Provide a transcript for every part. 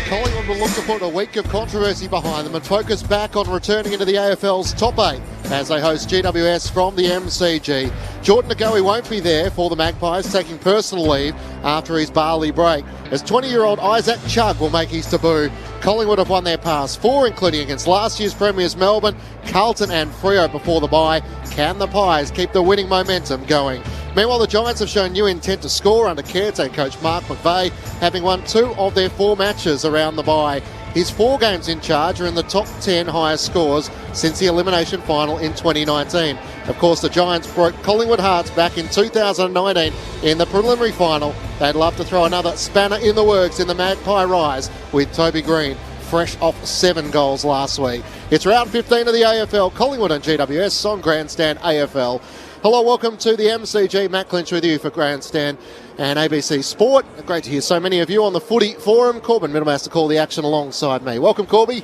Collingwood will look to put a week of controversy behind them and focus back on returning into the AFL's top 8 as they host GWS from the MCG. Jordan Ngoe won't be there for the Magpies, taking personal leave after his Bali break, as 20-year-old Isaac Chugg will make his debut. Collingwood have won their past 4, including against last year's premiers Melbourne, Carlton and Freo before the bye. Can the Pies keep the winning momentum going? Meanwhile, the Giants have shown new intent to score under caretaker coach Mark McVeigh, having won 2 of their 4 matches around the bye. His 4 games in charge are in the top 10 highest scores since the elimination final in 2019. Of course, the Giants broke Collingwood Hearts back in 2019 in the preliminary final. They'd love to throw another spanner in the works in the Magpie rise with Toby Green, fresh off 7 goals last week. It's round 15 of the AFL. Collingwood and GWS on Grandstand AFL. Hello, welcome to the MCG. Matt Clinch with you for Grandstand and ABC Sport. Great to hear so many of you on the Footy Forum. Corbin Middlemaster to call the action alongside me. Welcome, Corby.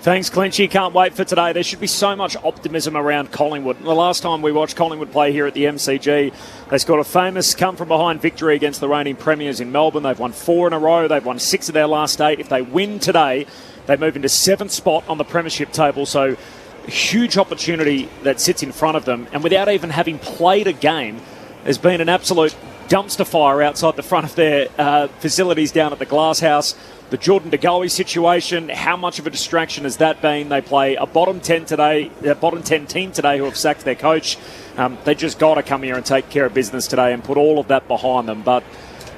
Thanks, Clinchy. Can't wait for today. There should be so much optimism around Collingwood. The last time we watched Collingwood play here at the MCG, they scored a famous come-from-behind victory against the reigning premiers in Melbourne. They've won 4 in a row. They've won 6 of their last 8. If they win today, they move into 7th spot on the premiership table. So a huge opportunity that sits in front of them. And without even having played a game, there's been an absolute dumpster fire outside the front of their facilities down at the Glass House. The Jordan Ngoe situation, how much of a distraction has that been? They play a bottom 10 team today who have sacked their coach. They just got to come here and take care of business today and put all of that behind them. But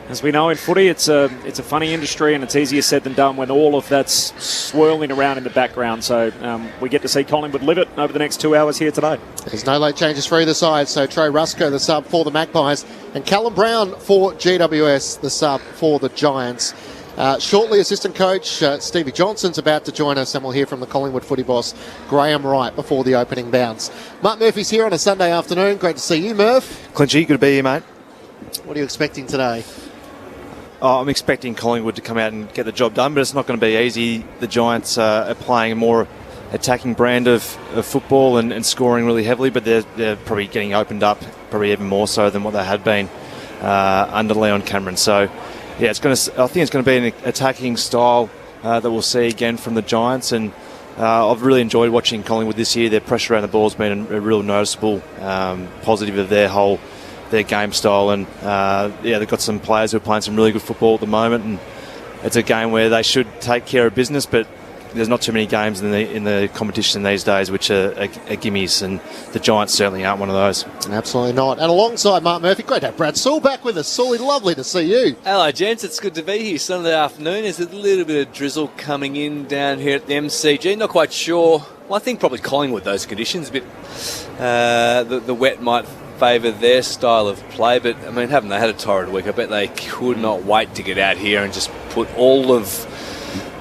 as we know in footy, it's a funny industry and it's easier said than done when all of that's swirling around in the background. So we get to see Collingwood live it over the next 2 hours here today. There's no late changes for either side. So Trey Rusco, the sub for the Magpies, and Callum Brown for GWS, the sub for the Giants. Shortly, assistant coach Stevie Johnson's about to join us, and we'll hear from the Collingwood footy boss Graham Wright before the opening bounce. Mark Murphy's here on a Sunday afternoon. Great to see you, Murph. Clinchy, good to be here, mate. What are you expecting today? I'm expecting Collingwood to come out and get the job done, but it's not going to be easy. The Giants are playing a more attacking brand of football and scoring really heavily, but they're probably getting opened up, probably even more so than what they had been under Leon Cameron. So, yeah, I think it's going to be an attacking style that we'll see again from the Giants, and I've really enjoyed watching Collingwood this year. Their pressure around the ball has been a real noticeable positive of their game style, and they've got some players who are playing some really good football at the moment, and it's a game where they should take care of business, but there's not too many games in the competition these days which are gimmies, and the Giants certainly aren't one of those. Absolutely not. And alongside Mark Murphy, great to have Brad Sewell back with us. Sully, lovely to see you. Hello, gents. It's good to be here. Sunday afternoon. There's a little bit of drizzle coming in down here at the MCG. Not quite sure. Well, I think probably Collingwood, those conditions. A bit, the wet might favour their style of play, but I mean, haven't they had a torrid week? I bet they could not wait to get out here and just put all of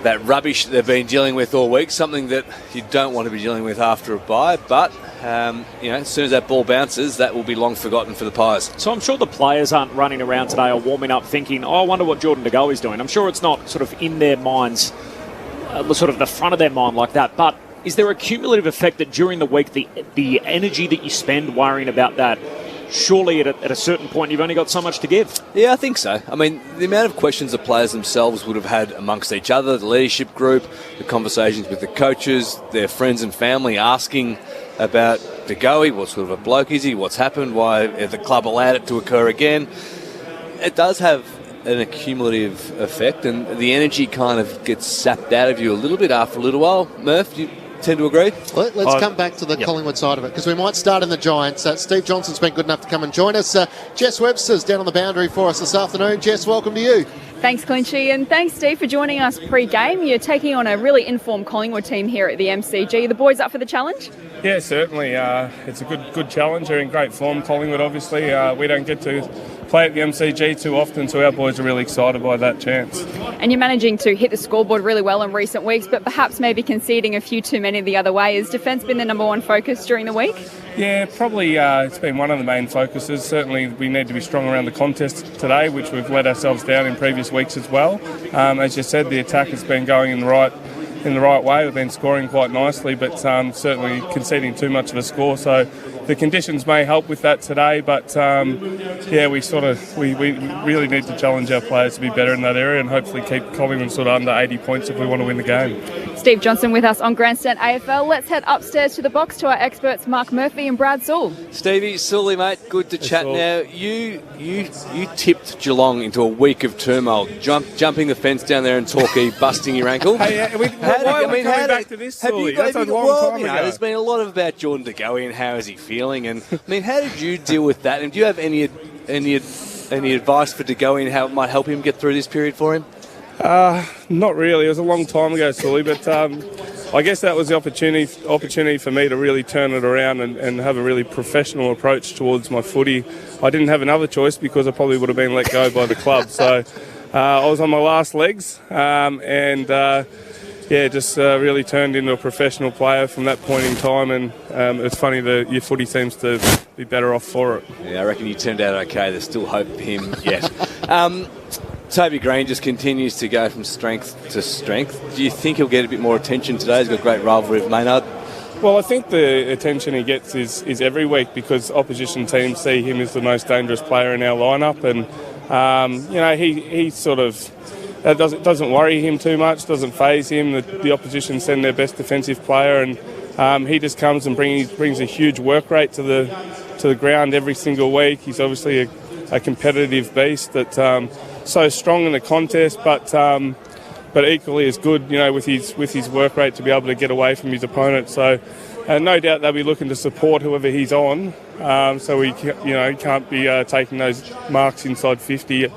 that rubbish that they've been dealing with all week, something that you don't want to be dealing with after a bye, but as soon as that ball bounces, that will be long forgotten for the Pies. So I'm sure the players aren't running around today or warming up thinking, I wonder what Jordan Ngoe is doing. I'm sure it's not sort of in their minds, sort of the front of their mind like that, but is there a cumulative effect that during the week, the energy that you spend worrying about that, surely at a certain point you've only got so much to give? Yeah, I think so. I mean, the amount of questions the players themselves would have had amongst each other, the leadership group, the conversations with the coaches, their friends and family asking about Ngoe, what sort of a bloke is he, what's happened, why the club allowed it to occur again. It does have an accumulative effect, and the energy kind of gets sapped out of you a little bit after a little while. Murph, do you tend to agree? Let's come back to the Collingwood side of it, because we might start in the Giants. Steve Johnson's been good enough to come and join us. Jess Webster's down on the boundary for us this afternoon. Jess, welcome to you. Thanks, Clinchy, and thanks, Steve, for joining us pre-game. You're taking on a really informed Collingwood team here at the MCG. The boys up for the challenge? Yeah, certainly. It's a good challenge. They're in great form, Collingwood, obviously. We don't get to play at the MCG too often, so our boys are really excited by that chance. And you're managing to hit the scoreboard really well in recent weeks, but perhaps maybe conceding a few too many the other way. Has defence been the number one focus during the week? Yeah, probably it's been one of the main focuses. Certainly we need to be strong around the contest today, which we've let ourselves down in previous weeks as well. As you said, the attack has been going in the right way. We've been scoring quite nicely, but certainly conceding too much of a score. So the conditions may help with that today, but we really need to challenge our players to be better in that area and hopefully keep Collingwood sort of under 80 points if we want to win the game. Steve Johnson with us on Grandstand AFL. Let's head upstairs to the box to our experts Mark Murphy and Brad Sewell. Stevie, Sully, mate, good to chat now. You tipped Geelong into a week of turmoil, jumping the fence down there in Torquay, busting your ankle. Why are we coming back to this, Sully? That's a long time ago. There's been a lot about Jordan De Goey and how is he feeling, and I mean, how did you deal with that? And do you have any advice for De Goey and how it might help him get through this period for him? Not really. It was a long time ago, Sully, but I guess that was the opportunity for me to really turn it around and have a really professional approach towards my footy. I didn't have another choice because I probably would have been let go by the club. So I was on my last legs just really turned into a professional player from that point in time, and it's funny that your footy seems to be better off for it. Yeah, I reckon you turned out okay. There's still hope for him yet. Toby Green just continues to go from strength to strength. Do you think he'll get a bit more attention today? He's got a great rivalry with Maynard. Well, I think the attention he gets is every week because opposition teams see him as the most dangerous player in our lineup, and he sort of doesn't worry him too much, doesn't faze him. The opposition send their best defensive player, and he just comes and brings a huge work rate to the ground every single week. He's obviously a competitive beast that so strong in the contest, but equally as good, with his work rate to be able to get away from his opponent. So no doubt they'll be looking to support whoever he's on, so he can't be taking those marks inside 50.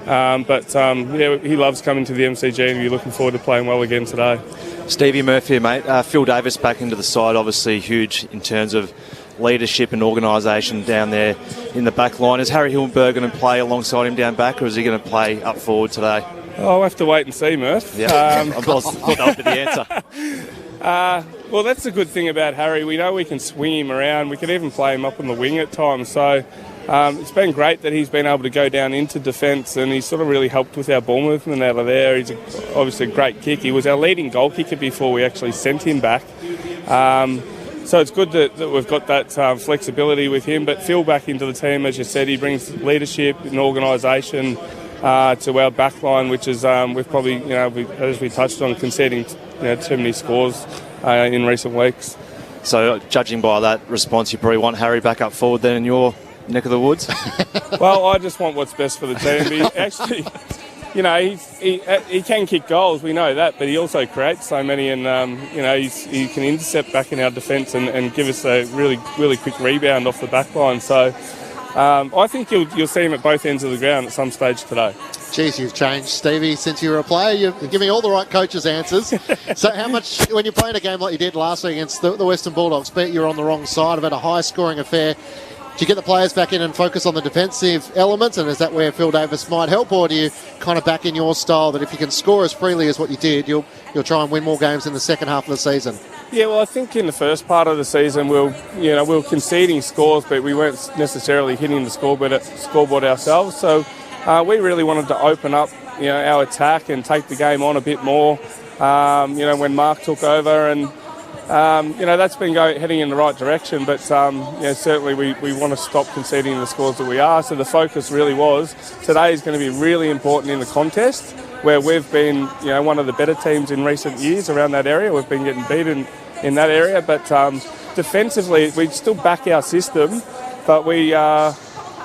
He loves coming to the MCG, and we're looking forward to playing well again today. Stevie Murphy, mate. Phil Davis back into the side, obviously huge in terms of leadership and organisation down there in the back line. Is Harry Hillenberg going to play alongside him down back, or is he going to play up forward today? I'll have to wait and see, Murph. Yeah, I thought that would be the answer. Well, that's the good thing about Harry. We know we can swing him around. We can even play him up on the wing at times. So it's been great that he's been able to go down into defence, and he's sort of really helped with our ball movement out of there. He's obviously a great kick. He was our leading goal kicker before we actually sent him back. So it's good that we've got that flexibility with him. But Phil back into the team, as you said, he brings leadership and organisation to our back line, which is we've probably, as we touched on, conceding too many scores in recent weeks. So judging by that response, you probably want Harry back up forward then in your neck of the woods? Well, I just want what's best for the team. He actually, he can kick goals, we know that, but he also creates so many, and he can intercept back in our defence and give us a really, really quick rebound off the back line. So I think you'll see him at both ends of the ground at some stage today. Geez, you've changed, Stevie, since you were a player. You're giving all the right coaches' answers. So how much, when you're playing a game like you did last week against the Western Bulldogs, but you're on the wrong side of it, a high-scoring affair, do you get the players back in and focus on the defensive elements, and is that where Phil Davis might help, or do you kind of back in your style that if you can score as freely as what you did, you'll try and win more games in the second half of the season? Yeah, well, I think in the first part of the season we were conceding scores, but we weren't necessarily hitting the scoreboard ourselves. So we really wanted to open up, our attack and take the game on a bit more. When Mark took over, and that's been heading in the right direction. But certainly we want to stop conceding the scores that we are. So the focus really was today is going to be really important in the contest, where we've been, one of the better teams in recent years around that area. We've been getting beaten in that area, but defensively, we still back our system, but we've got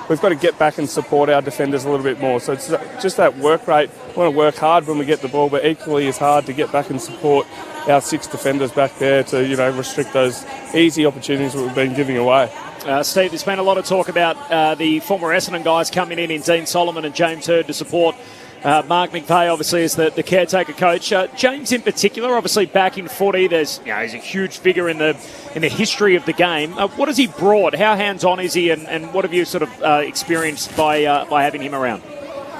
to get back and support our defenders a little bit more. So it's just that work rate. We want to work hard when we get the ball, but equally as hard to get back and support our 6 defenders back there to, restrict those easy opportunities that we've been giving away. Steve, there's been a lot of talk about the former Essendon guys coming in Dean Solomon and James Hird to support Mark McVeigh, obviously, is the caretaker coach. James, in particular, obviously back in footy, he's a huge figure in the history of the game. What has he brought? How hands-on is he, and what have you sort of experienced by having him around?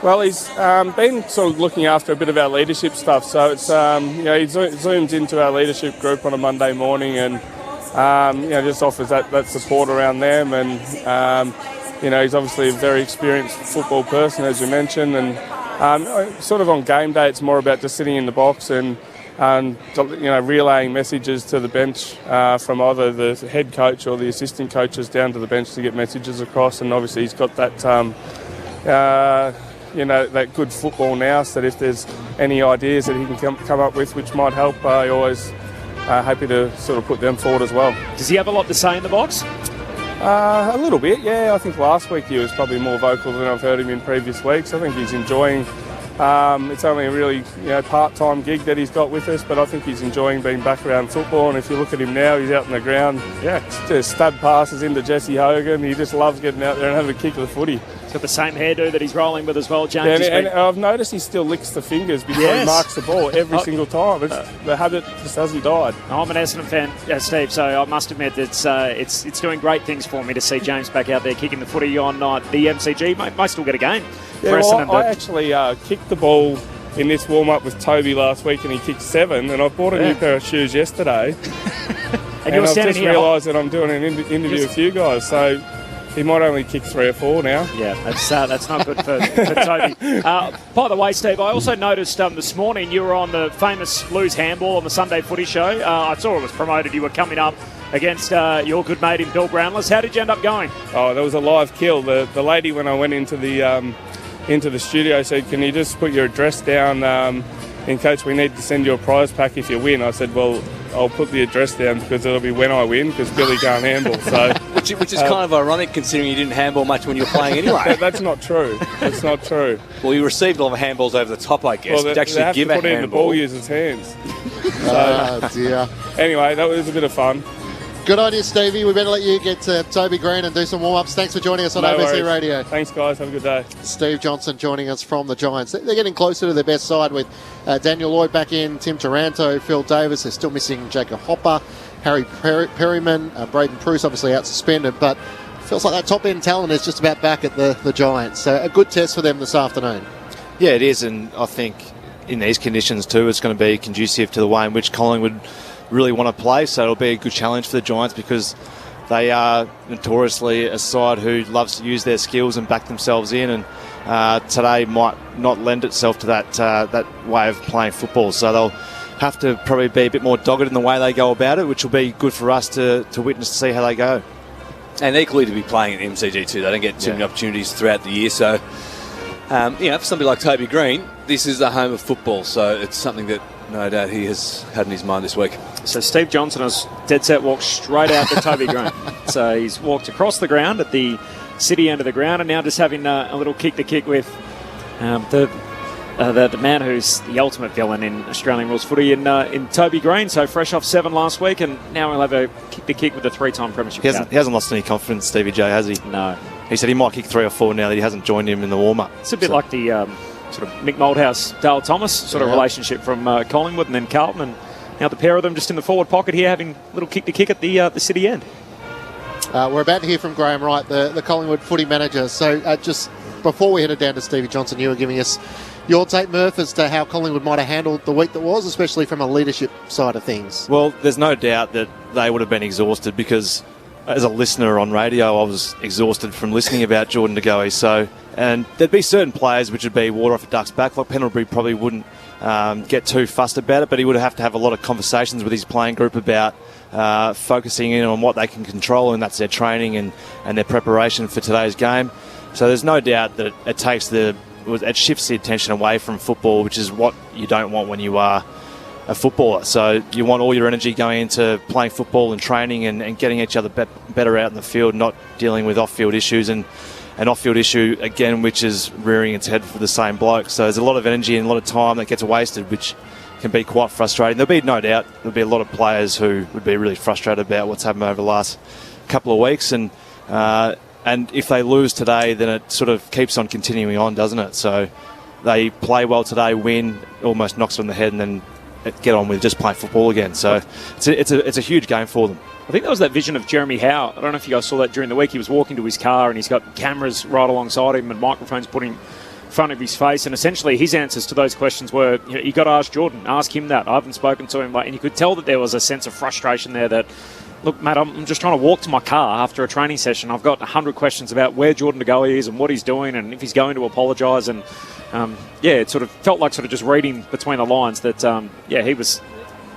Well, he's been sort of looking after a bit of our leadership stuff. So it's he zooms into our leadership group on a Monday morning and just offers that support around them. And he's obviously a very experienced football person, as you mentioned, and. Sort of on game day, it's more about just sitting in the box and and relaying messages to the bench from either the head coach or the assistant coaches down to the bench to get messages across. And obviously he's got that that good football now, so that if there's any ideas that he can come up with which might help, I always happy to sort of put them forward as well. Does he have a lot to say in the box? A little bit, yeah. I think last week he was probably more vocal than I've heard him in previous weeks. I think he's enjoying. It's only a really part-time gig that he's got with us, but I think he's enjoying being back around football. And if you look at him now, he's out on the ground, just stud passes into Jesse Hogan. He just loves getting out there and having a kick of the footy. He's got the same hairdo that he's rolling with as well, James. Yeah, and I've noticed he still licks the fingers before he marks the ball every single time. The habit just hasn't died. I'm an Essendon fan, Steve, so I must admit that it's doing great things for me to see James back out there kicking the footy on the MCG. Might still get a game. Yeah, I actually kicked the ball in this warm-up with Toby last week, and he kicked 7, and I bought a new pair of shoes yesterday. and I've just realised that I'm doing an interview with you guys, so he might only kick 3 or 4 now. Yeah, that's not good for Toby. By the way, Steve, I also noticed this morning you were on the famous Blues Handball on the Sunday Footy Show. I saw it was promoted. You were coming up against your good mate in Bill Brownless. How did you end up going? Oh, there was a live kill. The lady, when I went into the studio, said, "Can you just put your address down in case we need to send you a prize pack if you win?" I said, "Well, I'll put the address down because it'll be when I win, because Billy can't handball." So, which is kind of ironic considering you didn't handball much when you were playing anyway. That's not true. That's not true. Well, you received a lot of handballs over the top, I guess. Well, they have to put it in the ball user's hands. Oh, dear. Anyway, that was a bit of fun. Good on you, Stevie. We better let you get to Toby Green and do some warm-ups. Thanks for joining us on ABC Radio. Thanks, guys. Have a good day. Steve Johnson joining us from the Giants. They're getting closer to their best side with Daniel Lloyd back in, Tim Taranto, Phil Davis. They're still missing Jacob Hopper, Harry Perryman, Braden Pruce obviously out suspended, but feels like that top-end talent is just about back at the Giants. So a good test for them this afternoon. Yeah, it is, and I think in these conditions too, it's going to be conducive to the way in which Collingwood really want to play, so it'll be a good challenge for the Giants because they are notoriously a side who loves to use their skills and back themselves in, and today might not lend itself to that way of playing football, so they'll have to probably be a bit more dogged in the way they go about it, which will be good for us to witness, to see how they go. And equally to be playing at MCG too. They don't get too many opportunities throughout the year, so for somebody like Toby Green, this is the home of football, so it's something that no doubt he has had in his mind this week. So Steve Johnson has dead set walked straight out to Toby Green. So he's walked across the ground at the city end of the ground, and now just having a little kick-to-kick with the man who's the ultimate villain in Australian rules footy in Toby Green. So fresh off 7 last week, and now we'll have a kick-to-kick with the 3-time premiership. He hasn't lost any confidence, Stevie J, has he? No. He said he might kick 3 or 4 now that he hasn't joined him in the warm-up. It's a bit like the sort of Mick Moldhouse, Dale Thomas sort of relationship from Collingwood and then Carlton, and now the pair of them just in the forward pocket here having a little kick-to-kick at the city end. We're about to hear from Graham Wright, the Collingwood footy manager. So just before we headed down to Stevie Johnson, you were giving us your take, Murph, as to how Collingwood might have handled the week that was, especially from a leadership side of things. Well, there's no doubt that they would have been exhausted because as a listener on radio, I was exhausted from listening about Jordan De Goey. So, and there'd be certain players which would be water off a duck's back. Like Pendlebury probably wouldn't get too fussed about it, but he would have to have a lot of conversations with his playing group about focusing in on what they can control, and that's their training and their preparation for today's game. So there's no doubt that it shifts the attention away from football, which is what you don't want when you are a footballer. So you want all your energy going into playing football and training and getting each other better out in the field, not dealing with off-field issues, and an off-field issue, again, which is rearing its head for the same bloke. So there's a lot of energy and a lot of time that gets wasted, which can be quite frustrating. There'll be no doubt there'll be a lot of players who would be really frustrated about what's happened over the last couple of weeks, and if they lose today, then it sort of keeps on continuing on, doesn't it? So they play well today, win, almost knocks on the head, and then get on with just playing football again. So it's a huge game for them. I think that was that vision of Jeremy Howe. I don't know if you guys saw that during the week. He was walking to his car and he's got cameras right alongside him and microphones put in front of his face. And essentially his answers to those questions were, you got to ask Jordan, ask him that. I haven't spoken to him. And you could tell that there was a sense of frustration there that look, Matt, I'm just trying to walk to my car after a training session. I've got 100 questions about where Jordan De Goey is and what he's doing and if he's going to apologise. And, it sort of felt like sort of just reading between the lines that,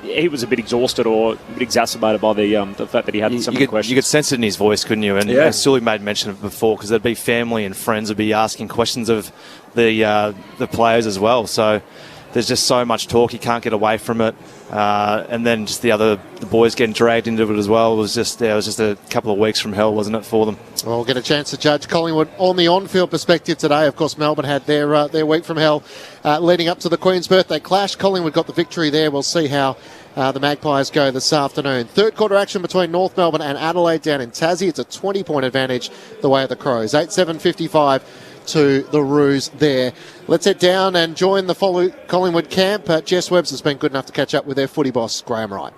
he was a bit exhausted or a bit exacerbated by the fact that he had so many questions. You could sense it in his voice, couldn't you? And Sully made mention of it before, because there'd be family and friends would be asking questions of the players as well. So there's just so much talk, he can't get away from it. And then just the boys getting dragged into it as well. It was just a couple of weeks from hell, wasn't it, for them? Well, we'll get a chance to judge Collingwood on the on-field perspective today. Of course, Melbourne had their week from hell leading up to the Queen's birthday clash. Collingwood got the victory there. We'll see how the Magpies go this afternoon. Third quarter action between North Melbourne and Adelaide down in Tassie. It's a 20-point advantage the way of the Crows. 8-7-55 to the Roos there. Let's head down and join the Collingwood camp. Jess Webbs has been good enough to catch up with their footy boss, Graham Wright.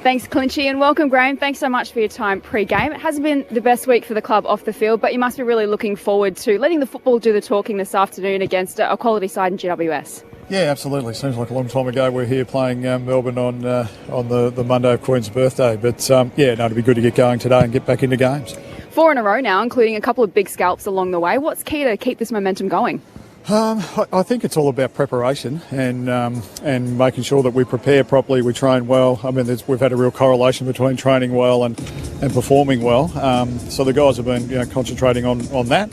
Thanks, Clinchy, and welcome, Graham. Thanks so much for your time pre-game. It hasn't been the best week for the club off the field, but you must be really looking forward to letting the football do the talking this afternoon against a quality side in GWS. Yeah, absolutely. Seems like a long time ago we're here playing Melbourne on the Monday of Queen's birthday. But, it'd be good to get going today and get back into games. 4 in a row now, including a couple of big scalps along the way. What's key to keep this momentum going? I think it's all about preparation and making sure that we prepare properly, we train well. I mean, we've had a real correlation between training well and performing well. So the guys have been concentrating on that.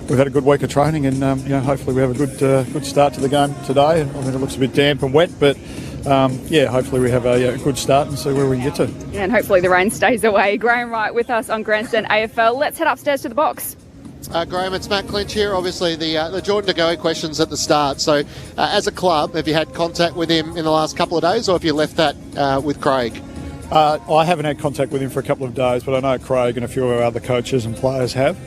We've had a good week of training and hopefully we have a good start to the game today. I mean, it looks a bit damp and wet, but hopefully we have a good start and see where we can get to. Yeah, and hopefully the rain stays away. Graham Wright with us on Grandstand AFL. Let's head upstairs to the box. Graham, it's Matt Clinch here. Obviously, the Jordan De Goey questions at the start. So, as a club, have you had contact with him in the last couple of days, or have you left that with Craig? I haven't had contact with him for a couple of days, but I know Craig and a few of our other coaches and players have.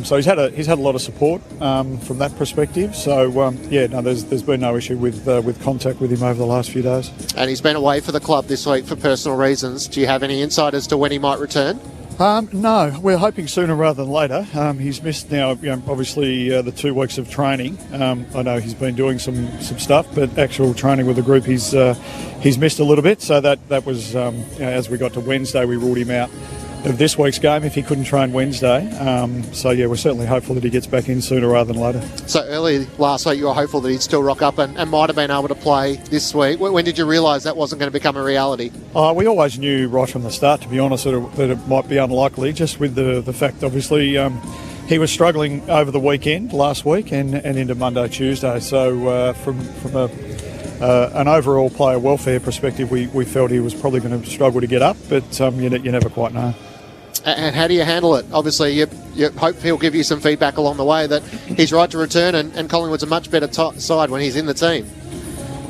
So he's had a lot of support from that perspective. So there's been no issue with contact with him over the last few days. And he's been away for the club this week for personal reasons. Do you have any insight as to when he might return? No, we're hoping sooner rather than later. He's missed now, obviously the 2 weeks of training. I know he's been doing some stuff, but actual training with the group he's missed a little bit. So that was as we got to Wednesday, we ruled him out of this week's game if he couldn't train Wednesday. We're certainly hopeful that he gets back in sooner rather than later. So early last week you were hopeful that he'd still rock up and might have been able to play this week. When did you realise that wasn't going to become a reality? We always knew right from the start, to be honest, that it might be unlikely, just with the fact, obviously, he was struggling over the weekend last week and into Monday, Tuesday. So from an overall player welfare perspective, we felt he was probably going to struggle to get up, but you never quite know. And how do you handle it? Obviously, you hope he'll give you some feedback along the way that he's right to return and Collingwood's a much better side when he's in the team.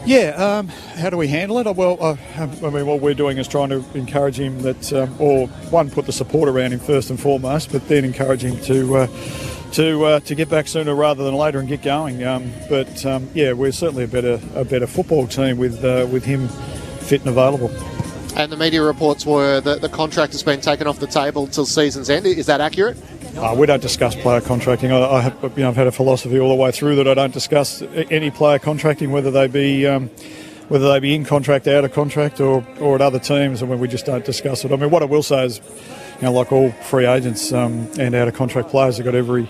Yeah, how do we handle it? Well, what we're doing is trying to encourage him that, put the support around him first and foremost, but then encourage him to get back sooner rather than later and get going. We're certainly a better football team with him fit and available. And the media reports were that the contract has been taken off the table till season's end. Is that accurate? We don't discuss player contracting. I've had a philosophy all the way through that I don't discuss any player contracting, whether they be in contract, out of contract, or at other teams. And we just don't discuss it. I mean, what I will say is, like all free agents and out of contract players, have got every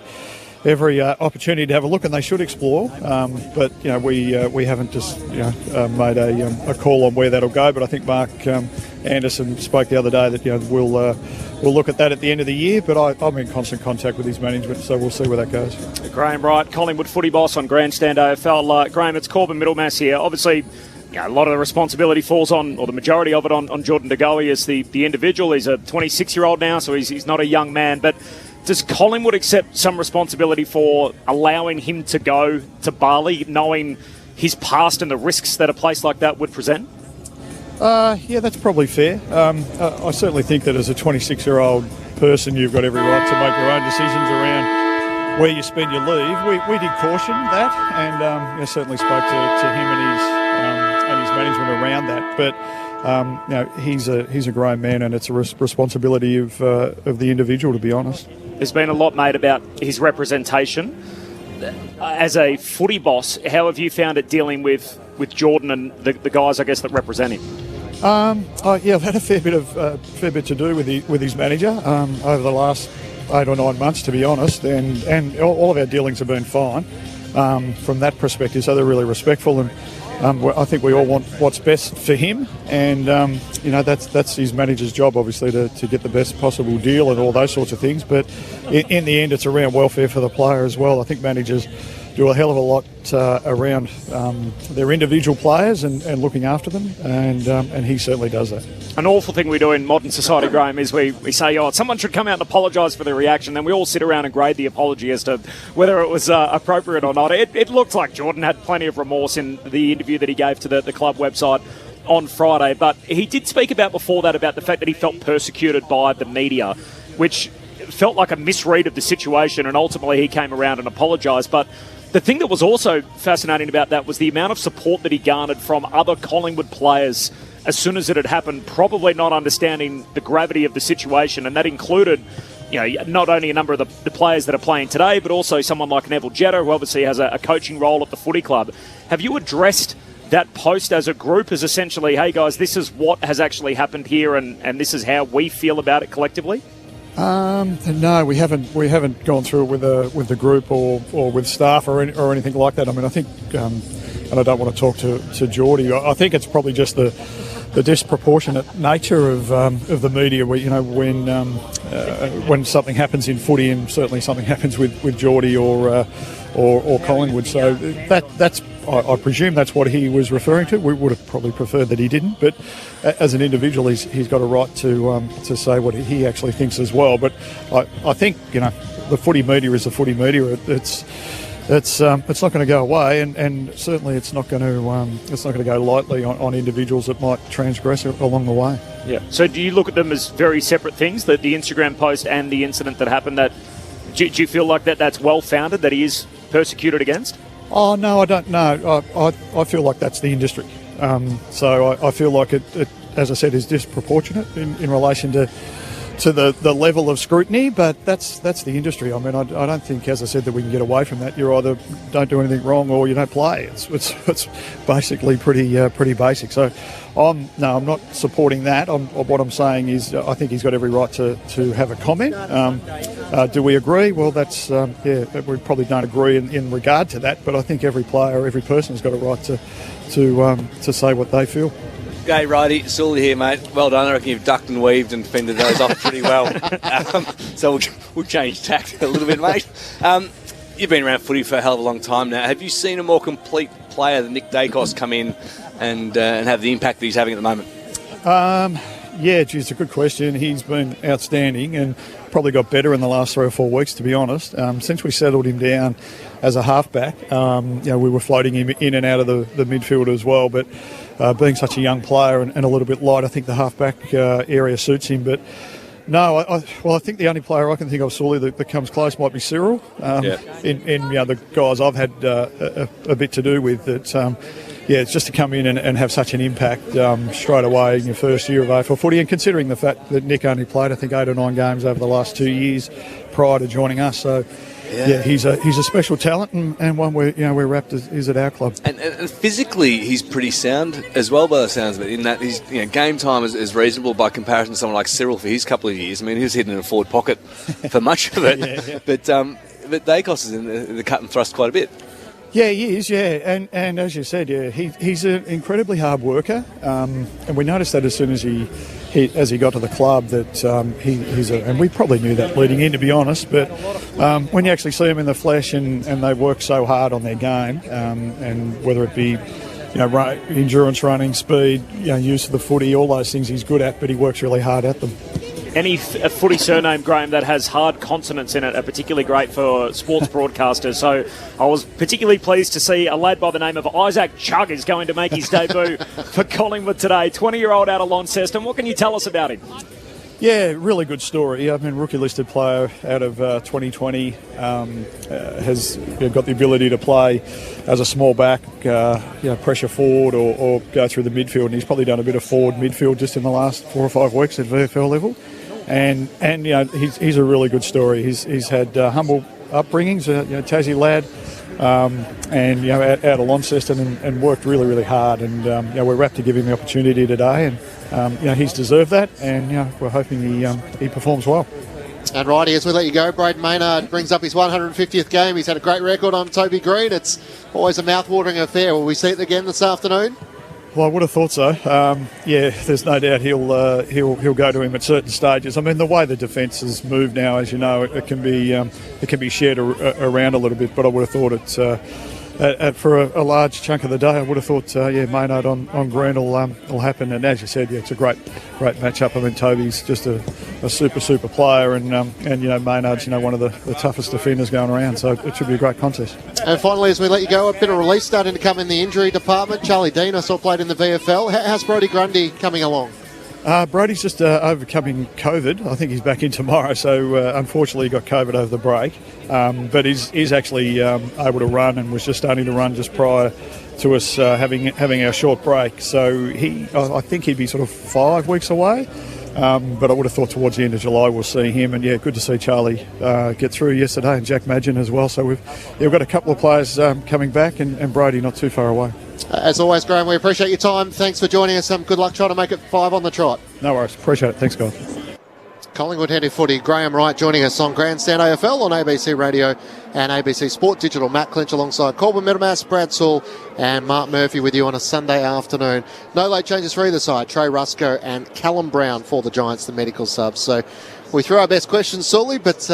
opportunity to have a look, and they should explore. We haven't just made a call on where that'll go. But I think Mark Anderson spoke the other day that we'll look at that at the end of the year. But I'm in constant contact with his management, so we'll see where that goes. Graham Wright, Collingwood footy boss on Grandstand AFL. Graham, it's Corbin Middlemass here. Obviously, a lot of the responsibility falls on, or the majority of it, on Jordan De Goey as the individual. He's a 26-year-old now, so he's not a young man. But does Collingwood accept some responsibility for allowing him to go to Bali, knowing his past and the risks that a place like that would present? That's probably fair. I certainly think that as a 26-year-old person, you've got every right to make your own decisions around where you spend your leave. We did caution that, and certainly spoke to him and his management around that. But he's a grown man, and it's a responsibility of the individual, to be honest. There's been a lot made about his representation. As a footy boss, how have you found it dealing with Jordan and the guys, I guess, that represent him? Yeah, I've had a fair bit to do with his manager over the last 8 or 9 months, to be honest, and all of our dealings have been fine from that perspective. So they're really respectful, and I think we all want what's best for him, and that's his manager's job, obviously, to get the best possible deal and all those sorts of things. But in the end, it's around welfare for the player as well. I think managers do a hell of a lot around their individual players and looking after them, and he certainly does that. An awful thing we do in modern society, Graham, is we say, someone should come out and apologise for their reaction, then we all sit around and grade the apology as to whether it was appropriate or not. It looked like Jordan had plenty of remorse in the interview that he gave to the club website on Friday, but he did speak about before that about the fact that he felt persecuted by the media, which felt like a misread of the situation, and ultimately he came around and apologised. But the thing that was also fascinating about that was the amount of support that he garnered from other Collingwood players as soon as it had happened, probably not understanding the gravity of the situation, and that included not only a number of the players that are playing today, but also someone like Neville Jetta, who obviously has a coaching role at the footy club. Have you addressed that post as a group as essentially, hey guys, this is what has actually happened here, and this is how we feel about it collectively? No, we haven't gone through it with the group or with staff or anything like that. I mean, I think, and I don't want to talk to Geordie. I think it's probably just the disproportionate nature of the media. Where when something happens in footy, and certainly something happens with Geordie or Collingwood. So that's. I presume that's what he was referring to. We would have probably preferred that he didn't, but as an individual, he's got a right to say what he actually thinks as well. But I think the footy media is the footy media. It's not going to go away, and certainly it's not going to go lightly on individuals that might transgress along the way. Yeah. So do you look at them as very separate things? The Instagram post and the incident that happened. That do you feel like that's well founded? That he is persecuted against? Oh, no, I don't know. I feel like that's the industry. So I feel like it, as I said, is disproportionate in relation to the level of scrutiny, but that's the industry. I mean, I don't think, as I said, that we can get away from that. You either don't do anything wrong or you don't play. It's basically pretty basic. So I'm not supporting that. What I'm saying is I think he's got every right to have a comment. Do we agree? Well, that's we probably don't agree in regard to that, but I think every player, every person has got a right to say what they feel. Gay righty, Sully here, mate. Well done. I reckon you've ducked and weaved and fended those off pretty well. So we'll change tact a little bit, mate. You've been around footy for a hell of a long time now. Have you seen a more complete player than Nick Dacos come in and have the impact that he's having at the moment? Yeah, gee, it's a good question. He's been outstanding and probably got better in the last 3 or 4 weeks, to be honest. Since we settled him down as a halfback, we were floating him in and out of the midfield as well. But being such a young player and a little bit light, I think the halfback area suits him. But no, I think the only player I can think of, Sully, that comes close might be Cyril. In the guys I've had a bit to do with that. It's just to come in and have such an impact straight away in your first year of AFL footy, and considering the fact that Nick only played, I think, 8 or 9 games over the last 2 years prior to joining us. So, he's a special talent and one we're wrapped is at our club. And physically, he's pretty sound as well, by the sounds of it. In that his game time is reasonable by comparison to someone like Cyril for his couple of years. I mean, he was hidden in a forward pocket for much of it. But Dacos is in the cut and thrust quite a bit. Yeah, he is, and as you said, he's an incredibly hard worker, and we noticed that as soon as he got to the club that and we probably knew that leading in, to be honest, but when you actually see him in the flesh and they work so hard on their game, and whether it be endurance, running, speed, use of the footy, all those things he's good at, but he works really hard at them. Any footy surname, Graham, that has hard consonants in it are particularly great for sports broadcasters. So I was particularly pleased to see a lad by the name of Isaac Chugg is going to make his debut for Collingwood today. 20-year-old out of Launceston. What can you tell us about him? Yeah, really good story. I mean, rookie-listed player out of 2020, has got the ability to play as a small back, pressure forward or go through the midfield. And he's probably done a bit of forward midfield just in the last 4 or 5 weeks at VFL level. And he's a really good story. He's had humble upbringings, Tassie lad, and out of Launceston and worked really, really hard. And we're rapt to give him the opportunity today, and he's deserved that. And we're hoping he performs well. And righty, as we let you go, Braden Maynard brings up his 150th game. He's had a great record on Toby Green. It's always a mouth-watering affair. Will we see it again this afternoon? Well, I would have thought so. There's no doubt he'll go to him at certain stages. I mean, the way the defence has moved now, as you know, it can be shared around a little bit. But I would have thought for a large chunk of the day, I would have thought Maynard on Green will happen. And as you said, it's a great matchup. I mean, Toby's just a super player, and Maynard's one of the toughest defenders going around. So it should be a great contest. And finally, as we let you go, a bit of relief starting to come in the injury department. Charlie Dean, I saw played in the VFL. How's Brodie Grundy coming along? Brodie's just overcoming COVID. I think he's back in tomorrow, so unfortunately he got COVID over the break. But he's actually able to run, and was just starting to run just prior to us having our short break. So I think he'd be sort of 5 weeks away. But I would have thought towards the end of July we'll see him. And good to see Charlie get through yesterday, and Jack Madgen as well. So we've got a couple of players coming back, and Brodie not too far away. As always, Graham, we appreciate your time. Thanks for joining us. Good luck trying to make it 5 on the trot. No worries. Appreciate it. Thanks, guys. Collingwood head of footy, Graham Wright, joining us on Grandstand AFL on ABC Radio and ABC Sport Digital. Matt Clinch alongside Corbin Middlemass, Brad Sewell and Mark Murphy with you on a Sunday afternoon. No late changes for either side. Trey Rusco and Callum Brown for the Giants, the medical subs. So we threw our best questions, Sully, but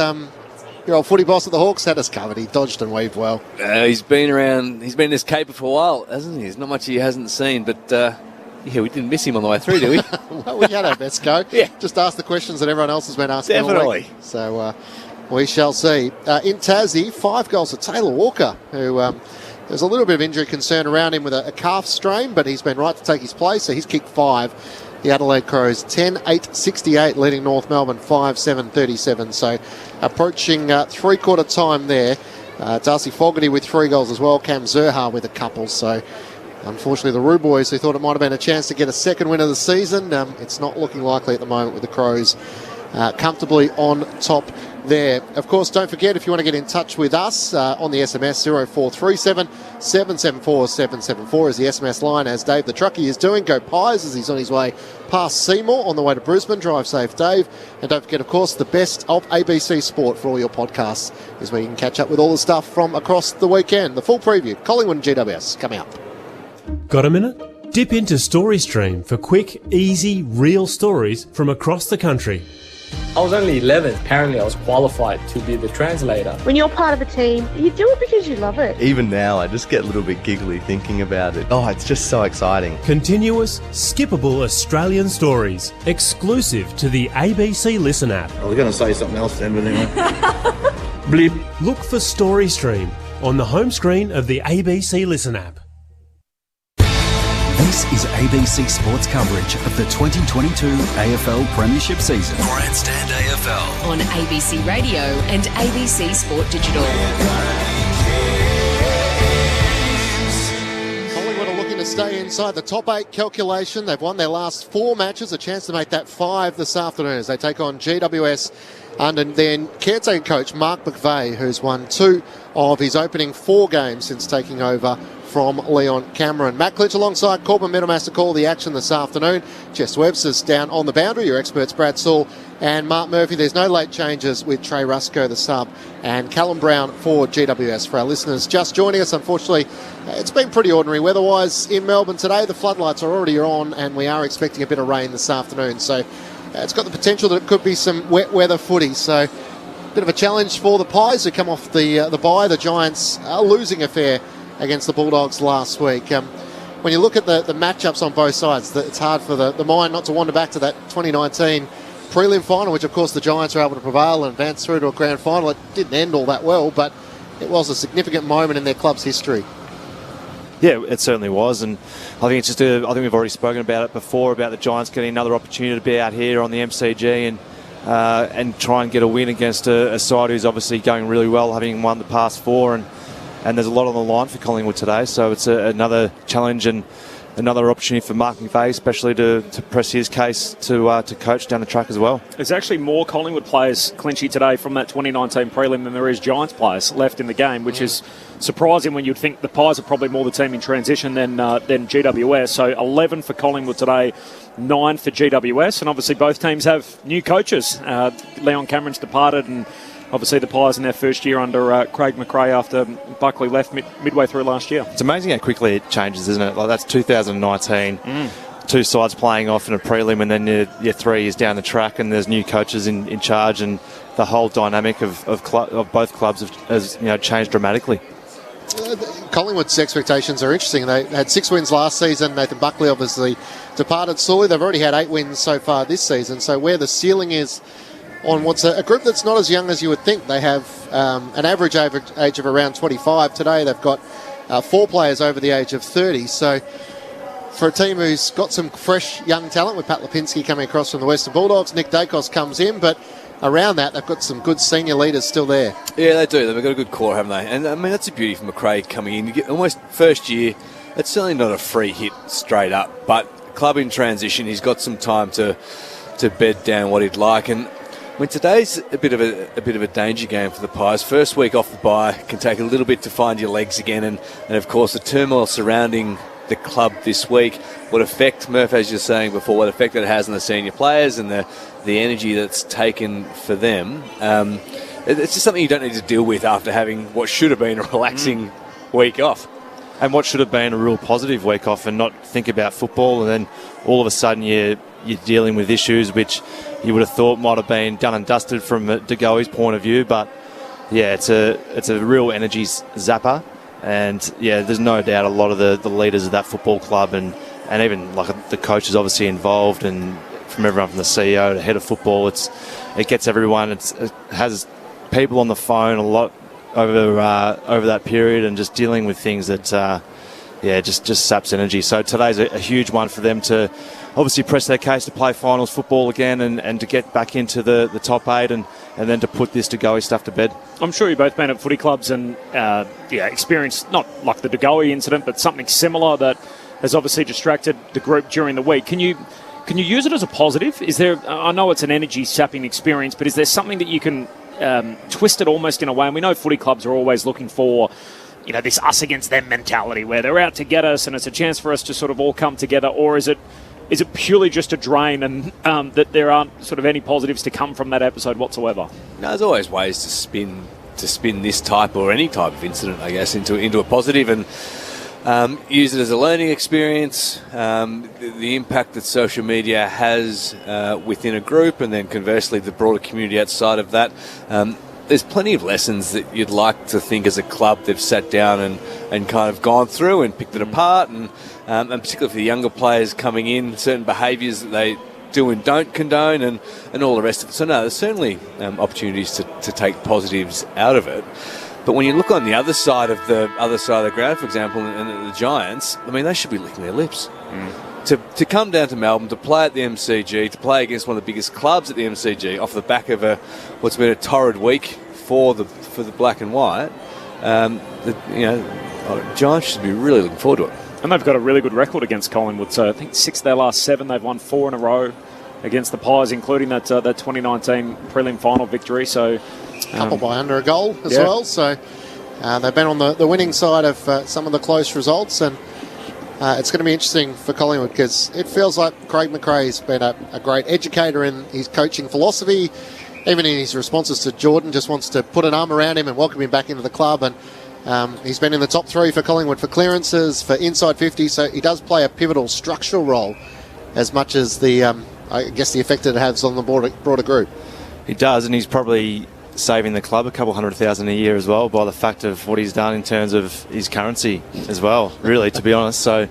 your old footy boss at the Hawks had us covered. He dodged and weaved well. He's been around. He's been in this caper for a while, hasn't he? There's not much he hasn't seen, but we didn't miss him on the way through, did we? Well, we had our best go. Yeah. Just ask the questions that everyone else has been asking all Definitely. week. So we shall see. In Tassie, 5 goals for Taylor Walker, who there's a little bit of injury concern around him with a calf strain, but he's been right to take his place, so he's kicked 5. The Adelaide Crows 10-8-68, leading North Melbourne 5-7-37. So approaching three-quarter time there. Darcy Fogarty with 3 goals as well. Cam Zurha with a couple. So unfortunately, the Roo boys, who thought it might have been a chance to get a second win of the season, it's not looking likely at the moment with the Crows comfortably on top there. Of course, don't forget, if you want to get in touch with us on the SMS, 0437 774 774 is the SMS line, as Dave the Truckie is doing. Go Pies as he's on his way past Seymour on the way to Brisbane. Drive safe, Dave. And don't forget, of course, the best of ABC Sport for all your podcasts is where you can catch up with all the stuff from across the weekend. The full preview, Collingwood and GWS, coming up. Got a minute? Dip into StoryStream for quick, easy, real stories from across the country. I was only 11. Apparently, I was qualified to be the translator. When you're part of a team, you do it because you love it. Even now, I just get a little bit giggly thinking about it. Oh, it's just so exciting. Continuous, skippable Australian stories, exclusive to the ABC Listen app. I was going to say something else then, but anyway. Blip. Look for StoryStream on the home screen of the ABC Listen app. This is ABC Sports coverage of the 2022 AFL Premiership season. Grandstand AFL on ABC Radio and ABC Sport Digital. Collingwood are looking to stay inside the top 8 calculation. They've won their last 4 matches, a chance to make that 5 this afternoon as they take on GWS under their caretaker coach Mark McVeigh, who's won 2 of his opening 4 games since taking over from Leon Cameron. Matt Clinch alongside Corbin Middlemass to call the action this afternoon. Jess Webster's down on the boundary. Your experts Brad Sewell and Mark Murphy. There's no late changes with Trey Rusco, the sub, and Callum Brown for GWS. For our listeners just joining us, unfortunately, it's been pretty ordinary weather-wise in Melbourne today. The floodlights are already on, and we are expecting a bit of rain this afternoon. So it's got the potential that it could be some wet weather footy. So bit of a challenge for the Pies who come off the bye. The Giants are losing a fair against the Bulldogs last week. When you look at the matchups on both sides, it's hard for the mind not to wander back to that 2019 prelim final, which of course the Giants were able to prevail and advance through to a grand final. It didn't end all that well, but it was a significant moment in their club's history. Yeah, it certainly was, and I think it's just I think we've already spoken about it before, about the Giants getting another opportunity to be out here on the MCG and try and get a win against a side who's obviously going really well, having won the past 4, and there's a lot on the line for Collingwood today, so it's another challenge, and another opportunity for Mark McVeigh, especially to press his case to coach down the track as well. There's actually more Collingwood players, Clinchy, today from that 2019 prelim than there is Giants players left in the game, which is surprising when you'd think the Pies are probably more the team in transition than GWS. So 11 for Collingwood today, 9 for GWS, and obviously both teams have new coaches. Leon Cameron's departed, and obviously the Pies in their first year under Craig McRae after Buckley left midway through last year. It's amazing how quickly it changes, isn't it? Like, that's 2019. Two sides playing off in a prelim, and then you're 3 years down the track and there's new coaches in charge, and the whole dynamic of both clubs has changed dramatically. Collingwood's expectations are interesting. They had 6 wins last season. Nathan Buckley obviously departed slowly. They've already had 8 wins so far this season. So where the ceiling is on what's a group that's not as young as you would think. They have an average age of around 25 today. They've got 4 players over the age of 30. So for a team who's got some fresh young talent, with Pat Lipinski coming across from the Western Bulldogs, Nick Dacos comes in, but around that, they've got some good senior leaders still there. Yeah, they do. They've got a good core, haven't they? And, I mean, that's the beauty for McRae coming in. You get almost first year, it's certainly not a free hit straight up, but club in transition, he's got some time to bed down what he'd like. And I mean, today's a bit of a danger game for the Pies. First week off the bye can take a little bit to find your legs again, and of course the turmoil surrounding the club this week, what effect, Murph, as you're saying before, what effect it has on the senior players and the energy that's taken for them. It's just something you don't need to deal with after having what should have been a relaxing week off. And what should have been a real positive week off, and not think about football, and then all of a sudden you're dealing with issues which you would have thought might have been done and dusted from De Goey's point of view. But yeah, it's a real energy zapper. And yeah, there's no doubt a lot of the leaders of that football club and even like the coaches obviously involved, and from everyone from the CEO to head of football, it gets everyone. It has people on the phone a lot over that period, and just dealing with things that just saps energy. So today's a huge one for them to obviously press their case to play finals football again, and to get back into the top 8 and then to put this De Goey stuff to bed. I'm sure you've both been at footy clubs and experienced not like the De Goey incident, but something similar that has obviously distracted the group during the week. Can you use it as a positive? Is there? I know it's an energy sapping experience, but is there something that you can twist it almost in a way? And we know footy clubs are always looking for, this us against them mentality where they're out to get us, and it's a chance for us to sort of all come together. Or is it purely just a drain, and that there aren't sort of any positives to come from that episode whatsoever? No, there's always ways to spin this type or any type of incident, I guess, into a positive, and use it as a learning experience. The impact that social media has within a group, and then conversely the broader community outside of that. There's plenty of lessons that you'd like to think as a club they've sat down and kind of gone through and picked it apart, and particularly for the younger players coming in, certain behaviours that they do and don't condone, and all the rest of it. So no, there's certainly opportunities to take positives out of it. But when you look on the other side of the ground, for example, and the Giants, I mean, they should be licking their lips. To come down to Melbourne, to play at the MCG, to play against one of the biggest clubs at the MCG, off the back of what's been a torrid week for the black and white, Giants should be really looking forward to it. And they've got a really good record against Collingwood. So I think 6 of their last 7, they've won 4 in a row against the Pies, including that 2019 prelim final victory. So a couple by under a goal as well. So they've been on the winning side of some of the close results, and it's going to be interesting for Collingwood, because it feels like Craig McRae's been a great educator in his coaching philosophy. Even in his responses to Jordan, just wants to put an arm around him and welcome him back into the club. And he's been in the top 3 for Collingwood for clearances, for inside 50, so he does play a pivotal structural role as much as the effect that it has on the broader group. He does, and he's probably saving the club a couple $100,000 a year as well by the fact of what he's done in terms of his currency as well, really, to be honest. So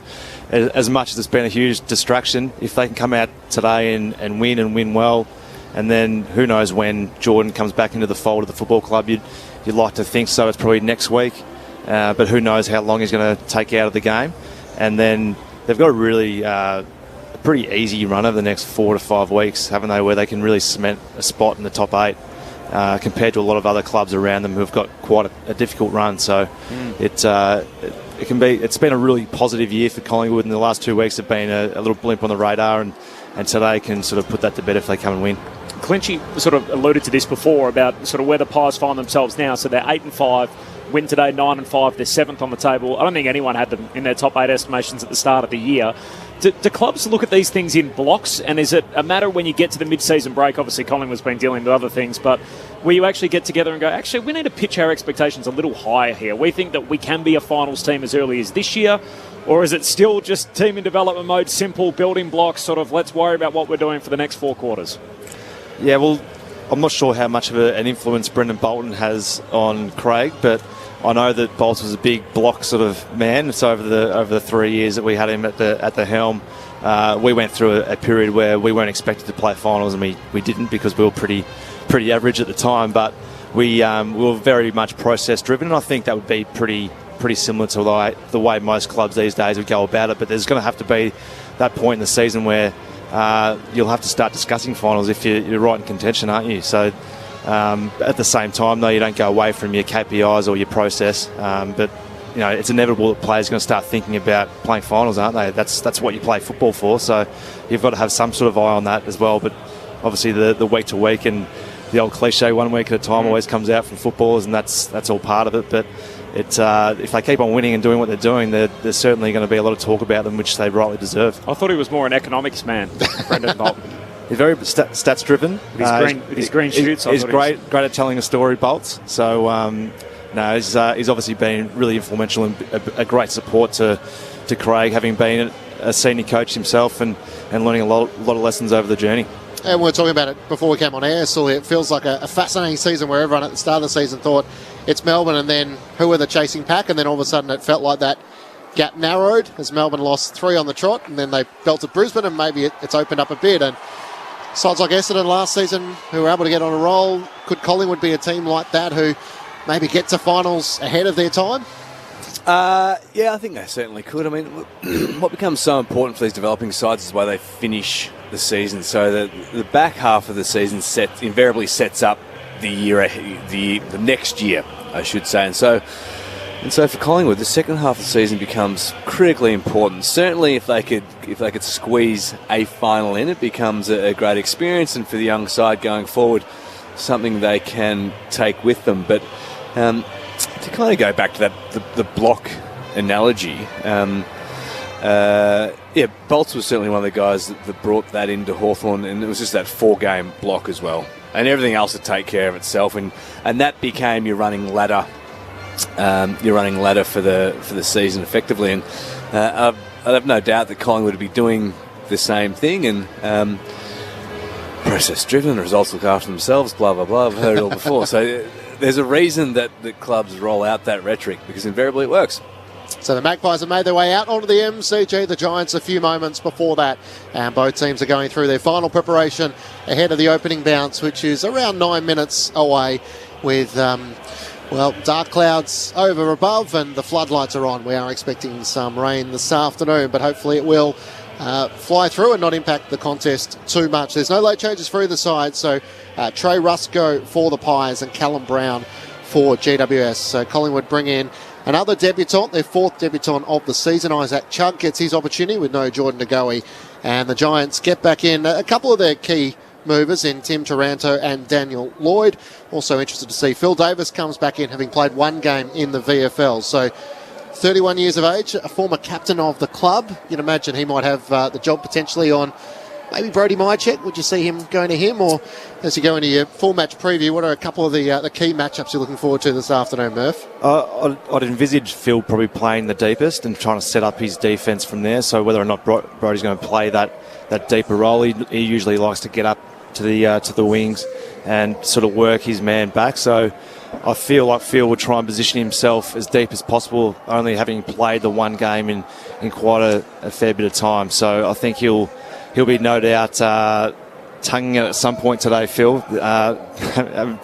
as much as it's been a huge distraction, if they can come out today and win well, and then who knows when Jordan comes back into the fold of the football club, you'd like to think so. It's probably next week, but who knows how long he's going to take out of the game. And then they've got a really a pretty easy run over the next 4 to 5 weeks, haven't they, where they can really cement a spot in the top 8 compared to a lot of other clubs around them who've got quite a difficult run. So it's been a really positive year for Collingwood, and the last 2 weeks have been a little blimp on the radar, and today can sort of put that to bed if they come and win. Clinchy sort of alluded to this before about sort of where the Pies find themselves now. So they're 8-5, win today 9-5, they're 7th on the table. I don't think anyone had them in their top 8 estimations at the start of the year. Do clubs look at these things in blocks, and is it a matter when you get to the mid-season break? Obviously, Collingwood's been dealing with other things, but where you actually get together and go, actually, we need to pitch our expectations a little higher here. We think that we can be a finals team as early as this year, or is it still just team in development mode, simple building blocks, sort of let's worry about what we're doing for the next 4 quarters? Yeah, well, I'm not sure how much of an influence Brendan Bolton has on Craig, but I know that Bolts was a big block sort of man. So over the 3 years that we had him at the helm, we went through a period where we weren't expected to play finals, and we didn't because we were pretty average at the time. But we were very much process driven, and I think that would be pretty similar to the way most clubs these days would go about it. But there's going to have to be that point in the season where you'll have to start discussing finals if you're right in contention, aren't you? So at the same time, though, you don't go away from your KPIs or your process. But you know, it's inevitable that players are going to start thinking about playing finals, aren't they? That's what you play football for. So you've got to have some sort of eye on that as well. But obviously, the week to week and the old cliche 1 week at a time always comes out from footballers, and that's all part of it. But if they keep on winning and doing what they're doing, there's certainly going to be a lot of talk about them, which they rightly deserve. I thought he was more an economics man, Brendan Bolton. He's very stats driven. With his green shoots, he's great at telling a story, Bolts. So he's obviously been really influential and a great support to Craig, having been a senior coach himself and learning a lot of lessons over the journey. And we were talking about it before we came on air, so it feels like a fascinating season where everyone at the start of the season thought it's Melbourne, and then who are the chasing pack, and then all of a sudden it felt like that gap narrowed as Melbourne lost 3 on the trot, and then they belted Brisbane, and maybe it's opened up a bit. And sides like Essendon last season who were able to get on a roll, could Collingwood be a team like that who maybe get to finals ahead of their time? Yeah, I think they certainly could. I mean, what becomes so important for these developing sides is the way they finish the season. So the back half of the season invariably sets up the next year, I should say. And so for Collingwood, the second half of the season becomes critically important. Certainly, if they could squeeze a final in, it becomes a great experience, and for the young side going forward, something they can take with them. But to kind of go back to the block analogy, Bolts was certainly one of the guys that brought that into Hawthorn, and it was just that 4-game block as well, and everything else would take care of itself, and that became your running ladder. For the season effectively, and I have no doubt that Collingwood would be doing the same thing, and process driven, results look after themselves, blah blah blah. I've heard it all before. So there's a reason that the clubs roll out that rhetoric, because invariably it works. So the Magpies have made their way out onto the MCG, the Giants a few moments before that, and both teams are going through their final preparation ahead of the opening bounce, which is around 9 minutes away, with dark clouds over above and the floodlights are on. We are expecting some rain this afternoon, but hopefully it will fly through and not impact the contest too much. There's no late changes for either side, so Trey Rusco for the Pies and Callum Brown for GWS. So Collingwood bring in another debutant, their 4th debutant of the season. Isaac Chugg gets his opportunity with no Jordan Ngoe, and the Giants get back in a couple of their key movers in Tim Taranto and Daniel Lloyd. Also interested to see Phil Davis comes back in, having played 1 game in the VFL. So 31 years of age, a former captain of the club. You'd imagine he might have the job potentially on maybe Brody Mychek. Would you see him going to him? Or as you go into your full match preview, what are a couple of the key matchups you're looking forward to this afternoon, Murph? I'd envisage Phil probably playing the deepest and trying to set up his defence from there. So whether or not Brody's going to play that deeper role, he usually likes to get up to the wings and sort of work his man back. So I feel like Phil will try and position himself as deep as possible, only having played the 1 game in quite a fair bit of time. So I think he'll be no doubt tonguing it at some point today, Phil,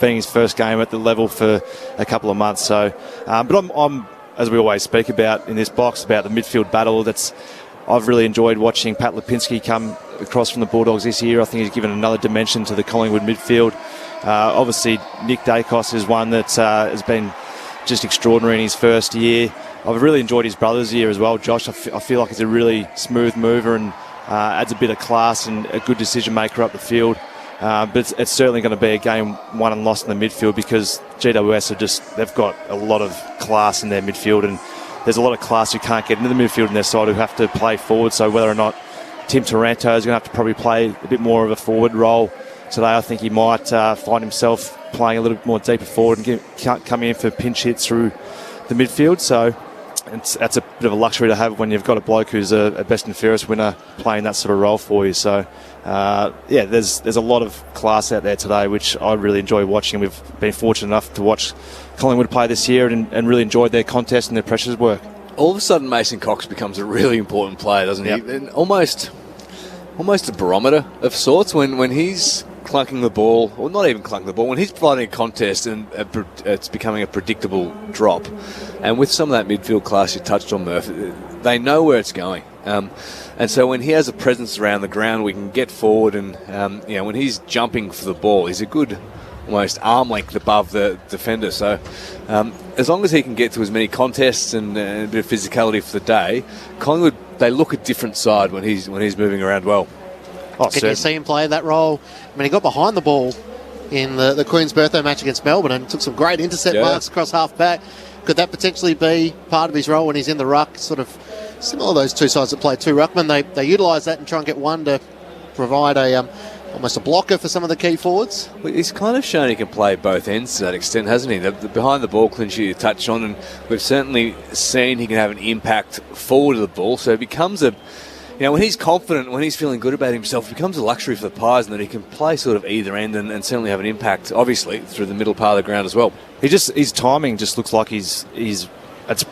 being his first game at the level for a couple of months. So, but I'm, as we always speak about in this box, about the midfield battle. I've really enjoyed watching Pat Lipinski come across from the Bulldogs this year. I think he's given another dimension to the Collingwood midfield. Obviously, Nick Dacos is one that has been just extraordinary in his first year. I've really enjoyed his brother's year as well, Josh. I feel like he's a really smooth mover and adds a bit of class and a good decision maker up the field. But it's certainly going to be a game won and lost in the midfield because GWS they've got a lot of class in their midfield, and there's a lot of class who can't get into the midfield in their side who have to play forward. So whether or not Tim Taranto is going to have to probably play a bit more of a forward role today, I think he might find himself playing a little bit more deeper forward and coming in for pinch hits through the midfield. So that's a bit of a luxury to have when you've got a bloke who's a best and fairest winner playing that sort of role for you. So there's a lot of class out there today, which I really enjoy watching. We've been fortunate enough to watch Collingwood play this year and really enjoyed their contest and their pressures work. All of a sudden, Mason Cox becomes a really important player, doesn't he? And almost a barometer of sorts when he's clunking the ball, or not even clunking the ball, when he's providing a contest and it's becoming a predictable drop. And with some of that midfield class you touched on, Murph, they know where it's going. And so when he has a presence around the ground, we can get forward and, when he's jumping for the ball, he's a good almost arm length above the defender. So as long as he can get to as many contests and a bit of physicality for the day, Collingwood, they look a different side when he's moving around well. Can you see him play that role? I mean, he got behind the ball in the Queen's birthday match against Melbourne and took some great intercept marks across half back. Could that potentially be part of his role when he's in the ruck? Sort of similar to those two sides that play two ruckmen. They utilise that and try and get one to provide almost a blocker for some of the key forwards. Well, he's kind of shown he can play both ends to that extent, hasn't he? The behind the ball clinch you touched on, and we've certainly seen he can have an impact forward of the ball. So it becomes when he's confident, when he's feeling good about himself, it becomes a luxury for the Pies, and that he can play sort of either end and certainly have an impact, obviously, through the middle part of the ground as well. His timing just looks like it's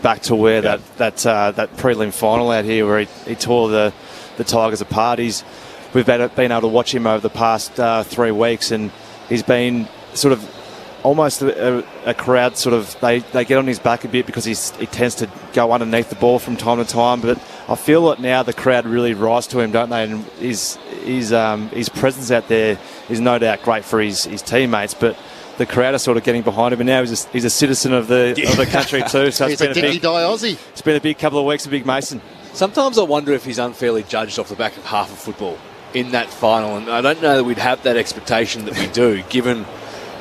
back to where that prelim final out here where he tore the Tigers apart. We've been able to watch him over the past 3 weeks, and he's been sort of almost a crowd sort of they get on his back a bit because he tends to go underneath the ball from time to time. But I feel that now the crowd really rise to him, don't they? And his presence out there is no doubt great for his teammates, but the crowd are sort of getting behind him, and now he's a citizen of the country too. So he's a Dickie Die Aussie. It's been a big couple of weeks of Big Mason. Sometimes I wonder if he's unfairly judged off the back of half of football in that final, and I don't know that we'd have that expectation that we do, given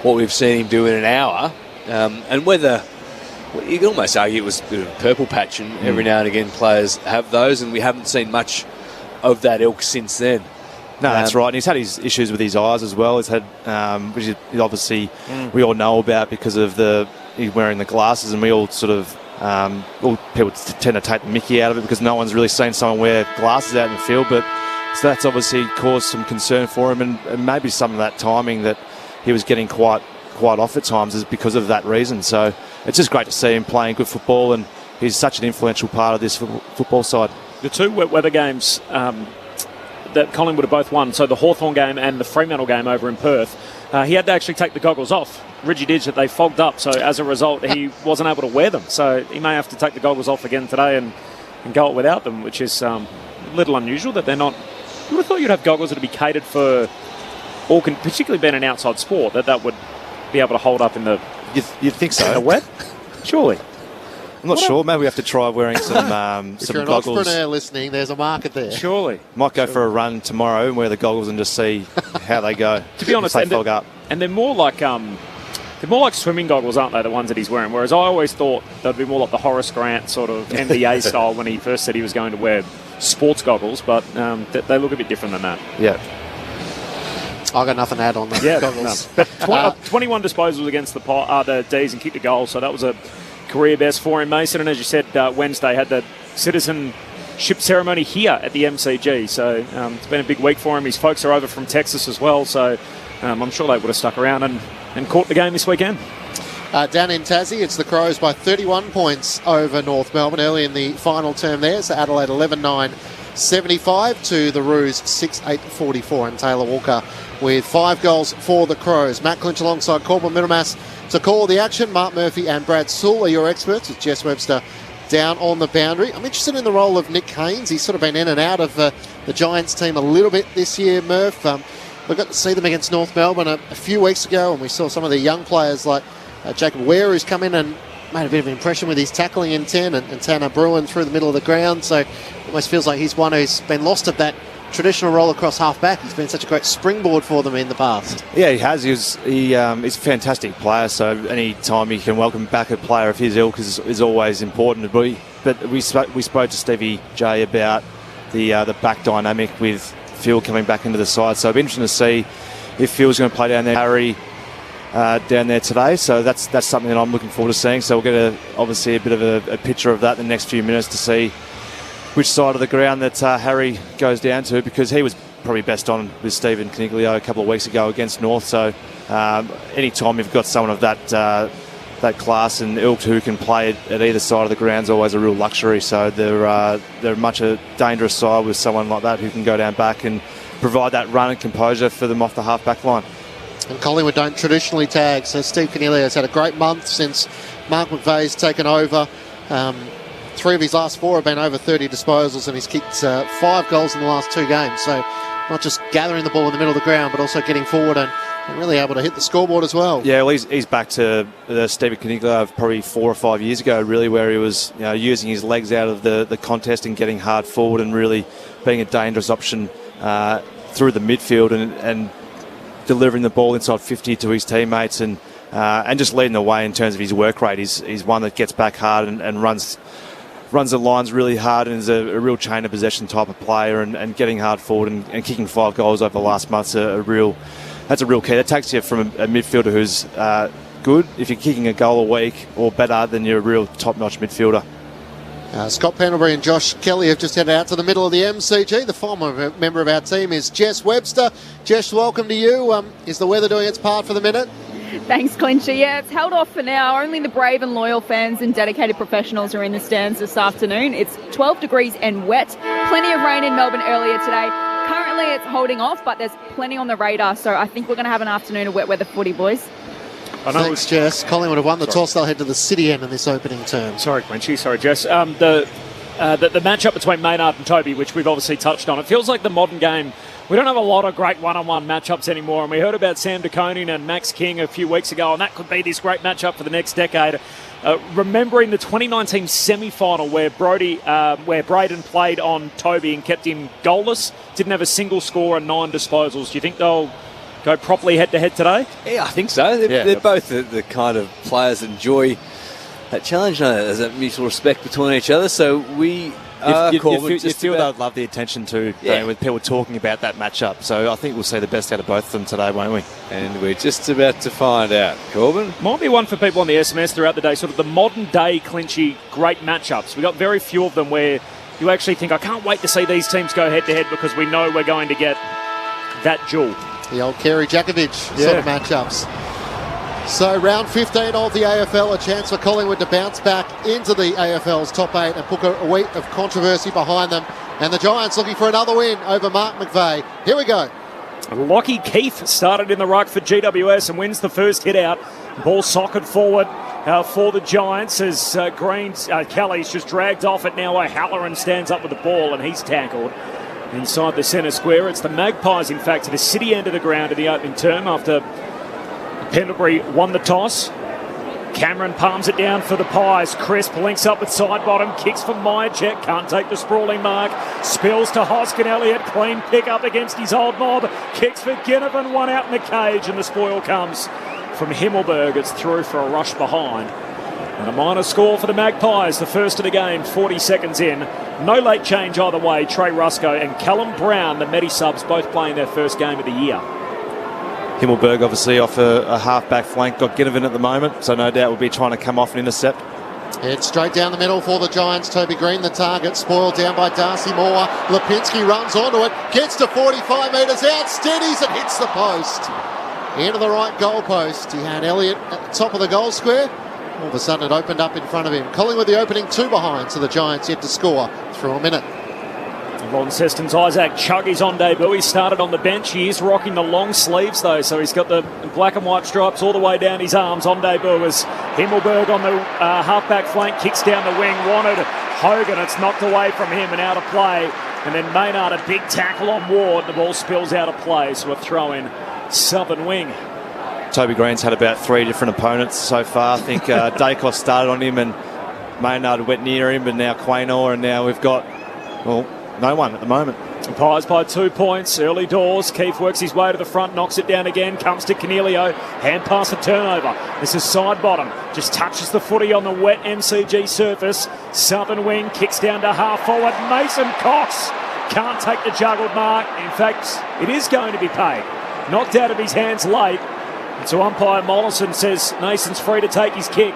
what we've seen him do in an hour, and whether you can almost argue it was a bit of a purple patch, and every now and again players have those, and we haven't seen much of that ilk since then. No, that's right. And he's had his issues with his eyes as well. He's had, which is obviously we all know about because of he's wearing the glasses, and we all sort of, people tend to take the mickey out of it because no one's really seen someone wear glasses out in the field. But so that's obviously caused some concern for him, and maybe some of that timing that he was getting quite off at times is because of that reason. So it's just great to see him playing good football, and he's such an influential part of this football side. The two wet weather games that Collingwood have both won, so the Hawthorn game and the Fremantle game over in Perth, he had to actually take the goggles off. Reggie did that they fogged up, so as a result he wasn't able to wear them. So he may have to take the goggles off again today and go it without them, which is a little unusual that they're not. You would have thought you'd have goggles that would be catered for, or particularly being an outside sport, that would be able to hold up in the. You'd think so. In the wet, surely. I'm not sure. Maybe we have to try wearing some if you're an goggles. Entrepreneur listening, there's a market there. Surely. Might go for a run tomorrow and wear the goggles and just see how they go. To be honest, they fog up. And they're more like swimming goggles, aren't they? The ones that he's wearing. Whereas I always thought they'd be more like the Horace Grant sort of NBA style when he first said he was going to wear sports goggles, but they look a bit different than that. Yeah. I got nothing to add on the goggles. No. But 21 disposals against the D's and kicked a goal, so that was a career best for him, Mason. And as you said, Wednesday had the citizenship ceremony here at the MCG, so it's been a big week for him. His folks are over from Texas as well, so I'm sure they would have stuck around and caught the game this weekend. Down in Tassie, it's the Crows by 31 points over North Melbourne early in the final term there. So Adelaide 11-9, 75 to the Roos 6-8-44, and Taylor Walker with 5 goals for the Crows. Matt Clinch alongside Corbin Middlemass to call the action. Mark Murphy and Brad Sewell are your experts, with Jess Webster down on the boundary. I'm interested in the role of Nick Haynes. He's sort of been in and out of the Giants team a little bit this year, Murph. We got to see them against North Melbourne a few weeks ago, and we saw some of the young players like Jacob Ware, who's come in and made a bit of an impression with his tackling in 10 and Tanner Bruin through the middle of the ground. So almost feels like he's one who's been lost at that traditional role across half-back. He's been such a great springboard for them in the past. Yeah, he has. He's a fantastic player, so any time you can welcome back a player of his ilk is always important. But we spoke to Stevie J about the back dynamic with Phil coming back into the side. So it'll be interesting to see if Phil's going to play down there, Harry down there today. So that's something that I'm looking forward to seeing. So we'll get obviously a bit of a picture of that in the next few minutes to see which side of the ground that Harry goes down to, because he was probably best on with Stephen Caniglio a couple of weeks ago against North. So any time you've got someone of that class and ilk who can play at either side of the ground is always a real luxury. So they're much a dangerous side with someone like that who can go down back and provide that run and composure for them off the half-back line. And Collingwood don't traditionally tag, so Steve Caniglio has had a great month since Mark McVeigh's taken over. 3 of his last 4 have been over 30 disposals, and he's kicked 5 goals in the last 2 games. So not just gathering the ball in the middle of the ground, but also getting forward and really able to hit the scoreboard as well. Yeah, well, he's back to the Stephen Caniglio of probably 4 or 5 years ago, really, where he was using his legs out of the contest and getting hard forward and really being a dangerous option through the midfield and delivering the ball inside 50 to his teammates and just leading the way in terms of his work rate. He's one that gets back hard and runs the lines really hard and is a real chain of possession type of player, and getting hard forward and kicking 5 goals over the last month's that's a real key. That takes you from a midfielder who's good. If you're kicking a goal a week or better, then you're a real top-notch midfielder. Scott Pendlebury and Josh Kelly have just headed out to the middle of the MCG. The former member of our team is Jess Webster. Jess, welcome to you. Is the weather doing its part for the minute? Thanks, Clinchy. Yeah, it's held off for now. Only the brave and loyal fans and dedicated professionals are in the stands this afternoon. It's 12 degrees and wet. Plenty of rain in Melbourne earlier today. Currently it's holding off, but there's plenty on the radar, so I think we're going to have an afternoon of wet weather footy, boys. Thanks, Jess. Collingwood have won the toss. They'll head to the City end in this opening term. Sorry, Quenchy. Sorry, Jess. The matchup between Maynard and Toby, which we've obviously touched on, it feels like the modern game. We don't have a lot of great one-on-one matchups anymore, and we heard about Sam De Koning and Max King a few weeks ago, and that could be this great matchup for the next decade. Remembering the 2019 semi-final where Braden played on Toby and kept him goalless, didn't have a single score and 9 disposals. Do you think they'll go properly head-to-head today? Yeah, I think so. They're both the kind of players that enjoy that challenge. There's a mutual respect between each other, so we... You feel they'd love the attention too, with people talking about that matchup. So I think we'll see the best out of both of them today, won't we? And we're just about to find out. Corbin? Might be one for people on the SMS throughout the day, sort of the modern day Clinchy great matchups. We've got very few of them where you actually think, I can't wait to see these teams go head-to-head because we know we're going to get that duel. The old Kerry Jakovic sort of matchups. So round 15 of the AFL, a chance for Collingwood to bounce back into the AFL's top 8 and put a week of controversy behind them. And the Giants looking for another win over Mark McVeigh. Here we go. Lockie Keith started in the ruck for GWS and wins the first hit out. Ball socket forward for the Giants as Kelly's just dragged off it now. O'Halloran stands up with the ball and he's tackled inside the centre square. It's the Magpies, in fact, to the City end of the ground in the opening term after Pendlebury won the toss. Cameron palms it down for the Pies. Crisp links up with side bottom. Kicks for Myercheck. Can't take the sprawling mark. Spills to Hoskin Elliott. Clean pick up against his old mob. Kicks for Ginnivan. One out in the cage. And the spoil comes from Himmelberg. It's through for a rush behind. And a minor score for the Magpies. The first of the game, 40 seconds in. No late change either way. Trey Rusco and Callum Brown, the Medi subs, both playing their first game of the year. Himmelberg obviously off a half-back flank, got Ginnivan at the moment, so no doubt will be trying to come off and intercept. It's straight down the middle for the Giants. Toby Green, the target, spoiled down by Darcy Moore. Lipinski runs onto it, gets to 45 metres out, steadies and hits the post. Into the right goal post. He had Elliott at the top of the goal square. All of a sudden it opened up in front of him. Collingwood the opening 2 behind, so the Giants yet to score through a minute. Launceston's Isaac Chuggy's on debut. He started on the bench. He is rocking the long sleeves though, so he's got the black and white stripes all the way down his arms on debut as Himmelberg on the half-back flank kicks down the wing. Wanted Hogan. It's knocked away from him and out of play. And then Maynard, a big tackle on Ward. The ball spills out of play, so a throw in Southern wing. Toby Green's had about 3 different opponents so far. I think Dacos started on him and Maynard went near him, and now Quaynor, and now we've got, well, no one at the moment. Pies by 2 points, early doors. Keefe works his way to the front, knocks it down again, comes to Cornelio, hand pass for turnover. This is side bottom, just touches the footy on the wet MCG surface. Southern wing kicks down to half forward. Mason Cox can't take the juggled mark. In fact, it is going to be paid. Knocked out of his hands late. And so umpire Mollison says Nason's free to take his kick.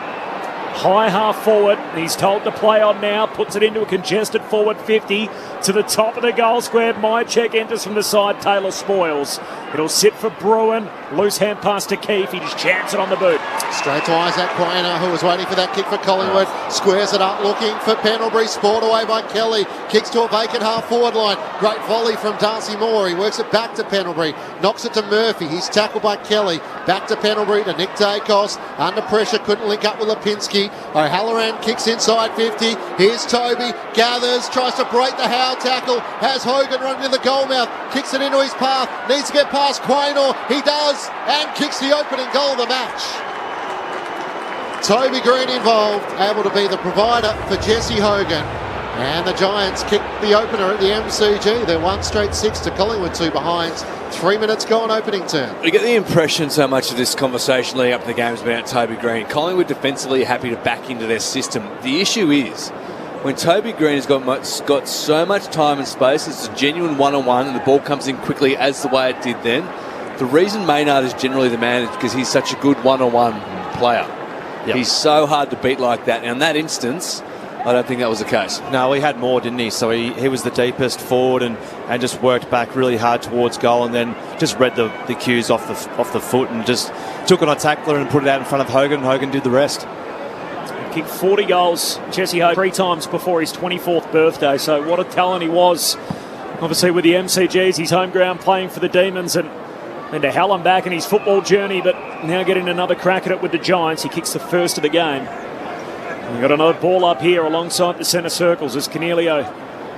High half forward, he's told to play on now, puts it into a congested forward 50 to the top of the goal square. Mychek enters from the side, Taylor spoils. It'll sit for Bruin, loose hand pass to Keefe, he just jams it on the boot. Straight to Isaac Quaynor, who was waiting for that kick for Collingwood, squares it up, looking for Pendlebury, spoiled away by Kelly, kicks to a vacant half forward line, great volley from Darcy Moore, he works it back to Pendlebury, knocks it to Murphy, he's tackled by Kelly, back to Pendlebury to Nick Dacos, under pressure, couldn't link up with Lipinski. O'Halloran kicks inside 50. Here's Toby, gathers, tries to break the Howe tackle, has Hogan running to the goal mouth, kicks it into his path, needs to get past Quaynor, he does, and kicks the opening goal of the match. Toby Green involved, able to be the provider for Jesse Hogan. And the Giants kick the opener at the MCG. They're 1 straight 6 to Collingwood 2 behinds. 3 minutes gone opening turn. You get the impression so much of this conversation leading up to the game is about Toby Green. Collingwood defensively happy to back into their system. The issue is when Toby Green has got so much time and space, it's a genuine one-on-one and the ball comes in quickly as the way it did then. The reason Maynard is generally the man is because he's such a good one-on-one player. Yep. He's so hard to beat like that. And in that instance, I don't think that was the case. No, he had more, didn't he? So he was the deepest forward and just worked back really hard towards goal and then just read the cues off the foot and just took on a tackler and put it out in front of Hogan, and Hogan did the rest. He kicked 40 goals, Jesse Hogan, 3 times before his 24th birthday, so what a talent he was. Obviously with the MCGs, his home ground, playing for the Demons, and to hell him back in his football journey, but now getting another crack at it with the Giants. He kicks the first of the game. We've got another ball up here alongside the centre circles as Cornelio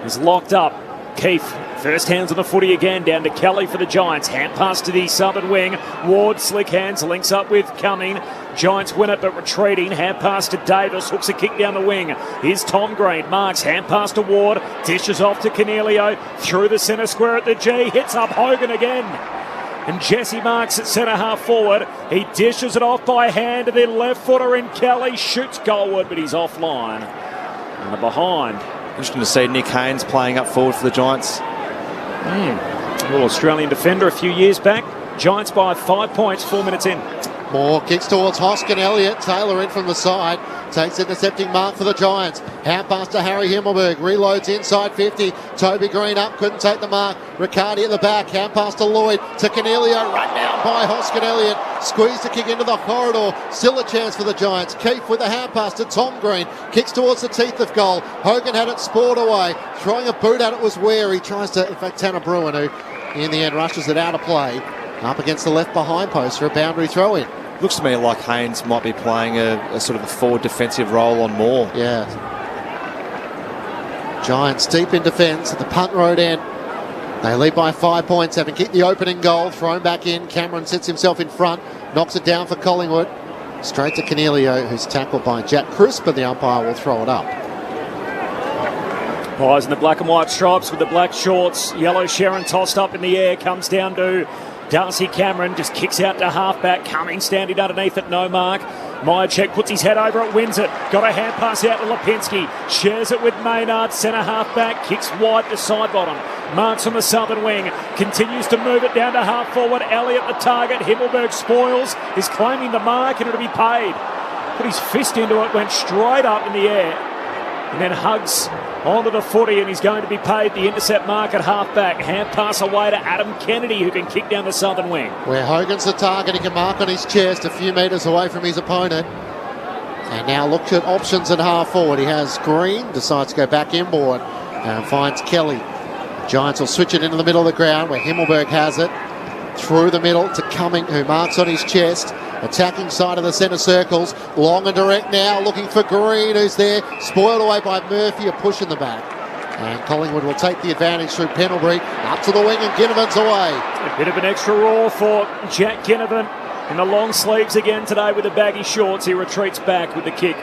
is locked up. Keefe, first hands on the footy again, down to Kelly for the Giants. Hand pass to the southern wing. Ward, slick hands, links up with Cumming. Giants win it, but retreating. Hand pass to Davis, hooks a kick down the wing. Here's Tom Green, marks, hand pass to Ward, dishes off to Cornelio, through the centre square at the G, hits up Hogan again. And Jesse marks at centre half forward. He dishes it off by hand to the left footer in Kelly. Shoots goalward, but he's offline. And behind. Interesting to see Nick Haynes playing up forward for the Giants. A little Australian defender a few years back. Giants by 5 points, 4 minutes in. Moore kicks towards Hoskin Elliott. Taylor in from the side. Takes intercepting mark for the Giants. Hand pass to Harry Himmelberg. Reloads inside 50. Toby Green up. Couldn't take the mark. Riccardi at the back. Hand pass to Lloyd. To Cornelio. Run down by Hoskin Elliott. Squeezed the kick into the corridor. Still a chance for the Giants. Keefe with a hand pass to Tom Green. Kicks towards the teeth of goal. Hogan had it spoiled away. Throwing a boot at it was Ware. He tries to, in fact, Tanner Bruin, who in the end rushes it out of play. Up against the left behind post for a boundary throw in. Looks to me like Haynes might be playing a sort of a forward defensive role on Moore. Yeah. Giants deep in defence at the punt road end. They lead by 5 points, having kicked the opening goal, thrown back in. Cameron sits himself in front, knocks it down for Collingwood. Straight to Cornelio, who's tackled by Jack Crisp, but the umpire will throw it up. Pies in the black and white stripes with the black shorts. Yellow Sharon tossed up in the air, comes down to Darcy Cameron, just kicks out to halfback. Cumming standing underneath it, no mark. Mychek puts his head over it, wins it. Got a hand pass out to Lipinski. Shares it with Maynard, centre halfback. Kicks wide to side bottom. Marks on the southern wing. Continues to move it down to half forward. Elliott the target. Himmelberg spoils. Is claiming the mark and it'll be paid. Put his fist into it, went straight up in the air. And then hugs onto the footy, and he's going to be paid the intercept mark at halfback. Hand pass away to Adam Kennedy, who can kick down the southern wing. Where Hogan's the target, he can mark on his chest a few metres away from his opponent. And now looks at options at half forward. He has Green, decides to go back inboard and finds Kelly. Giants will switch it into the middle of the ground where Himmelberg has it. Through the middle to Cumming, who marks on his chest. Attacking side of the centre circles. Long and direct now, looking for Green, who's there. Spoiled away by Murphy, a push in the back. And Collingwood will take the advantage through Pendlebury. Up to the wing and Ginnivan's away. A bit of an extra roar for Jack Ginnivan. In the long sleeves again today with the baggy shorts. He retreats back with the kick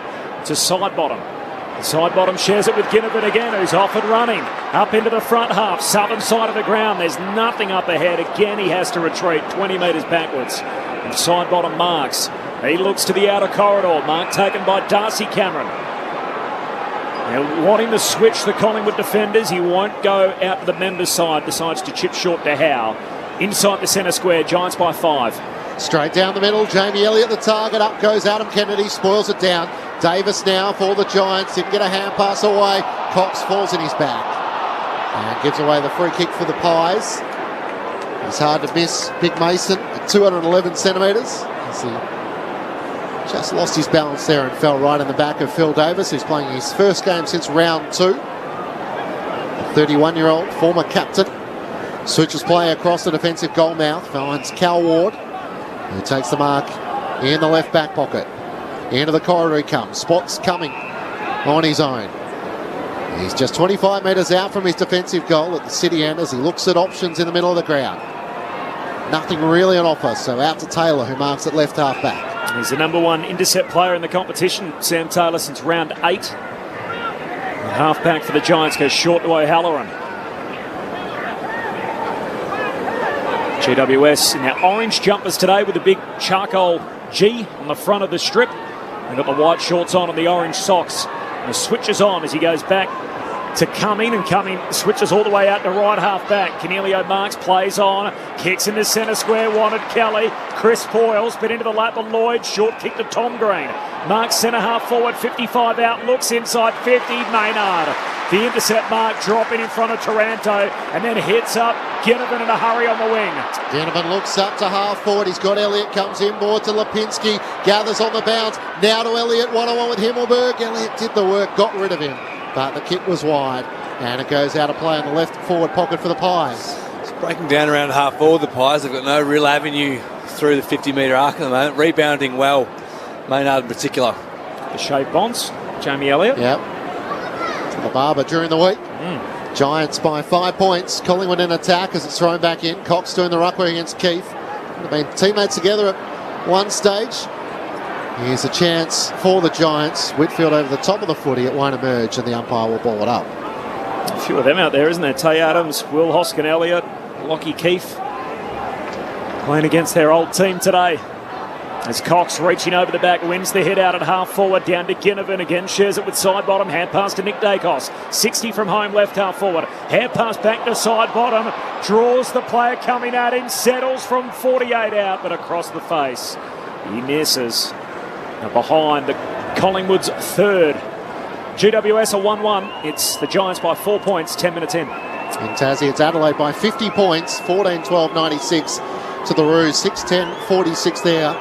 to side bottom. The side bottom shares it with Ginnivan again, who's off and running. Up into the front half, southern side of the ground. There's nothing up ahead. Again, he has to retreat 20 metres backwards. And side bottom Marks. He looks to the outer corridor. Mark taken by Darcy Cameron. Now, wanting to switch the Collingwood defenders, he won't go out to the members' side. Decides to chip short to Howe. Inside the centre square, Giants by 5. Straight down the middle, Jamie Elliott the target. Up goes Adam Kennedy, spoils it down. Davis now for the Giants. Didn't get a hand pass away. Cox falls in his back and gives away the free kick for the Pies. It's hard to miss Big Mason at 211 centimetres. He just lost his balance there and fell right in the back of Phil Davis, who's playing his first game since round 2. The 31-year-old former captain. Switches play across the defensive goal mouth. Finds Cal Ward, who takes the mark in the left back pocket. Into the corridor he comes. Spots coming on his own. He's just 25 metres out from his defensive goal at the city end as he looks at options in the middle of the ground. Nothing really on offer, so out to Taylor, who marks at left half back. He's the #1 intercept player in the competition, Sam Taylor, since round 8. The half back for the Giants goes short to O'Halloran. GWS in their orange jumpers today with the big charcoal G on the front of the strip. They've got the white shorts on and the orange socks. And the switches on as he goes back to Cumming, and Cumming switches all the way out to right half back. Cornelio Marks plays on, kicks in the centre square, wanted Kelly. Chris Poyles, but into the lap of Lloyd, short kick to Tom Green. Marks centre half forward, 55 out, looks inside 50, Maynard. The intercept mark dropping in front of Taranto and then hits up Ginnivan in a hurry on the wing. Ginnivan looks up to half forward. He's got Elliott, comes in more to Lipinski, gathers on the bounce. Now to Elliott, one-on-one with Himmelberg. Elliott did the work, got rid of him, but the kick was wide and it goes out of play in the left forward pocket for the Pies. It's breaking down around half forward. The Pies have got no real avenue through the 50-metre arc at the moment. Rebounding well, Maynard in particular. The shape bonds, Jamie Elliott. Yep. To the barber during the week. Giants by 5 points. Collingwood in attack as it's thrown back in. Cox doing the ruckwork against Keith. They've been teammates together at one stage. Here's a chance for the Giants. Whitfield over the top of the footy. It won't emerge and the umpire will ball it up. A few of them out there, isn't there? Tay Adams, Will Hoskin Elliott, Lockie Keith playing against their old team today. As Cox reaching over the back, wins the hit out at half forward, down to Ginnivan again, shares it with side bottom, hand pass to Nick Dacos, 60 from home, left half forward, hand pass back to side bottom, draws the player coming at him, settles from 48 out, but across the face. He misses. Now behind the Collingwood's third. GWS are 1-1. It's the Giants by 4 points, 10 minutes in. In Tassie, it's Adelaide by 50 points, 14-12-96 to the Roos, 6-10-46 there.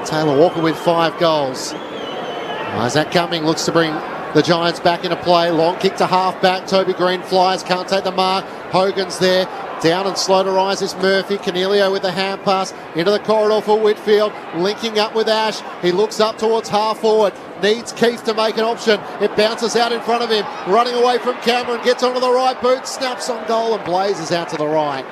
Taylor Walker with 5 goals. Isaac Cumming looks to bring the Giants back into play. Long kick to half back. Toby Green flies, can't take the mark. Hogan's there. Down and slow to rise is Murphy. Cornelio with the hand pass into the corridor for Whitfield. Linking up with Ash. He looks up towards half forward. Needs Keith to make an option. It bounces out in front of him. Running away from Cameron. Gets onto the right boot. Snaps on goal and blazes out to the right.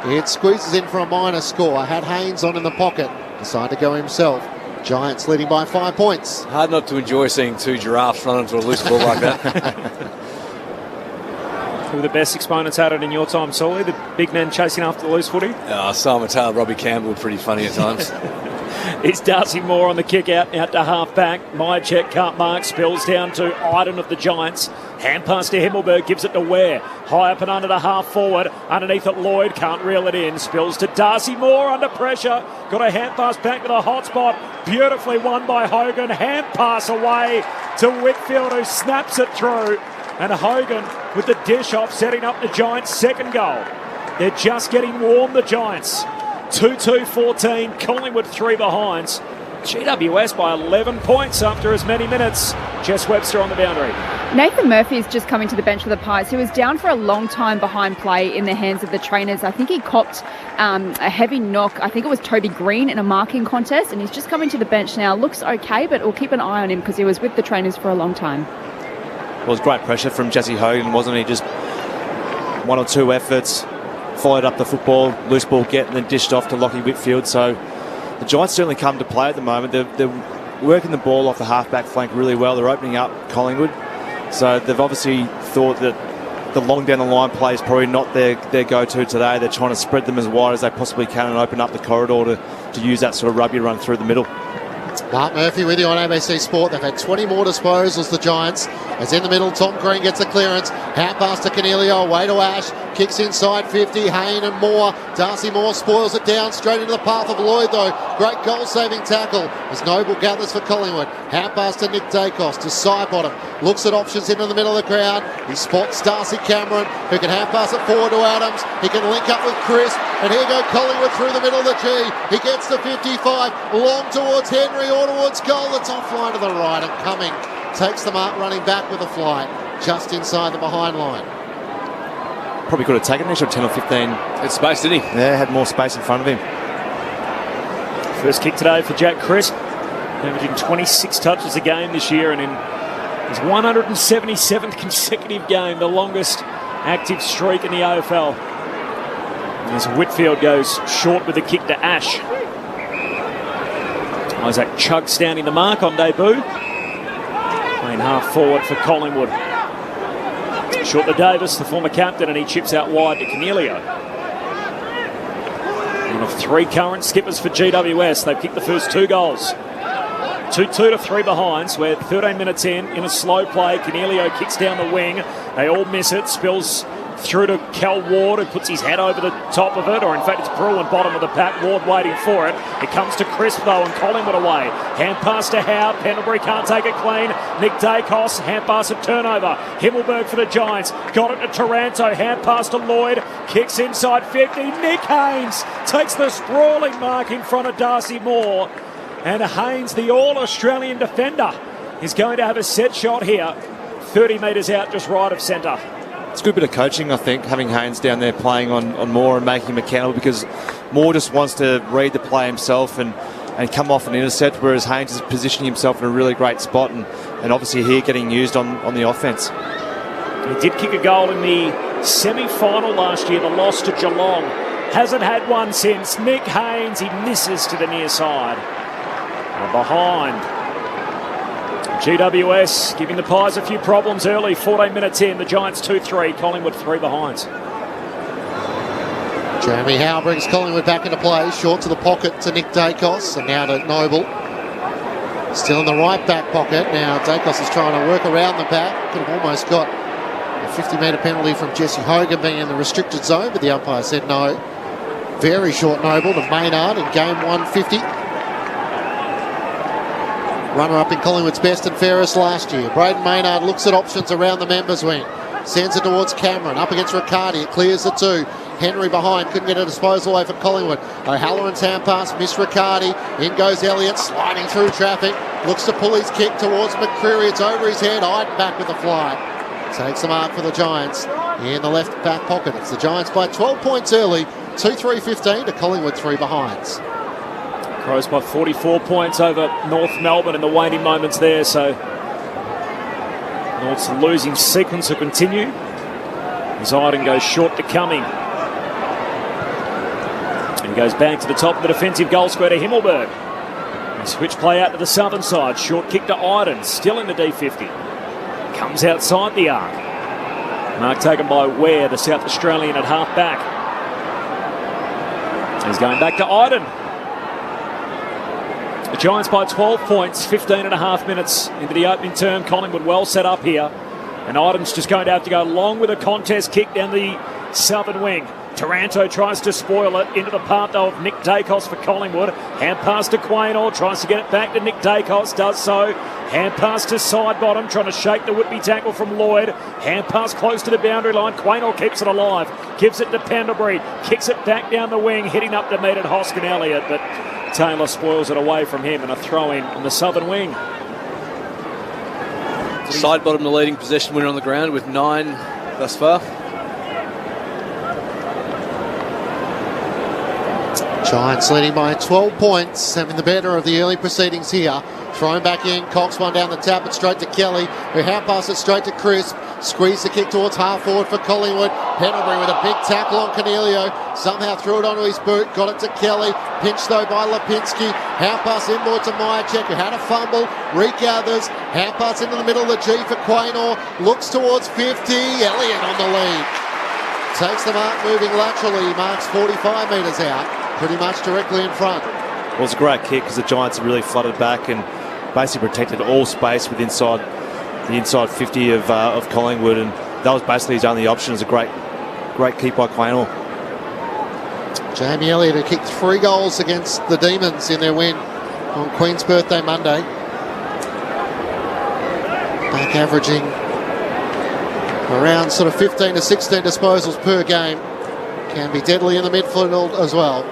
It squeezes in for a minor score. Had Haynes on in the pocket. Decided to go himself. Giants leading by 5 points. Hard not to enjoy seeing 2 giraffes run into a loose ball like that. Who were the best exponents at it in your time, Solly? The big men chasing after the loose footy? Simon Taylor, Robbie Campbell were pretty funny at times. It's Darcy Moore on the kick out to half back. Myercheck can't mark, spills down to Iden of the Giants. Hand pass to Himmelberg, gives it to Ware. High up and under the half forward. Underneath it, Lloyd can't reel it in. Spills to Darcy Moore under pressure. Got a hand pass back to the hot spot. Beautifully won by Hogan. Hand pass away to Whitfield, who snaps it through. And Hogan with the dish off, setting up the Giants' second goal. They're just getting warm, the Giants. 2-2-14, Collingwood 3 behinds. GWS by 11 points after as many minutes. Jess Webster on the boundary. Nathan Murphy is just coming to the bench for the Pies. He was down for a long time behind play in the hands of the trainers. I think he copped a heavy knock. I think it was Toby Green in a marking contest, and he's just coming to the bench now. Looks okay, but we'll keep an eye on him because he was with the trainers for a long time. Well, it was great pressure from Jesse Hogan, wasn't he? Just 1 or 2 efforts, followed up the football, loose ball get, and then dished off to Lockie Whitfield. So the Giants certainly come to play at the moment. They're working the ball off the half-back flank really well. They're opening up Collingwood. So they've obviously thought that the long down the line play is probably not their go-to today. They're trying to spread them as wide as they possibly can and open up the corridor to use that sort of rugby run through the middle. Mark Murphy with you on ABC Sport. They've had 20 more disposals, the Giants. As in the middle, Tom Green gets the clearance. Out pass to Cornelio, away to Ash. Kicks inside 50, Hayne and Moore. Darcy Moore spoils it down straight into the path of Lloyd, though. Great goal-saving tackle as Noble gathers for Collingwood. Out pass to Nick Dacos to Sidebottom. Looks at options into the middle of the crowd. He spots Darcy Cameron, who can hand pass it forward to Adams. He can link up with Chris. And here go Collingwood through the middle of the G. He gets to 55, long towards Henry or towards goal. It's offline to the right, and Cumming takes the mark running back with a flight just inside the behind line. Probably could have taken an extra 10 or 15. Had space, didn't he? Yeah, had more space in front of him. First kick today for Jack Crisp, averaging 26 touches a game this year, and in his 177th consecutive game, the longest active streak in the AFL. As Whitfield goes short with a kick to Ash. Isaac Chugg standing the mark on debut. Playing half forward for Collingwood. Short to Davis, the former captain, and he chips out wide to Cornelio. One of three current skippers for GWS. They've kicked the first 2 goals. 2-2 to 3 behinds. We're 13 minutes in a slow play. Cornelio kicks down the wing. They all miss it. Spills through to Cal Ward, who puts his head over the top of it, or in fact it's Bruin bottom of the pack. Ward waiting for it. It comes to Crisp though, and Collingwood away. Hand pass to Howe. Pendlebury can't take it clean. Nick Dacos, hand pass a turnover. Himmelberg for the Giants. Got it to Taranto. Hand pass to Lloyd. Kicks inside 50. Nick Haynes takes the sprawling mark in front of Darcy Moore. And Haynes, the all-Australian defender, is going to have a set shot here. 30 metres out, just right of centre. It's a good bit of coaching, I think, having Haynes down there playing on Moore and making him accountable, because Moore just wants to read the play himself and come off an intercept, whereas Haynes is positioning himself in a really great spot and obviously here getting used on the offence. He did kick a goal in the semi-final last year, the loss to Geelong. Hasn't had one since. Nick Haynes, he misses to the near side. And behind. GWS giving the Pies a few problems early. 14 minutes in, the Giants 2-3, Collingwood 3 behinds. Jeremy Howe brings Collingwood back into play. Short to the pocket to Nick Dacos, and now to Noble. Still in the right back pocket. Now Dacos is trying to work around the back. Could have almost got a 50-metre penalty from Jesse Hogan being in the restricted zone, but the umpire said no. Very short Noble to Maynard in game 150. Runner-up in Collingwood's best and fairest last year. Braden Maynard looks at options around the members' wing. Sends it towards Cameron. Up against Riccardi. It clears the 2. Henry behind. Couldn't get a disposal away for Collingwood. O'Halloran's hand pass. Missed Riccardi. In goes Elliott. Sliding through traffic. Looks to pull his kick towards McCreary. It's over his head. Iden back with the fly. Takes the mark for the Giants in the left back pocket. It's the Giants by 12 points early. 2-3-15 to Collingwood 3 behinds. Crows by 44 points over North Melbourne in the waning moments there, so North's losing sequence will continue as Iden goes short to Cumming. And he goes back to the top of the defensive goal square to Himmelberg. And switch play out to the southern side. Short kick to Iden, still in the D50. Comes outside the arc. Mark taken by Ware, the South Australian at half back. He's going back to Iden. The Giants by 12 points, 15 and a half minutes into the opening term. Collingwood well set up here. And Iden's just going to have to go long with a contest kick down the southern wing. Taranto tries to spoil it into the path though of Nick Dacos for Collingwood. Hand pass to Quaynor, tries to get it back to Nick Dacos, does so. Hand pass to Sidebottom, trying to shake the would-be tackle from Lloyd. Hand pass close to the boundary line. Quaynor keeps it alive, gives it to Pendlebury, kicks it back down the wing, hitting up to meet at Hoskin Elliott, but Taylor spoils it away from him, and a throw-in on the southern wing. Sidebottom, the leading possession winner on the ground with 9 thus far. Giants leading by 12 points, having the better of the early proceedings here. Thrown back in, Cox one down the tap, and straight to Kelly, who hand passes straight to Crisp. Squeeze the kick towards half forward for Collingwood. Pendlebury with a big tackle on Cornelio. Somehow threw it onto his boot. Got it to Kelly. Pinched though by Lipinski. Hand pass inboard to Myercheck, who had a fumble. Regathers. Hand pass into the middle of the G for Quaynor. Looks towards 50. Elliott on the lead. Takes the mark moving laterally. Marks 45 metres out. Pretty much directly in front. Well, it was a great kick because the Giants really flooded back and basically protected all space with the inside 50 of Collingwood, and that was basically his only option. It was a great keep by Quaynor. Jamie Elliott, who kicked 3 goals against the Demons in their win on Queen's Birthday Monday. Back averaging around sort of 15 to 16 disposals per game. Can be deadly in the midfield as well.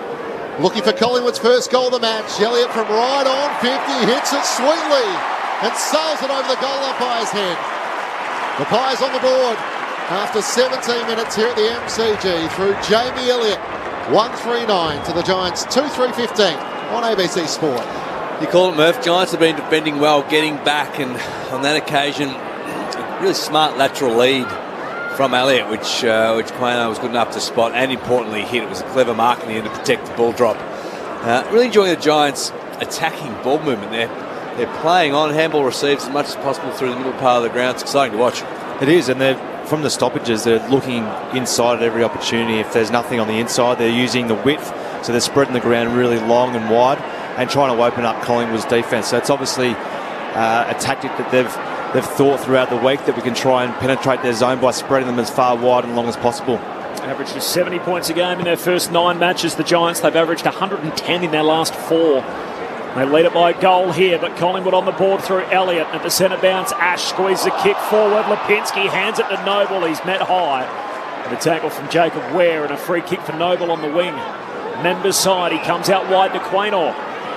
Looking for Collingwood's first goal of the match. Elliott from right on 50 hits it sweetly and sails it over the goal umpire's head. The Pies on the board after 17 minutes here at the MCG through Jamie Elliott. 1-3-9 to the Giants, 2-3-15 on ABC Sport. You call it, Murph. Giants have been defending well, getting back, and on that occasion, a really smart lateral lead from Elliott, which Quaynor was good enough to spot and importantly hit. It was a clever mark in the end to protect the ball drop. Really enjoying the Giants attacking ball movement there. They're playing on handball receives as much as possible through the middle part of the ground. It's exciting to watch. It is, and from the stoppages, they're looking inside at every opportunity. If there's nothing on the inside, they're using the width, so they're spreading the ground really long and wide and trying to open up Collingwood's defence. So it's obviously a tactic that they've thought throughout the week, that we can try and penetrate their zone by spreading them as far wide and long as possible. Averaged 70 points a game in their first 9 matches. The Giants, they've averaged 110 in their last 4. They lead it by a goal here, but Collingwood on the board through Elliott. At the centre bounce, Ash squeezes a kick forward. Lipinski hands it to Noble. He's met high. And a tackle from Jacob Ware and a free kick for Noble on the wing. Members side, he comes out wide to Quaynor.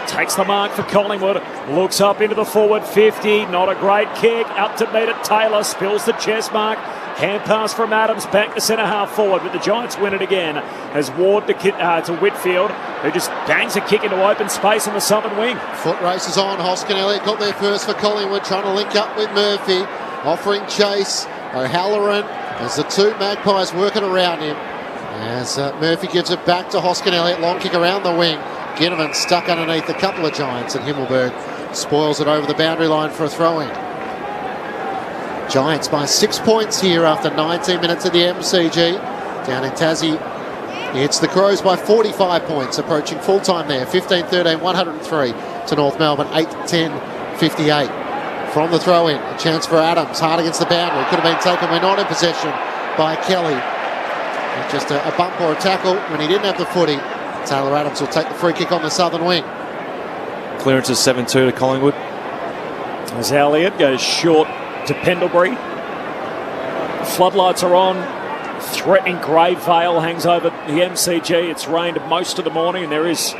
Takes the mark for Collingwood. Looks up into the forward 50. Not a great kick. Up to meet it. Taylor spills the chest mark. Hand pass from Adams back to centre half forward, but the Giants win it again as Ward to Whitfield, who just bangs a kick into open space on the southern wing. Foot races on. Hoskin Elliott got there first for Collingwood, trying to link up with Murphy, offering chase. O'Halloran as the 2 Magpies working around him. As Murphy gives it back to Hoskin Elliott, long kick around the wing. Ginnivan stuck underneath a couple of Giants, and Himmelberg spoils it over the boundary line for a throw-in. Giants by 6 points here after 19 minutes at the MCG. Down in Tassie, it's the Crows by 45 points, approaching full time there. 15-13, 103 to North Melbourne, 8-10, 58. From the throw-in, a chance for Adams, hard against the boundary. Could have been taken, we're not in possession by Kelly. Just a bump or a tackle when he didn't have the footy. Taylor Adams will take the free kick on the southern wing. Clearance is 7-2 to Collingwood. As Elliott goes short to Pendlebury. Floodlights are on. Threatening grey veil hangs over the MCG. It's rained most of the morning and there is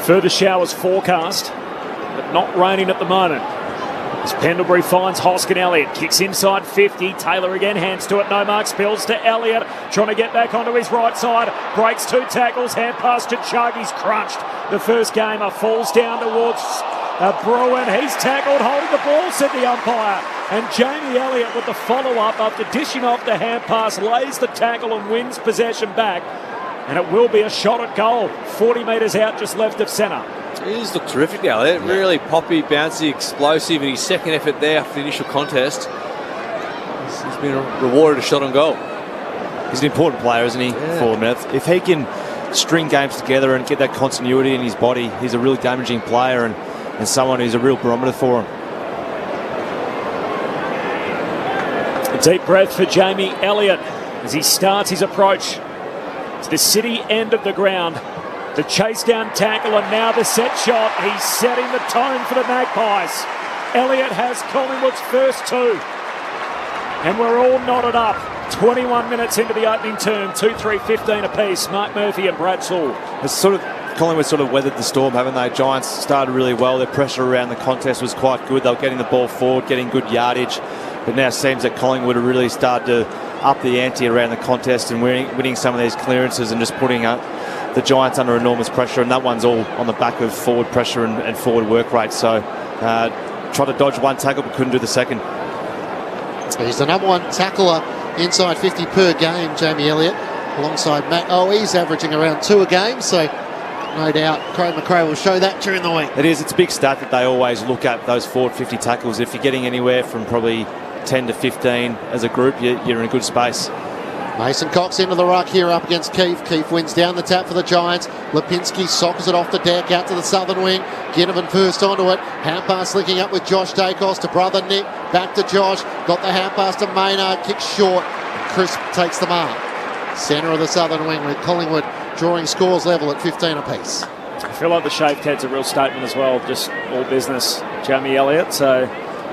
further showers forecast, but not raining at the moment. As Pendlebury finds Hoskin Elliott, kicks inside 50. Taylor again hands to it. No mark, spills to Elliott, trying to get back onto his right side. Breaks 2 tackles, hand pass to Chug. He's crunched. The first gamer falls down towards Bruin. He's tackled, holding the ball, said the umpire. And Jamie Elliott with the follow-up after dishing off the hand pass, lays the tackle and wins possession back. And it will be a shot at goal. 40 metres out, just left of centre. He's looked terrific now. Really poppy, bouncy, explosive, and his second effort there after the initial contest. He's been rewarded a shot on goal. He's an important player, isn't he? Yeah. If he can string games together and get that continuity in his body, he's a really damaging player and someone who's a real barometer for him. A deep breath for Jamie Elliott as he starts his approach to the city end of the ground. The chase down tackle and now the set shot. He's setting the tone for the Magpies. Elliott has Collingwood's first 2. And we're all knotted up. 21 minutes into the opening term. 2-3-15 apiece. Mark Murphy and Brad Sewell. Collingwood sort of weathered the storm, haven't they? Giants started really well. Their pressure around the contest was quite good. They were getting the ball forward, getting good yardage. But now it seems that Collingwood have really started to up the ante around the contest and winning some of these clearances and just putting the Giants under enormous pressure, and that one's all on the back of forward pressure and forward work rate. So tried to dodge one tackle but couldn't do the second. He's the number 1 tackler inside 50 per game, Jamie Elliott, alongside Matt Owies, averaging around 2 a game. So no doubt Craig McRae will show that during the week. It is. It's a big stat that they always look at, those forward 50 tackles. If you're getting anywhere from probably 10 to 15 as a group, you're in a good space. Mason Cox into the ruck here up against Keefe. Keefe wins down the tap for the Giants. Lipinski sockers it off the deck out to the southern wing. Ginnivan first onto it. Hand pass linking up with Josh Dacos to brother Nick. Back to Josh. Got the hand pass to Maynard. Kick short. Crisp takes the mark. Centre of the southern wing with Collingwood drawing scores level at 15 apiece. I feel like the shaved head's a real statement as well. Just all business, Jamie Elliott. So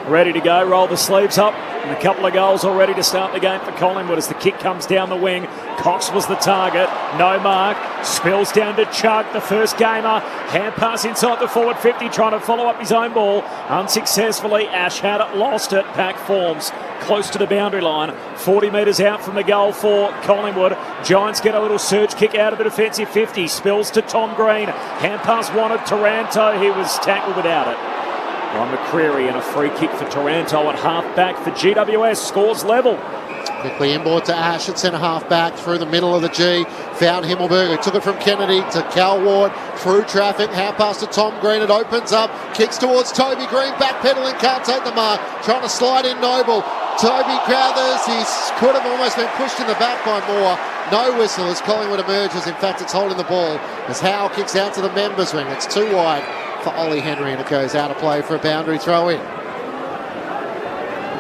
ready to go. Roll the sleeves up. And a couple of goals already to start the game for Collingwood as the kick comes down the wing. Cox was the target. No mark. Spills down to Chug, the first gamer. Hand pass inside the forward 50, trying to follow up his own ball. Unsuccessfully. Ash had it, lost it. Pack forms close to the boundary line. 40 metres out from the goal for Collingwood. Giants get a little surge kick out of the defensive 50. Spills to Tom Green. Hand pass wanted Taranto. He was tackled without it. By McCreary, and a free kick for Taranto at half-back for GWS. Scores level. Quickly inboard to Ash at centre-half back through the middle of the G. Found Himmelberger. Took it from Kennedy to Cal Ward. Through traffic. Hand pass to Tom Green. It opens up. Kicks towards Toby Green. Backpedaling. Can't take the mark. Trying to slide in Noble. Toby Crowthers. He could have almost been pushed in the back by Moore. No whistle as Collingwood emerges. In fact, it's holding the ball as Howe kicks out to the members' wing. It's too wide for Ollie Henry, and it goes out of play for a boundary throw in.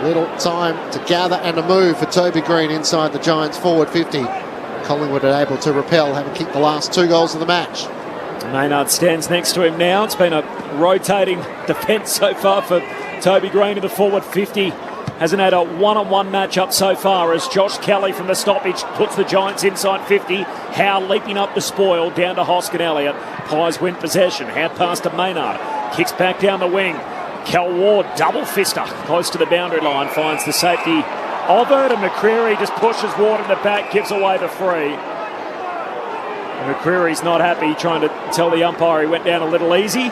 Little time to gather and to move for Toby Green inside the Giants forward 50. Collingwood are able to repel, having kicked the last 2 goals of the match. Maynard stands next to him now. It's been a rotating defence so far for Toby Green in the forward 50. Hasn't had a one-on-one matchup so far as Josh Kelly from the stoppage puts the Giants inside 50. Howe leaping up the spoil down to Hoskin Elliott. Pies win possession. Hand pass to Maynard. Kicks back down the wing. Cal Ward, double fister, close to the boundary line, finds the safety of it, and McCreary just pushes Ward in the back, gives away the free. And McCreary's not happy, trying to tell the umpire he went down a little easy.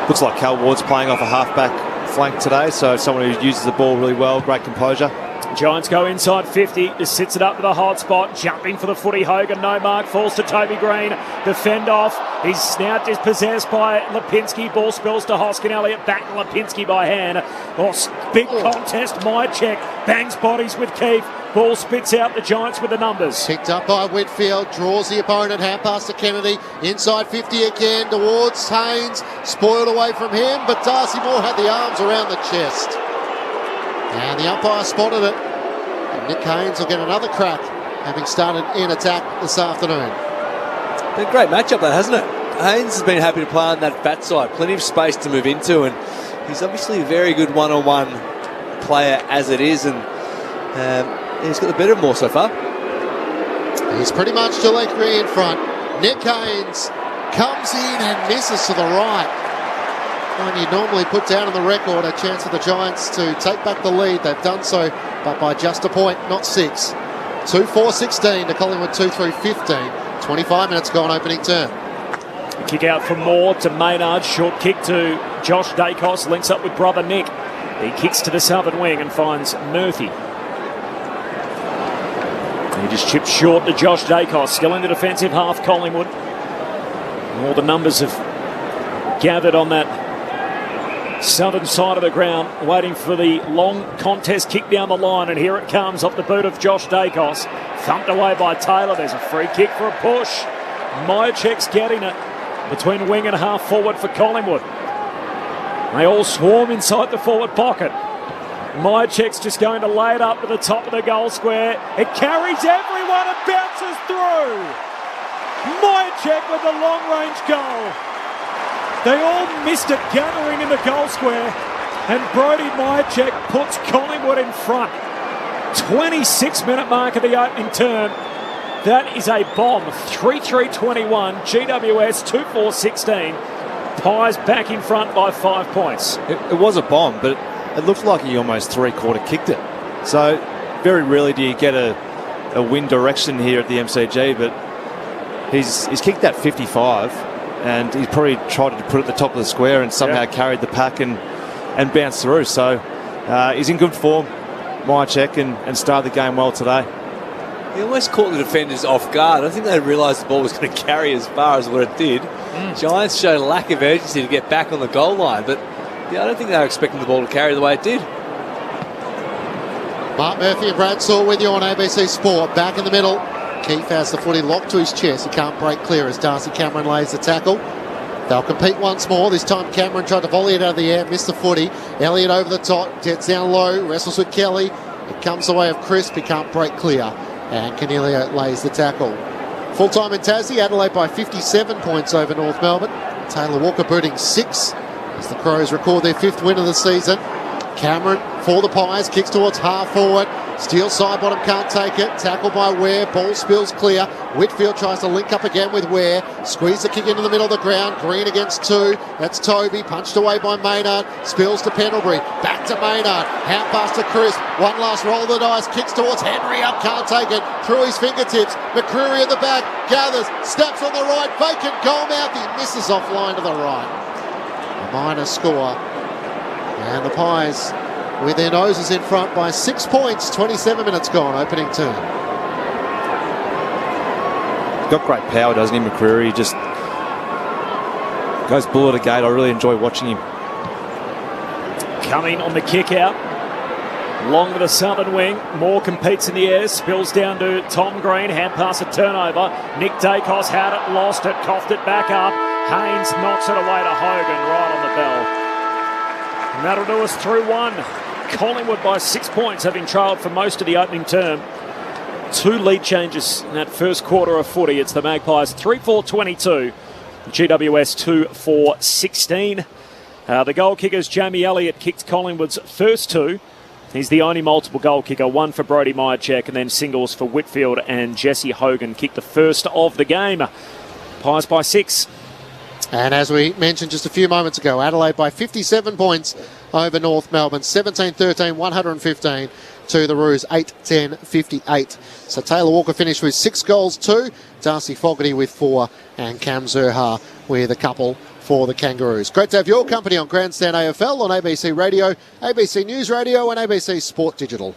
Looks like Cal Ward's playing off a half-back flank today, so someone who uses the ball really well, great composure. Giants go inside 50, just sits it up to the hot spot, jumping for the footy. Hogan, no mark, falls to Toby Green, defend off. He's now dispossessed by Lipinski. Ball spills to Hoskin Elliott, back to Lipinski by hand. Big contest, Mychek bangs bodies with Keefe. Ball spits out the Giants with the numbers. Picked up by Whitfield, draws the opponent, hand pass to Kennedy, inside 50 again towards Haynes, spoiled away from him, but Darcy Moore had the arms around the chest. And the umpire spotted it. And Nick Haynes will get another crack, having started in attack this afternoon. Been a great matchup, that, hasn't it? Haynes has been happy to play on that fat side. Plenty of space to move into, and he's obviously a very good one-on-one player as it is, and he's got the better of Moore so far. He's pretty much Gillespie in front. Nick Haynes comes in and misses to the right. When you normally put down on the record a chance for the Giants to take back the lead. They've done so, but by just a point, not 6. 2-4-16 to Collingwood 2-3-15. 25 minutes gone opening term. Kick out from Moore to Maynard. Short kick to Josh Dacos. Links up with brother Nick. He kicks to the southern wing and finds Murphy. He just chips short to Josh Dacos. Still in the defensive half, Collingwood. And all the numbers have gathered on that southern side of the ground, waiting for the long contest kick down the line, and here it comes off the boot of Josh Dacos. Thumped away by Taylor. There's a free kick for a push. Mychek's getting it between wing and half forward for Collingwood. They all swarm inside the forward pocket. Mychek's just going to lay it up to the top of the goal square. It carries everyone and bounces through. Mychek with the long-range goal. They all missed it gathering in the goal square, and Brodie Mychek puts Collingwood in front. 26-minute mark of the opening term. That is a bomb. 3-3-21, GWS 2-4-16. Pies back in front by 5 points. It was a bomb, but it looked like he almost three-quarter kicked it. So very rarely do you get a win direction here at the MCG, but he's kicked that 55. And he probably tried to put it at the top of the square and somehow carried the pack and bounced through. So he's in good form. Myercheck and started the game well today. He almost caught the defenders off guard. I don't think they realised the ball was going to carry as far as what it did. Giants showed a lack of urgency to get back on the goal line, but yeah, I don't think they were expecting the ball to carry the way it did. Mark Murphy and Brad Saul with you on ABC Sport. Back in the middle. Keefe has the footy locked to his chest. He can't break clear as Darcy Cameron lays the tackle. They'll compete once more. This time Cameron tried to volley it out of the air, missed the footy. Elliott over the top, jets down low, wrestles with Kelly. It comes the way of Crisp. He can't break clear. And Cornelia lays the tackle. Full-time in Tassie, Adelaide by 57 points over North Melbourne. Taylor Walker booting 6 as the Crows record their 5th win of the season. Cameron for the Pies, kicks towards half forward. Steele side bottom, can't take it. Tackled by Ware, ball spills clear. Whitfield tries to link up again with Ware. Squeeze the kick into the middle of the ground. Green against 2. That's Toby, punched away by Maynard. Spills to Pendlebury, back to Maynard. Hand pass to Crisp. One last roll of the dice, kicks towards Henry up, can't take it. Through his fingertips. McCreary at the back, gathers, snaps on the right. Vacant goal mouth, he misses offline to the right. A minor score. And the Pies with their noses in front by 6 points, 27 minutes gone, opening 2. Got great power, doesn't he, McCreary? He just goes bull at a gate. I really enjoy watching him. Coming on the kick out. Long to the southern wing. Moore competes in the air. Spills down to Tom Green. Hand pass, a turnover. Nick Dacos had it, lost it, coughed it back up. Haynes knocks it away to Hogan right on the bell. And that'll do us through 1. Collingwood by 6 points, having trailed for most of the opening term. 2 lead changes in that first quarter of footy. It's the Magpies 3-4-22. GWS 2-4-16. The goal kickers, Jamie Elliott kicked Collingwood's first 2. He's the only multiple goal kicker, 1 for Brody Myercheck, and then singles for Whitfield and Jesse Hogan kicked the first of the game. Pies by 6. And as we mentioned just a few moments ago, Adelaide by 57 points over North Melbourne. 17-13, 115 to the Roos, 8-10, 58. So Taylor Walker finished with 6 goals, 2. Darcy Fogarty with 4 and Cam Zurhaar with a couple for the Kangaroos. Great to have your company on Grandstand AFL on ABC Radio, ABC News Radio and ABC Sport Digital.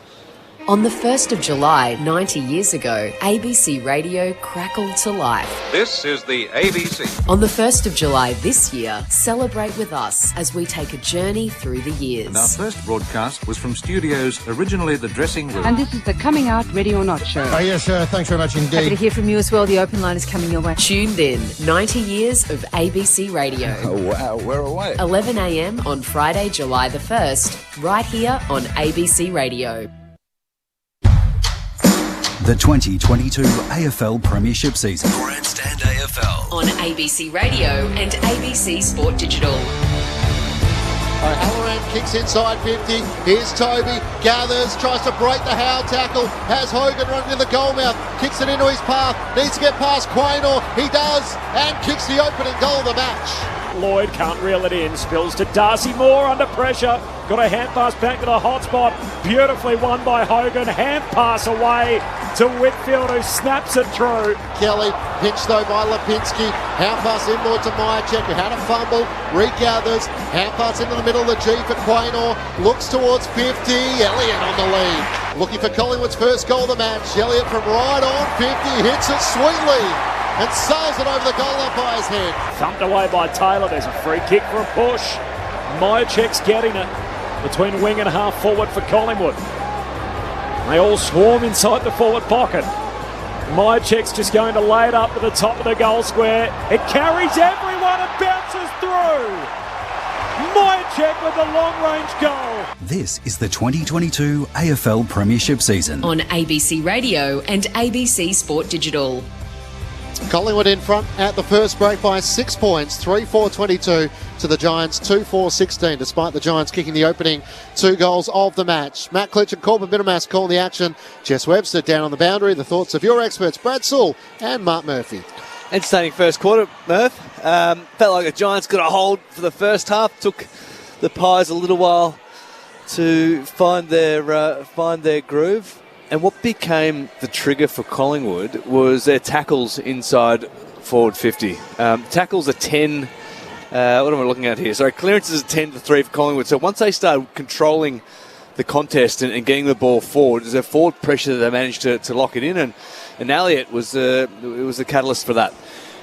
On the 1st of July, 90 years ago, ABC Radio crackled to life. This is the ABC. On the 1st of July this year, celebrate with us as we take a journey through the years. And our first broadcast was from studios originally the dressing room. And this is the Coming Out Ready or Not show. Oh, yes, thanks very much indeed. Happy to hear from you as well. The open line is coming your way. Tuned in, 90 years of ABC Radio. Oh, wow, we're away. 11 a.m. on Friday, July the 1st, right here on ABC Radio. The 2022 AFL Premiership season. Grandstand AFL. On ABC Radio and ABC Sport Digital. O'Halloran kicks inside 50. Here's Toby. Gathers. Tries to break the Howe tackle. Has Hogan running to the goal mouth. Kicks it into his path. Needs to get past Quaynor. He does. And kicks the opening goal of the match. Lloyd can't reel it in. Spills to Darcy Moore under pressure. Got a hand pass back to the hot spot. Beautifully won by Hogan. Hand pass away to Whitfield, who snaps it through. Kelly pinched though by Lipinski. Hand pass inboard to Myercheck, who had a fumble. Regathers. Hand pass into the middle of the G for Quaynor. Looks towards 50. Elliott on the lead. Looking for Collingwood's first goal of the match. Elliott from right on 50. Hits it sweetly and sails it over the goal umpire's head. Thumped away by Taylor. There's a free kick for a push. Myercheck's getting it between wing and half forward for Collingwood. They all swarm inside the forward pocket. Myercheck's just going to lay it up to the top of the goal square. It carries everyone and bounces through. Myercheck with a long-range goal. This is the 2022 AFL Premiership season. On ABC Radio and ABC Sport Digital. Collingwood in front at the first break by 6 points, 3-4-22 to the Giants, 2-4-16, despite the Giants kicking the opening 2 goals of the match. Matt Klitsch and Corbin Bittermass calling the action. Jess Webster down on the boundary. The thoughts of your experts, Brad Saul and Mark Murphy. Entertaining first quarter, Murph. Felt like the Giants got a hold for the first half. Took the Pies a little while to find their groove. And what became the trigger for Collingwood was their tackles inside forward 50. Tackles are 10. What am I looking at here? Sorry, clearances are 10-3 for Collingwood. So once they started controlling the contest and getting the ball forward. It was a forward pressure that they managed to lock it in, and Elliott was the catalyst for that.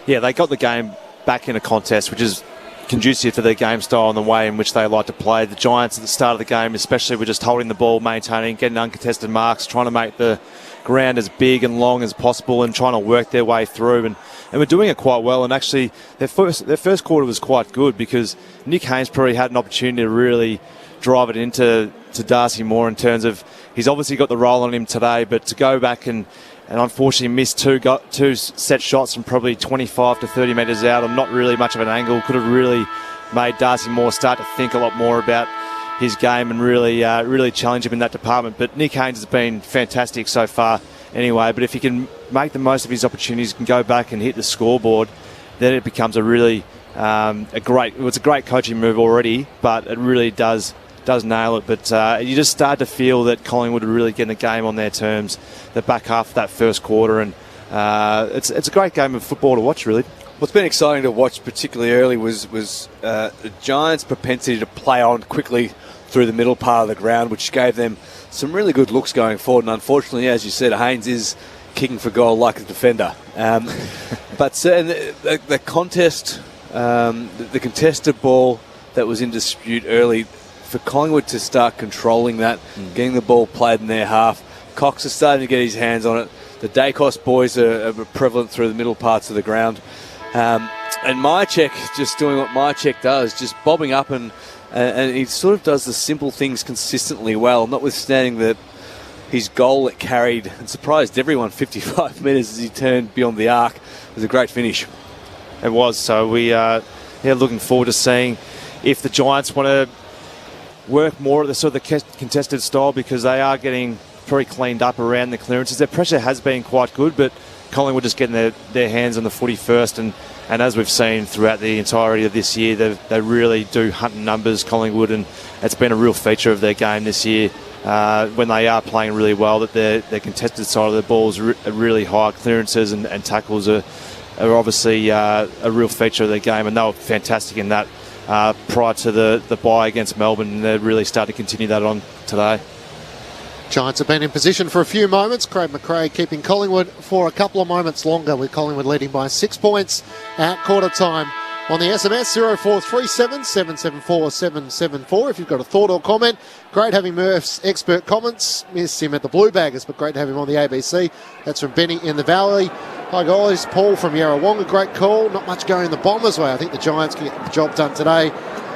Yeah, they got the game back in a contest, which is conducive to their game style and the way in which they like to play. The Giants at the start of the game especially were just holding the ball, maintaining, getting uncontested marks, trying to make the ground as big and long as possible and trying to work their way through, and we're doing it quite well. And actually their first quarter was quite good because Nick Haynes probably had an opportunity to really drive it into Darcy Moore in terms of, he's obviously got the roll on him today, but to go back and unfortunately missed two set shots from probably 25 to 30 metres out on not really much of an angle, could have really made Darcy Moore start to think a lot more about his game and really challenge him in that department. But Nick Haynes has been fantastic so far anyway, but if he can make the most of his opportunities, can go back and hit the scoreboard, then it becomes a really it's a great coaching move already, but it really does nail it. But you just start to feel that Collingwood are really getting the game on their terms, the back half of that first quarter, and it's a great game of football to watch, really. What's been exciting to watch particularly early was the Giants' propensity to play on quickly through the middle part of the ground, which gave them some really good looks going forward. And unfortunately, as you said, Haynes is kicking for goal like a defender. But the contest, the contested ball that was in dispute early, for Collingwood to start controlling that, getting the ball played in their half. Cox is starting to get his hands on it. The Dacos boys are prevalent through the middle parts of the ground. And Myercheck just doing what Myercheck does, just bobbing up, and he sort of does the simple things consistently well, notwithstanding that his goal that carried and surprised everyone 55 metres as he turned beyond the arc was a great finish. It was. So we are looking forward to seeing if the Giants want to work more at the sort of the contested style, because they are getting very cleaned up around the clearances. Their pressure has been quite good, but Collingwood just getting their hands on the footy first, and as we've seen throughout the entirety of this year, they really do hunt in numbers, Collingwood, and it's been a real feature of their game this year when they are playing really well, that their contested side of the ball is really high. Clearances and tackles are obviously a real feature of their game, and they were fantastic in that prior to the bye against Melbourne, and they're really starting to continue that on today. Giants have been in position for a few moments. Craig McRae keeping Collingwood for a couple of moments longer, with Collingwood leading by 6 points at quarter time. On the SMS, 0437 774 774. If you've got a thought or comment, great having Murph's expert comments. Miss him at the Blue Baggers, but great to have him on the ABC. That's from Benny in the Valley. Hi guys, Paul from Yarrawonga, great call. Not much going the Bombers' way. I think the Giants can get the job done today.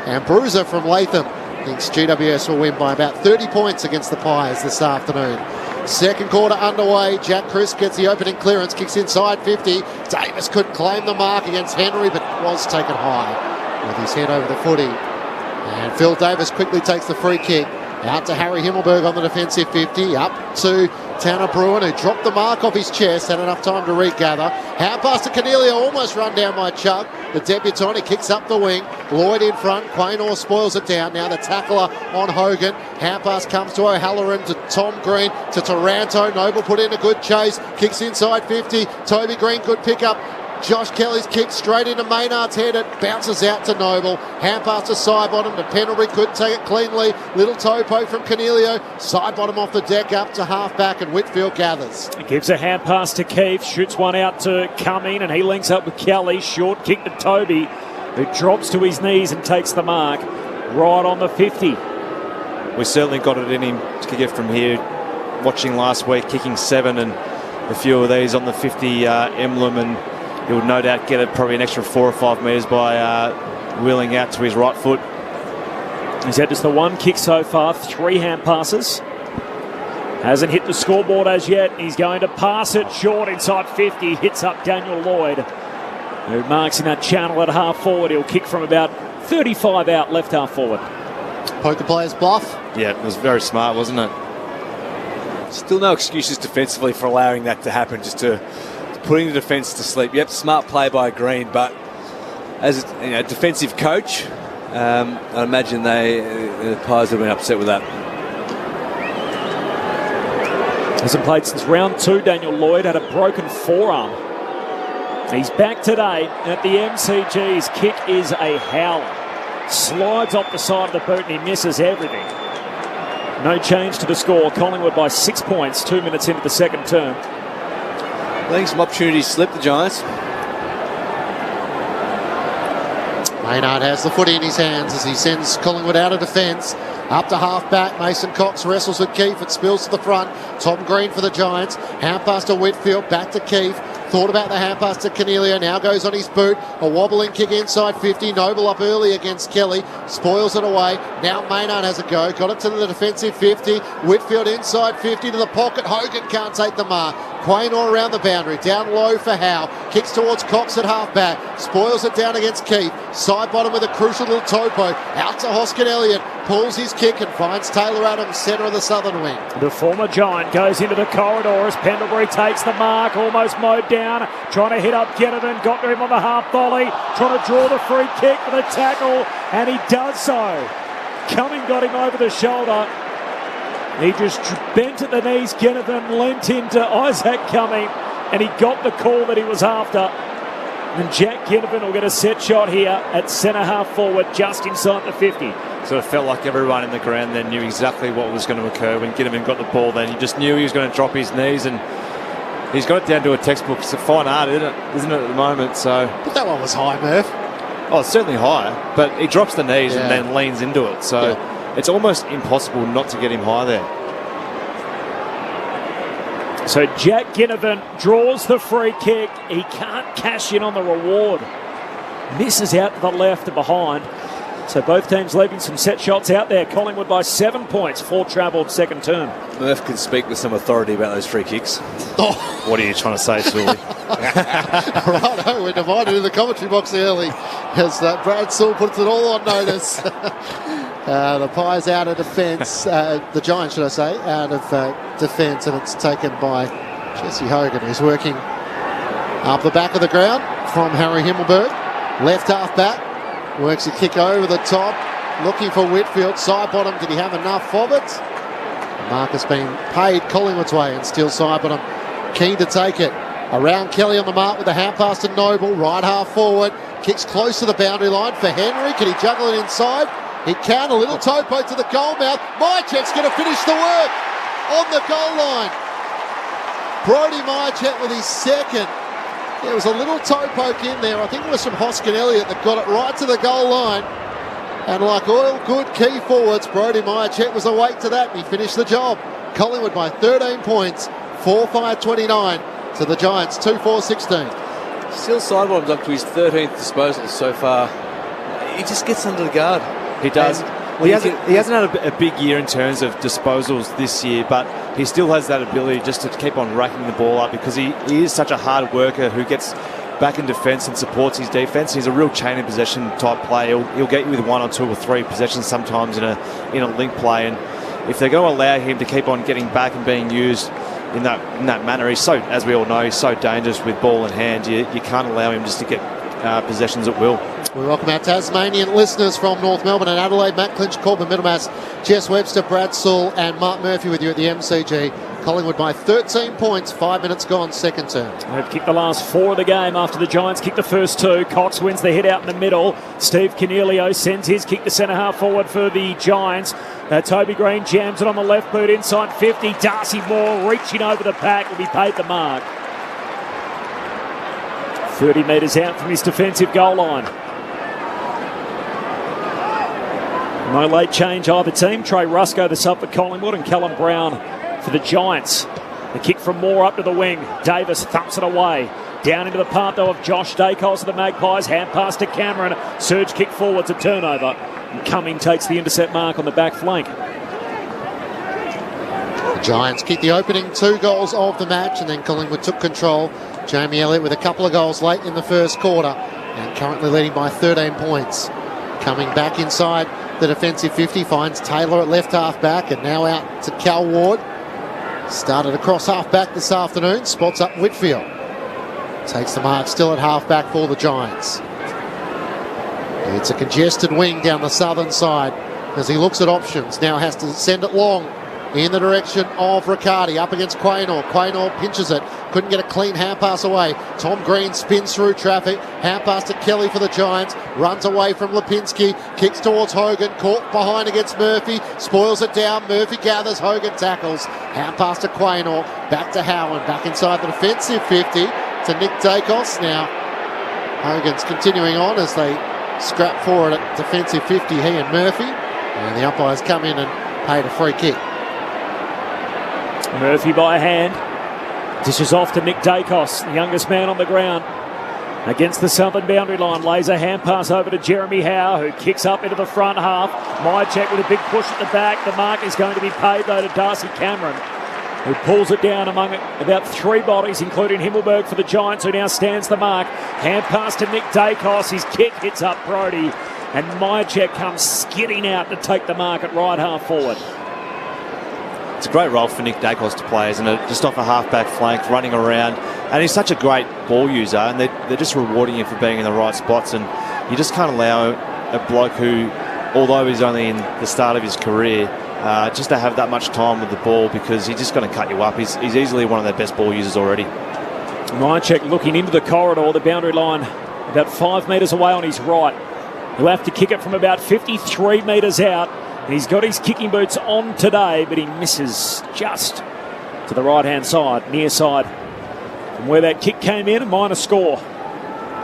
And Bruiser from Latham thinks GWS will win by about 30 points against the Pies this afternoon. Second quarter underway. Jack Crisp gets the opening clearance, kicks inside 50. Davis couldn't claim the mark against Henry, but was taken high with his head over the footy. And Phil Davis quickly takes the free kick. Out to Harry Himmelberg on the defensive 50. Up to Tanner Bruin, who dropped the mark off his chest, had enough time to regather. Hand pass to Cornelio, almost run down by Chug. The debutant, he kicks up the wing. Lloyd in front. Quaynor spoils it down. Now the tackler on Hogan. Hand pass comes to O'Halloran, to Tom Green, to Taranto. Noble put in a good chase. Kicks inside 50. Toby Green, good pick up. Josh Kelly's kick straight into Maynard's head. It bounces out to Noble. Hand pass to Sidebottom to Pendlebury. Couldn't take it cleanly. Little toe poke from Cornelio. Sidebottom off the deck up to half-back, and Whitfield gathers. He gives a hand pass to Keefe. Shoots one out to Cumming, and he links up with Kelly. Short kick to Toby, who drops to his knees and takes the mark right on the 50. We certainly got it in him to kick it from here. Watching last week, kicking 7 and a few of these on the 50 emblem, and he'll no doubt get it probably an extra 4 or 5 metres by wheeling out to his right foot. He's had just the one kick so far, 3 hand passes. Hasn't hit the scoreboard as yet. He's going to pass it short inside 50. Hits up Daniel Lloyd, who marks in that channel at half forward. He'll kick from about 35 out, left half forward. Poker player's bluff. Yeah, it was very smart, wasn't it? Still no excuses defensively for allowing that to happen, just to putting the defence to sleep. Yep, smart play by Green, but as a defensive coach, I imagine the Pies have been upset with that. Hasn't played since round 2. Daniel Lloyd had a broken forearm. He's back today at the MCG. His kick is a howler. Slides off the side of the boot and he misses everything. No change to the score. Collingwood by 6 points, 2 minutes into the second term. Letting some opportunities slip, the Giants. Maynard has the footy in his hands as he sends Collingwood out of defence. Up to half-back, Mason Cox wrestles with Keefe. It spills to the front. Tom Green for the Giants. Hand pass to Whitfield, back to Keefe. Thought about the hand pass to Cornelio, now goes on his boot. A wobbling kick inside 50. Noble up early against Kelly. Spoils it away. Now Maynard has a go. Got it to the defensive 50. Whitfield inside 50 to the pocket. Hogan can't take the mark. Quaynor around the boundary. Down low for Howe. Kicks towards Cox at half-back. Spoils it down against Keefe. Side bottom with a crucial little topo. Out to Hoskin Elliott. Pulls his kick and finds Taylor Adams, centre of the southern wing. The former Giant goes into the corridor as Pendlebury takes the mark, almost mowed down, trying to hit up Ginnivan, got to him on the half volley, trying to draw the free kick for the tackle, and he does so. Cumming got him over the shoulder. He just bent at the knees, Ginnivan leant into Isaac Cumming, and he got the call that he was after. And Jack Ginnivan will get a set shot here at centre half forward, just inside the 50. So it felt like everyone in the ground then knew exactly what was going to occur when Ginnivan got the ball. Then he just knew he was going to drop his knees, and he's got it down to a textbook. It's a fine art, isn't it, at the moment? So, but that one was high, Murph. Oh, it's certainly high, but he drops the knees and then leans into it. So it's almost impossible not to get him high there. So Jack Ginnivan draws the free kick. He can't cash in on the reward. Misses out to the left and behind. So both teams leaving some set shots out there. Collingwood by 7 points, 4 travelled second term. Murph can speak with some authority about those free kicks. Oh. What are you trying to say, Sully? Righto, we're divided in the commentary box early as Brad Sewell puts it all on notice. The Pies out of defence, the Giants, should I say, out of defence, and it's taken by Jesse Hogan, who's working up the back of the ground from Harry Himmelberg. Left half back. Works a kick over the top, looking for Whitfield. Side bottom, did he have enough of it? The mark has been paid Collingwood's way, and still side bottom keen to take it. Around Kelly on the mark with a hand pass to Noble, right half forward. Kicks close to the boundary line for Henry. Can he juggle it inside? He can. A little topo to the goal mouth. Mychek's going to finish the work on the goal line. Brodie Mychek with his second. There was a little toe poke in there. I think it was from Hoskin Elliott that got it right to the goal line. And like all good key forwards, Brodie Mychek was awake to that, and he finished the job. Collingwood by 13 points, 4-5-29 to the Giants, 2-4-16. Still side bottoms up to his 13th disposal so far. He just gets under the guard. He does. He hasn't had a big year in terms of disposals this year, but he still has that ability just to keep on racking the ball up because he is such a hard worker who gets back in defence and supports his defence. He's a real chain of possession type player. He'll get you with 1 or 2 or 3 possessions sometimes in a link play, and if they're going to allow him to keep on getting back and being used in that manner, he's so, as we all know, he's so dangerous with ball in hand. You can't allow him just to get possessions at will. We welcome our Tasmanian listeners from North Melbourne and Adelaide. Matt Clinch, Corbin Middlemass, Jess Webster, Brad Sewell and Mark Murphy with you at the MCG. Collingwood by 13 points, 5 minutes gone, second term. They've kicked the last 4 of the game after the Giants kicked the first 2. Cox wins the hit out in the middle. Steve Cornelio sends his kick to centre half forward for the Giants. Toby Green jams it on the left boot inside 50. Darcy Moore reaching over the pack will be paid the mark. 30 metres out from his defensive goal line. No late change either team. Trey Rusco the sub for Collingwood and Callum Brown for the Giants. The kick from Moore up to the wing. Davis thumps it away. Down into the path though of Josh Dacos of the Magpies. Hand pass to Cameron. Surge kick forward to turnover. And Cumming takes the intercept mark on the back flank. The Giants kicked the opening 2 goals of the match, and then Collingwood took control. Jamie Elliott with a couple of goals late in the first quarter and currently leading by 13 points. Coming back inside the defensive 50, finds Taylor at left half back, and now out to Cal Ward. Started across half back this afternoon, spots up Whitfield. Takes the mark still at half back for the Giants. It's a congested wing down the southern side as he looks at options. Now has to send it long in the direction of Riccardi, up against Quaynor. Quaynor pinches it, couldn't get a clean hand pass away. Tom Green spins through traffic, hand pass to Kelly for the Giants, runs away from Lipinski, kicks towards Hogan, caught behind against Murphy, spoils it down. Murphy gathers, Hogan tackles. Hand pass to Quaynor, back to Howard, back inside the defensive 50 to Nick Dacos. Now, Hogan's continuing on as they scrap forward at defensive 50, he and Murphy. And the umpires come in and paid a free kick. Murphy by a hand. Dishes off to Nick Dacos, the youngest man on the ground. Against the southern boundary line, lays a hand pass over to Jeremy Howe, who kicks up into the front half. Mychek with a big push at the back. The mark is going to be paid, though, to Darcy Cameron, who pulls it down among about 3 bodies, including Himmelberg for the Giants, who now stands the mark. Hand pass to Nick Dacos. His kick hits up Brody, and Mychek comes skidding out to take the mark at right half forward. It's a great role for Nick Dacos to play, isn't it? Just off a half-back flank, running around. And he's such a great ball user, and they're just rewarding him for being in the right spots. And you just can't allow a bloke who, although he's only in the start of his career, just to have that much time with the ball, because he's just going to cut you up. He's easily one of their best ball users already. Mychek looking into the corridor, the boundary line, about 5 metres away on his right. He'll have to kick it from about 53 metres out. He's got his kicking boots on today, but he misses just to the right-hand side, near side. From where that kick came in, a minor score.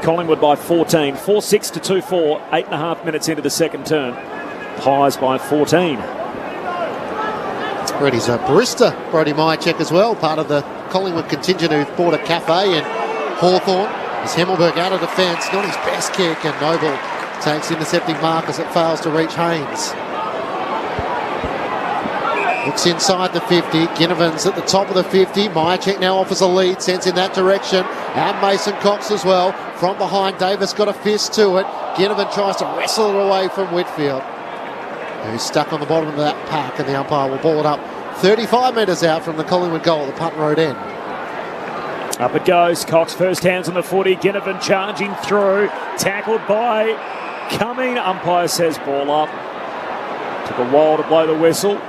Collingwood by 14, 4-6 to 2-4, 8.5 minutes into the second term. Pies by 14. He's a barista, Brody Mychek as well, part of the Collingwood contingent who bought a cafe in Hawthorn. As Himmelberg out of defence, not his best kick, and Noble takes intercepting mark as it fails to reach Haynes. Looks inside the 50. Ginnivan's at the top of the 50. Mychek now offers a lead, sends in that direction. And Mason Cox as well. From behind, Davis got a fist to it. Ginnivan tries to wrestle it away from Whitfield, who's stuck on the bottom of that pack, and the umpire will ball it up 35 metres out from the Collingwood goal at the Punt Road end. Up it goes. Cox first hands on the footy. Ginnivan charging through. Tackled by Cumming. Umpire says ball up. Took a while to blow the whistle.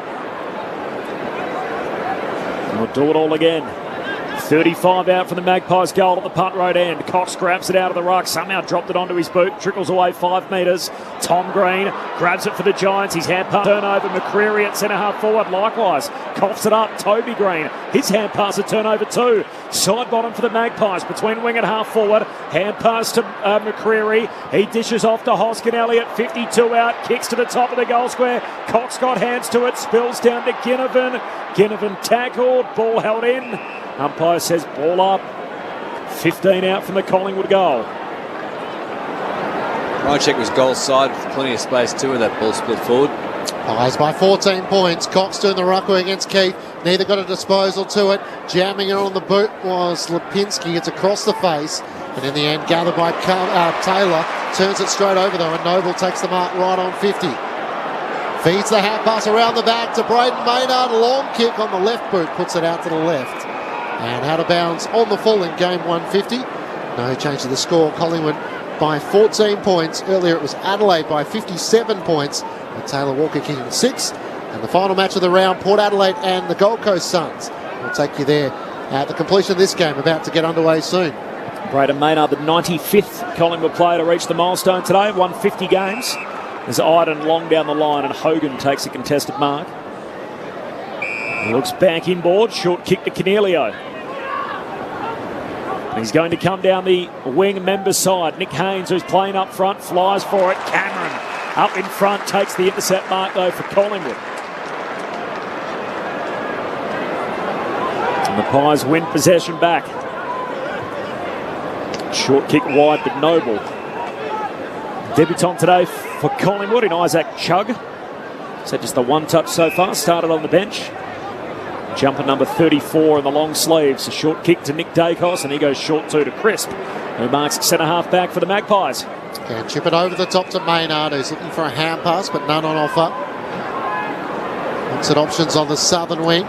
We'll do it all again. 35 out from the Magpies goal at the Punt Road end. Cox grabs it out of the ruck, somehow dropped it onto his boot, trickles away 5 metres. Tom Green grabs it for the Giants. His hand pass turnover. McCreary at centre half forward likewise. Coughs it up. Toby Green. His hand pass a turnover too. Side bottom for the Magpies between wing and half forward. Hand pass to McCreary. He dishes off to Hoskin Elliott. 52 out. Kicks to the top of the goal square. Cox got hands to it. Spills down to Ginnivan. Ginnivan tackled. Ball held in. Umpire says ball up. 15 out from the Collingwood goal. Mychek was goal side with plenty of space too, with that ball split forward. Pies by 14 points. Cox doing the ruckman against Keith. Neither got a disposal to it. Jamming it on the boot was Lipinski. It's across the face. And in the end, gathered by Taylor. Turns it straight over though, and Noble takes the mark right on 50. Feeds the hand pass around the back to Braden Maynard. Long kick on the left boot. Puts it out to the left. And out of bounds on the full in game 150. No change to the score. Collingwood by 14 points. Earlier it was Adelaide by 57 points. With Taylor Walker kicking 6. And the final match of the round, Port Adelaide and the Gold Coast Suns. We'll take you there at the completion of this game, about to get underway soon. Braden Maynard, the 95th Collingwood player to reach the milestone today. Won 50 games. There's Iden long down the line, and Hogan takes a contested mark. He looks back inboard. Short kick to Cornelio. He's going to come down the wing member side. Nick Haynes, who's playing up front, flies for it. Cameron up in front, takes the intercept mark though for Collingwood. And the Pies win possession back. Short kick wide, but Noble. Debutant today for Collingwood in Isaac Chugg. So just the one touch so far, started on the bench. Jumper number 34 in the long sleeves. A short kick to Nick Dacos, and he goes short too to Crisp, who marks centre half back for the Magpies. Can chip it over the top to Maynard, who's looking for a hand pass, but none on offer. Looks at options on the southern wing.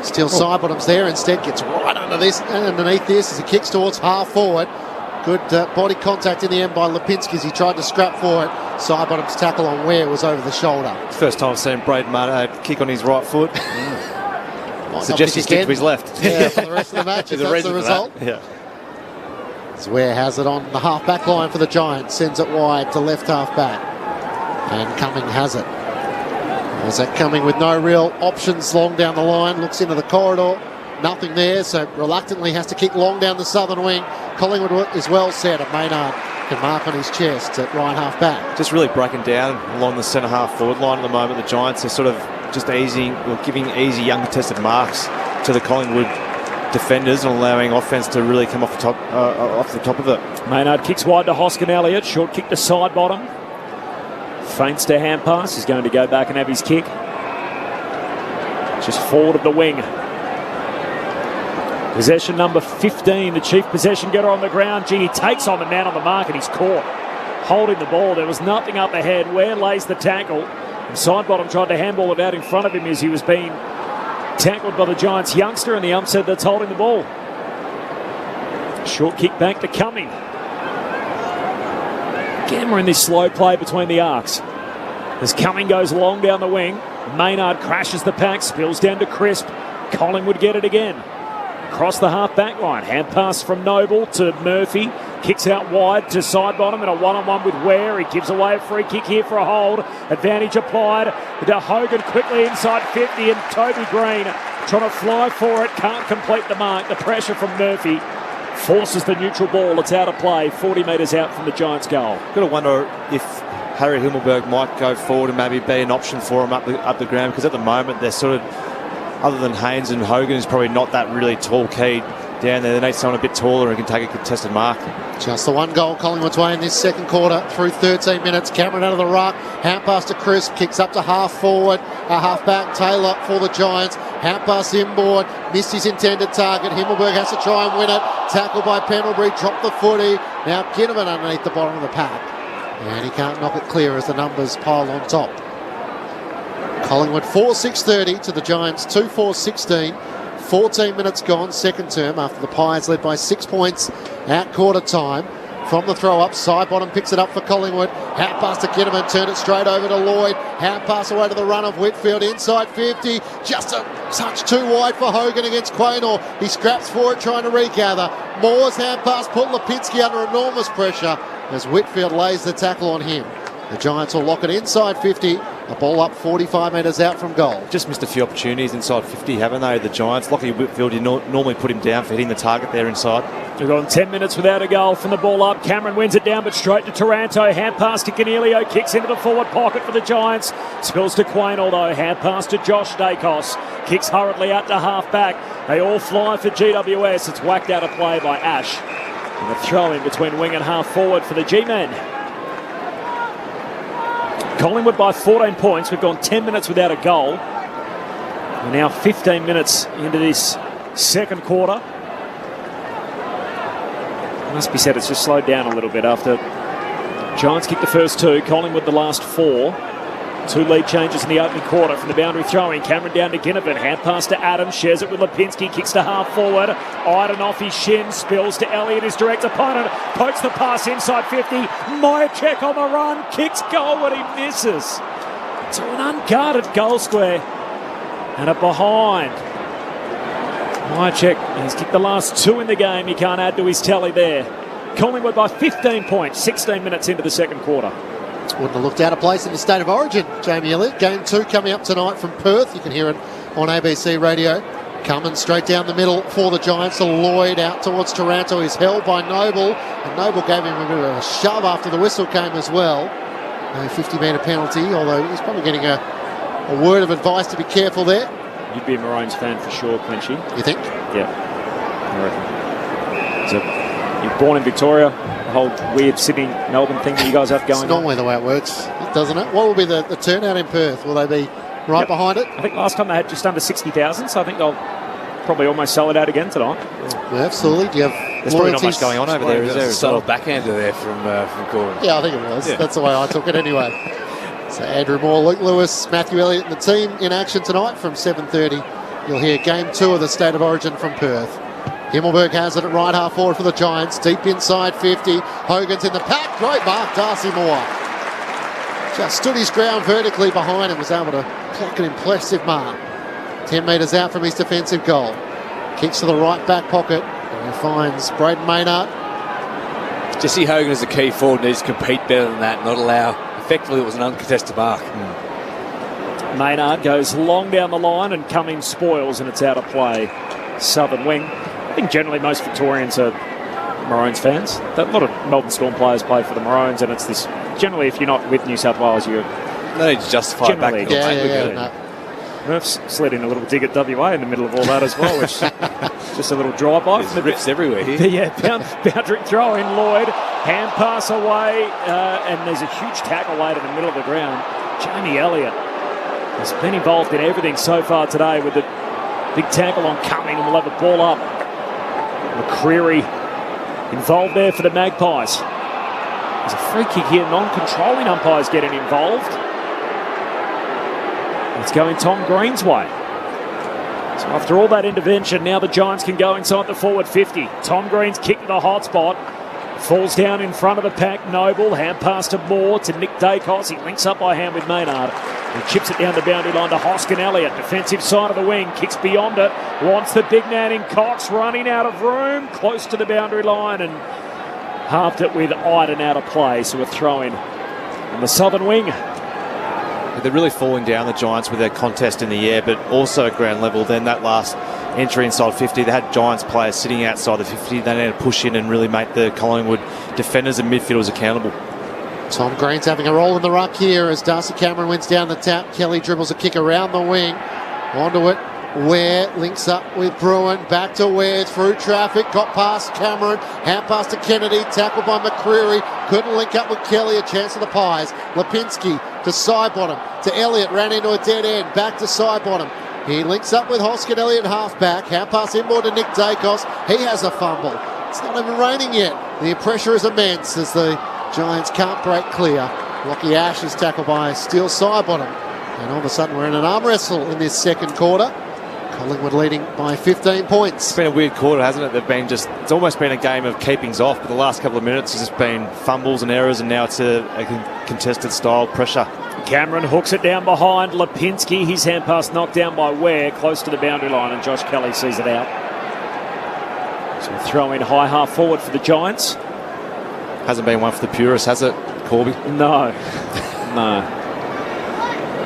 Still side bottoms there. Instead gets right underneath this as he kicks towards half forward. Good body contact in the end by Lipinski as he tried to scrap for it. Side bottoms tackle on Ware was over the shoulder. First time I've seen Braden Maynard kick on his right foot. Suggest he stick to his left. Yeah, for the rest of the match, if that's the result. Yeah. As Ware has it on the half-back line for the Giants. Sends it wide to left half-back. And Cumming has it. Is that coming with no real options long down the line? Looks into the corridor. Nothing there, so reluctantly has to kick long down the southern wing. Collingwood is well set, and Maynard can mark on his chest at right half back. Just really breaking down along the centre half forward line at the moment. The Giants are sort of just giving easy young contested marks to the Collingwood defenders and allowing offence to really come off the top of it. Maynard kicks wide to Hoskin Elliott. Short kick to side bottom. Feints to hand pass. He's going to go back and have his kick. Just forward of the wing. Possession number 15, the chief possession getter on the ground. He takes on the man on the mark and he's caught holding the ball. There was nothing up ahead. Where lays the tackle? And Sidebottom tried to handball it out in front of him as he was being tackled by the Giants youngster, and the ump said that's holding the ball. Short kick back to Cumming. Again, we're in this slow play between the arcs. As Cumming goes long down the wing, Maynard crashes the pack, spills down to Crisp. Collingwood get it again. Across the half-back line. Hand pass from Noble to Murphy. Kicks out wide to Sidebottom in a one-on-one with Ware. He gives away a free kick here for a hold. Advantage applied to Hogan quickly inside 50, and Toby Green trying to fly for it. Can't complete the mark. The pressure from Murphy forces the neutral ball. It's out of play. 40 metres out from the Giants' goal. Got to wonder if Harry Himmelberg might go forward and maybe be an option for him up the ground, because at the moment they're sort of, other than Haynes and Hogan, is probably not that really tall key down there. They need someone a bit taller who can take a contested mark. Just the one goal Collingwood's way in this second quarter through 13 minutes. Cameron out of the ruck. Hand pass to Crisp. Kicks up to half forward. Half back Taylor for the Giants. Hand pass inboard. Missed his intended target. Himmelberg has to try and win it. Tackled by Pendlebury. Dropped the footy. Now Ginnivan underneath the bottom of the pack. And he can't knock it clear as the numbers pile on top. Collingwood 4-6-30 to the Giants 2-4-16. 14 minutes gone, second term, after the Pies led by 6 points at quarter time. From the throw up, Sidebottom picks it up for Collingwood. Hand pass to Ginnivan, turned it straight over to Lloyd. Hand pass away to the run of Whitfield inside 50. Just a touch too wide for Hogan against Quaynor. He scraps for it, trying to regather. Moore's hand pass put Lipinski under enormous pressure as Whitfield lays the tackle on him. The Giants will lock it inside 50. A ball up 45 metres out from goal. Just missed a few opportunities inside 50, haven't they, the Giants? Lockie Whitfield, you normally put him down for hitting the target there inside. We've gone 10 minutes without a goal from the ball up. Cameron wins it down, but straight to Taranto. Hand pass to Canelio. Kicks into the forward pocket for the Giants. Spills to Quain, although hand pass to Josh Dacos. Kicks hurriedly out to half back. They all fly for GWS. It's whacked out of play by Ash. And a throw in between wing and half forward for the G-men. Collingwood by 14 points. We've gone 10 minutes without a goal. We're now 15 minutes into this second quarter. It must be said it's just slowed down a little bit after Giants kicked the first two, Collingwood the last four. Two lead changes in the opening quarter from the boundary throwing. Cameron down to Ginnivan. Hand pass to Adams. Shares it with Lipinski. Kicks to half forward. Iden off his shin. Spills to Elliott, his direct opponent. Pokes the pass inside 50. Myercheck on the run. Kicks goal and he misses. To an unguarded goal square. And a behind. Myercheck has kicked the last two in the game. He can't add to his tally there. Collingwood by 15 points. 16 minutes into the second quarter. Wouldn't have looked out of place in the State of Origin, Jamie Elliott. Game 2 coming up tonight from Perth. You can hear it on ABC Radio. Coming straight down the middle for the Giants. Lloyd out towards Taranto. He's held by Noble. And Noble gave him a bit of a shove after the whistle came as well. No 50-metre penalty, although he's probably getting a word of advice to be careful there. You'd be a Maroons fan for sure, Clinchy. You think? Yeah, I reckon. So, you're born in Victoria. The whole weird Sydney-Melbourne thing that you guys have going on. It's normally the way it works, doesn't it? What will be the turnout in Perth? Will they be right behind it? I think last time they had just under 60,000, so I think they'll probably almost sell it out again tonight. Yeah, absolutely. Do you have There's probably not much going on over there, is there? A subtle backhander there from Gordon. Yeah, I think it was. Yeah. That's the way I took it anyway. So Andrew Moore, Luke Lewis, Matthew Elliott and the team in action tonight from 7:30. You'll hear Game 2 of the State of Origin from Perth. Himmelberg has it at right half forward for the Giants. Deep inside 50. Hogan's in the pack. Great mark, Darcy Moore. Just stood his ground vertically behind and was able to clock an impressive mark. 10 metres out from his defensive goal. Kicks to the right back pocket. And he finds Braden Maynard. To see Hogan as a key forward needs to compete better than that, not allow. Effectively, it was an uncontested mark. Maynard goes long down the line and Cummings spoils, and it's out of play. Southern wing. I think generally most Victorians are Maroons fans. A lot of Melbourne Storm players play for the Maroons, and it's this. Generally, if you're not with New South Wales, you're. No need to justify it back. Murph's slid in a little dig at WA in the middle of all that as well, which just a little drive-by. There's riffs everywhere here. Yeah, boundary throw in Lloyd. Hand pass away, and there's a huge tackle laid in the middle of the ground. Jamie Elliott has been involved in everything so far today with the big tackle on Cumming, and we'll have a ball up. McCreary involved there for the Magpies. There's a free kick here, non-controlling umpires getting involved. It's going Tom Green's way. So after all that intervention, now the Giants can go inside the forward 50. Tom Green's kick to the hot spot. Falls down in front of the pack. Noble, hand pass to Moore, to Nick Dacos. He links up by hand with Maynard. He chips it down the boundary line to Hoskin Elliott. Defensive side of the wing, kicks beyond it. Wants the big man in Cox, running out of room, close to the boundary line, and halved it with Iden out of play. So a throw in on the southern wing. They're really falling down, the Giants, with their contest in the air, but also at ground level. Then that last entry inside 50, they had Giants players sitting outside the 50. They need to push in and really make the Collingwood defenders and midfielders accountable. Tom Green's having a roll in the ruck here as Darcy Cameron wins down the tap. Kelly dribbles a kick around the wing. Onto it. Ware links up with Bruin. Back to Ware through traffic. Got past Cameron. Hand pass to Kennedy. Tackled by McCreary. Couldn't link up with Kelly. A chance for the Pies. Lipinski to Sidebottom. To Elliott. Ran into a dead end. Back to Sidebottom. He links up with Hoskin Elliott half-back. Hand pass inboard to Nick Dacos. He has a fumble. It's not even raining yet. The pressure is immense as the Giants can't break clear. Lockie Ash is tackled by Steele Sidebottom. And all of a sudden we're in an arm wrestle in this second quarter. Collingwood leading by 15 points. It's been a weird quarter, hasn't it? It's almost been a game of keepings off, but the last couple of minutes has just been fumbles and errors, and now it's a contested style pressure. Cameron hooks it down behind Lipinski. His hand pass knocked down by Ware, close to the boundary line, and Josh Kelly sees it out. So a throw in high half forward for the Giants. Hasn't been one for the purists, has it, Corby? No. No.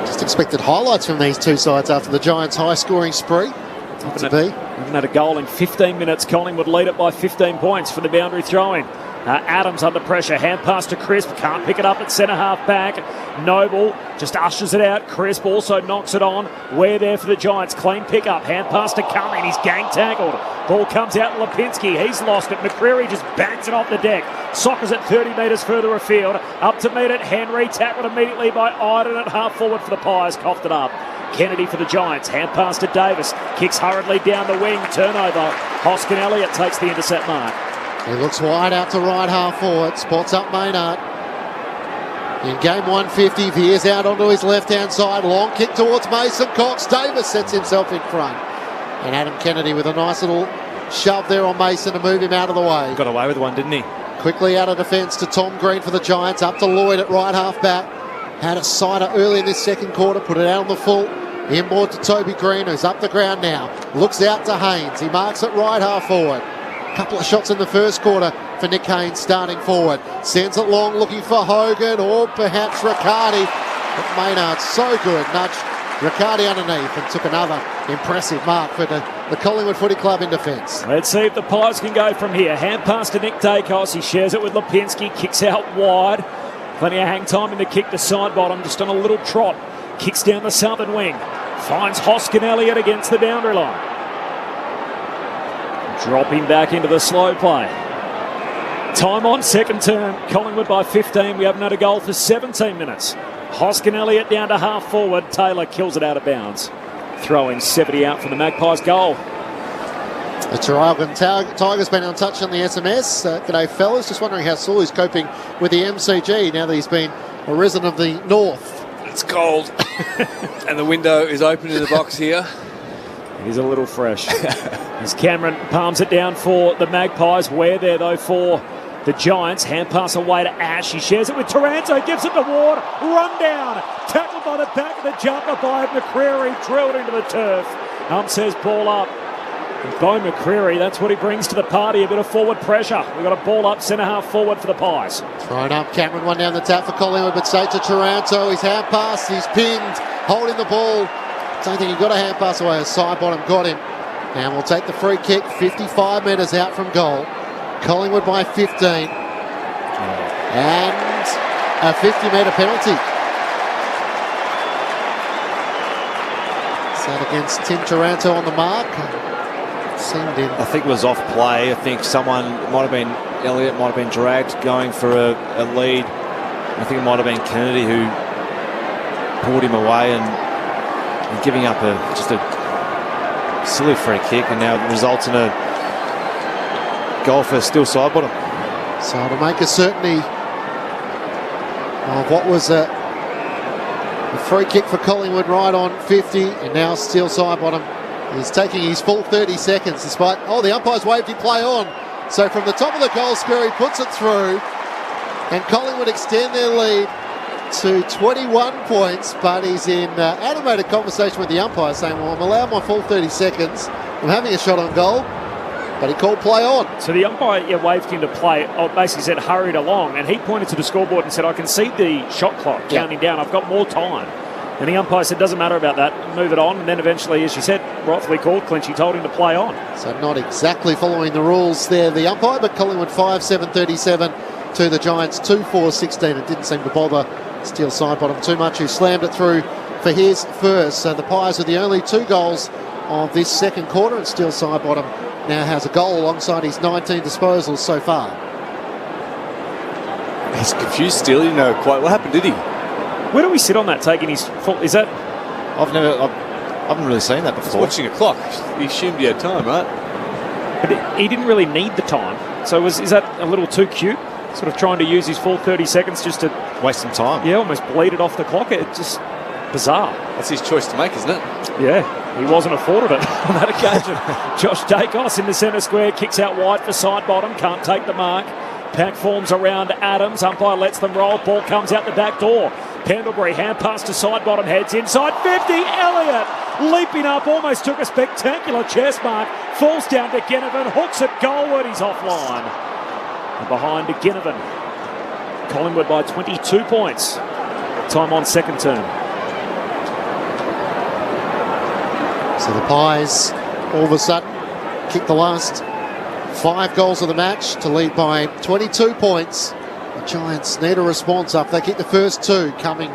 Just expected highlights from these two sides after the Giants' high-scoring spree. Haven't had a goal in 15 minutes. Collingwood lead it by 15 points for the boundary throwing. Adams under pressure. Hand pass to Crisp. Can't pick it up at centre half back. Noble just ushers it out. Crisp also knocks it on. We're there for the Giants. Clean pick up. Hand pass to Cumming. He's gang tackled. Ball comes out to Lipinski. He's lost it. McCreary just bangs it off the deck. Sockers it 30 metres further afield. Up to meet it. Henry tackled immediately by Iden at half forward for the Pies. Coughed it up. Kennedy for the Giants. Hand pass to Davis. Kicks hurriedly down the wing. Turnover. Hoskin Elliott takes the intercept mark. He looks wide out to right half forward. Spots up Maynard. In game 150, veers out onto his left-hand side. Long kick towards Mason Cox. Davis sets himself in front. And Adam Kennedy with a nice little shove there on Mason to move him out of the way. Got away with one, didn't he? Quickly out of defence to Tom Green for the Giants. Up to Lloyd at right half back. Had a sider early in this second quarter. Put it out on the full. Inboard to Toby Green, who's up the ground now. Looks out to Haynes. He marks it right half forward. Couple of shots in the first quarter for Nick Haynes starting forward. Sends it long looking for Hogan or perhaps Riccardi. But Maynard so good. Nudged Riccardi underneath and took another impressive mark for the Collingwood Footy Club in defence. Let's see if the Pies can go from here. Hand pass to Nick Dacos. He shares it with Lipinski. Kicks out wide. Plenty of hang time in the kick to Sidebottom. Just on a little trot. Kicks down the southern wing. Finds Hoskin Elliott against the boundary line. Dropping back into the slow play. Time on second term. Collingwood by 15. We haven't had a goal for 17 minutes. Hoskin Elliott down to half forward. Taylor kills it out of bounds. Throw in 70 out for the Magpies goal. The Traralgon Tigers been on touch on the SMS. G'day fellas. Just wondering how Sully's coping with the MCG now that he's been a resident of the north. It's cold. And the window is open in the box here. He's a little fresh. As Cameron palms it down for the Magpies. We're there, though, for the Giants. Hand pass away to Ash. He shares it with Taranto. Gives it to Ward. Run down. Tackled by the back of the jumper by McCreary. Drilled into the turf. Says ball up. And Bo McCreary, that's what he brings to the party. A bit of forward pressure. We've got a ball up centre half forward for the Pies. Thrown up. Cameron one down the tap for Collingwood, but straight to Taranto. His hand pass. He's pinned. holding the ball. Don't think he got a hand pass away. A side bottom got him. And we'll take the free kick 55 metres out from goal. Collingwood by 15. And a 50-metre penalty. Is that against Tim Taranto on the mark? Seemed in. I think it was off play. I think someone, might have been Elliott, might have been dragged going for a lead. I think it might have been Kennedy who pulled him away and giving up just a silly free kick, and now it results in a goal for Steel side bottom. So to make a certainty of what was a free kick for Collingwood right on 50, and now Steel side bottom is taking his full 30 seconds despite, the umpire's waved him play on. So from the top of the goal square, he puts it through, and Collingwood extend their lead to 21 points, but he's in animated conversation with the umpire saying, well, I'm allowed my full 30 seconds. I'm having a shot on goal, but he called play on. So the umpire waved him to play, basically said hurried along, and he pointed to the scoreboard and said, I can see the shot clock counting down, I've got more time. And the umpire said, doesn't matter about that, move it on. And then eventually, as you said, rightfully called, Clinchy told him to play on. So not exactly following the rules there, the umpire, but Collingwood 5-7-37 to the Giants 2-4-16. It didn't seem to bother Steel side bottom too much, who slammed it through for his first. So the Pies are the only 2 goals of this second quarter, and Steel side bottom now has a goal alongside his 19 disposals so far. He's confused still, he didn't know quite what happened, did he? Where do we sit on that, taking his full... Is that... I haven't really seen that before. Watching a clock. He assumed he had time, right? But he didn't really need the time. So is that a little too cute? Sort of trying to use his full 30 seconds just to... waste some time. Yeah, almost bleed it off the clock. It's just bizarre. That's his choice to make, isn't it? Yeah, he wasn't afforded it on that occasion. Josh Dacos in the centre square, kicks out wide for side bottom, can't take the mark. Pack forms around Adams, umpire lets them roll, ball comes out the back door. Pendlebury, hand pass to side bottom, heads inside 50, Elliott leaping up, almost took a spectacular chest mark, falls down to Ginnivan, hooks it goalward, he's offline. And behind to Ginnivan. Collingwood by 22 points. Time on second term. So the Pies, all of a sudden, kick the last 5 goals of the match to lead by 22 points. The Giants need a response up. They kick the first 2. Cumming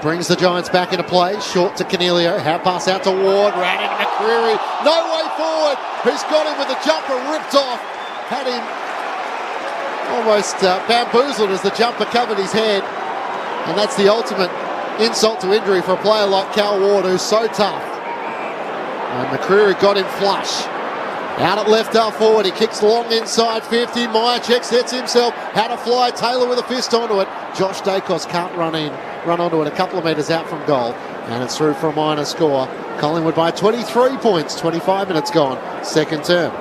brings the Giants back into play. Short to Canelio. Hand pass out to Ward. Ran into McCreary. No way forward. Who's got him with the jumper ripped off. Had him almost bamboozled as the jumper covered his head. And that's the ultimate insult to injury for a player like Cal Ward, who's so tough. And McCreary got him flush. Out at left half forward, he kicks long inside 50. Myercheck sets himself, had a fly, Taylor with a fist onto it. Josh Dacos can't run onto it a couple of metres out from goal. And it's through for a minor score. Collingwood by 23 points, 25 minutes gone, second term.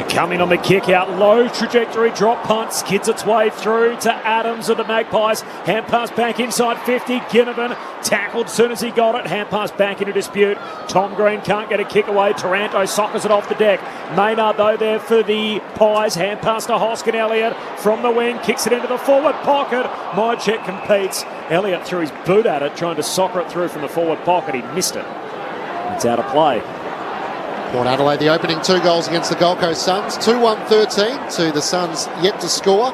Coming on the kick out, low trajectory drop punt, skids its way through to Adams of the Magpies. Hand pass back inside 50, Ginnivan tackled as soon as he got it. Hand pass back into dispute. Tom Green can't get a kick away. Taranto sockers it off the deck. Maynard though there for the Pies. Hand pass to Hoskin Elliott from the wing, kicks it into the forward pocket. Myercheck competes. Elliott threw his boot at it, trying to soccer it through from the forward pocket. He missed it. It's out of play. Port Adelaide, the opening 2 goals against the Gold Coast Suns. 2-1-13 to the Suns yet to score.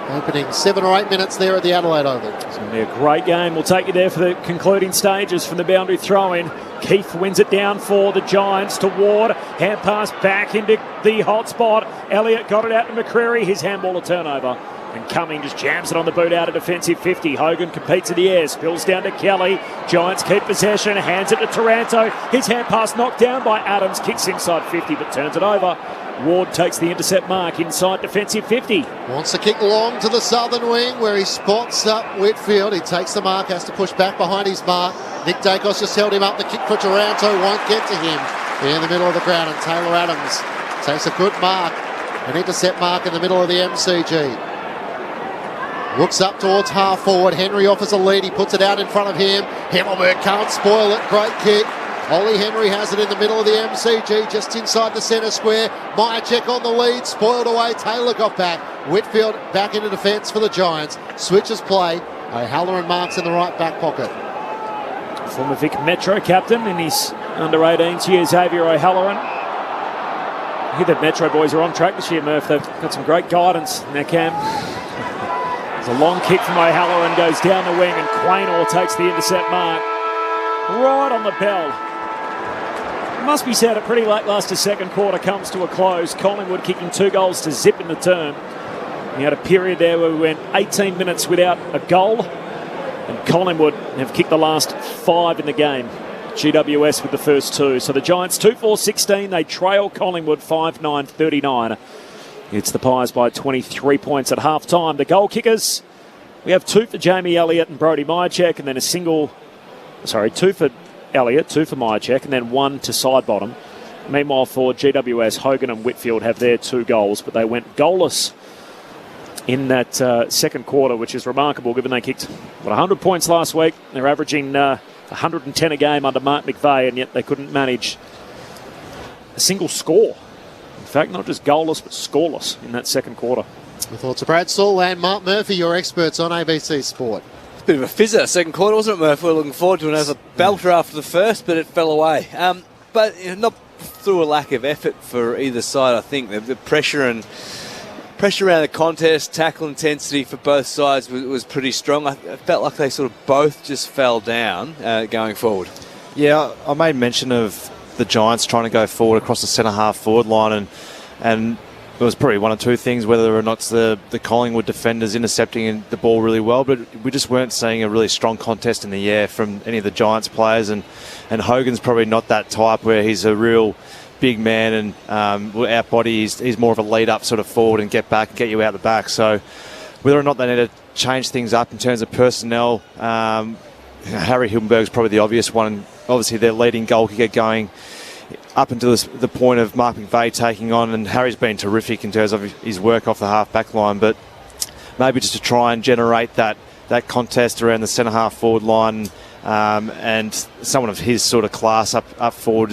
Opening 7 or 8 minutes there at the Adelaide Oval. It's going to be a great game. We'll take you there for the concluding stages from the boundary throw-in. Keith wins it down for the Giants to Ward. Hand pass back into the hot spot. Elliott got it out to McCreary. His handball a turnover. And Cumming just jams it on the boot out of defensive 50. Hogan competes in the air, spills down to Kelly. Giants keep possession, hands it to Taranto. His hand pass knocked down by Adams, kicks inside 50 but turns it over. Ward takes the intercept mark inside defensive 50. Wants to kick long to the southern wing where he spots up Whitfield. He takes the mark, has to push back behind his mark. Nick Dacos just held him up. The kick for Taranto won't get to him in the middle of the ground, and Taylor Adams takes a good mark, an intercept mark in the middle of the MCG. Looks up towards half forward. Henry offers a lead. He puts it out in front of him. Himmelberg can't spoil it. Great kick. Ollie Henry has it in the middle of the MCG, just inside the centre square. Myercheck on the lead. Spoiled away. Taylor got back. Whitfield back into defence for the Giants. Switches play. O'Halloran marks in the right back pocket. Former Vic Metro captain in his under-18s year, Xavier O'Halloran. I hear the Metro boys are on track this year, Murph. They've got some great guidance in their camp. There's a long kick from O'Halloran, goes down the wing, and Quaynor takes the intercept mark right on the bell. It must be said, a pretty lacklustre second quarter comes to a close. Collingwood kicking 2 goals to zip in the term. We had a period there where we went 18 minutes without a goal, and Collingwood have kicked the last 5 in the game. GWS with the first 2. So the Giants 2-4-16. They trail Collingwood 5-9-39. It's the Pies by 23 points at half time. The goal kickers, we have 2 for Jamie Elliott and Brodie Myercheck, and then 2 for Elliott, 2 for Myercheck, and then 1 to Sidebottom. Meanwhile, for GWS, Hogan and Whitfield have their 2 goals, but they went goalless in that second quarter, which is remarkable given they kicked 100 points last week. They're averaging 110 a game under Mark McVeigh, and yet they couldn't manage a single score. In fact, not just goalless, but scoreless in that second quarter. The thoughts of Brad Saul and Mark Murphy, your experts on ABC Sport. Bit of a fizzer second quarter, wasn't it, Murph? We were looking forward to another belter after the first, but it fell away. But not through a lack of effort for either side, I think. The pressure around the contest, tackle intensity for both sides was pretty strong. I felt like they sort of both just fell down going forward. Yeah, I made mention of the Giants trying to go forward across the centre-half forward line, and it was probably one or two things, whether or not it's the Collingwood defenders intercepting the ball really well, but we just weren't seeing a really strong contest in the air from any of the Giants players, and Hogan's probably not that type where he's a real big man and out body. He's more of a lead-up sort of forward and get back and get you out the back. So whether or not they need to change things up in terms of personnel, Harry Hildenberg's probably the obvious one. Obviously, their leading goal kicker going up until the point of Mark McVeigh taking on, and Harry's been terrific in terms of his work off the half-back line, but maybe just to try and generate that contest around the centre-half forward line, and someone of his sort of class up forward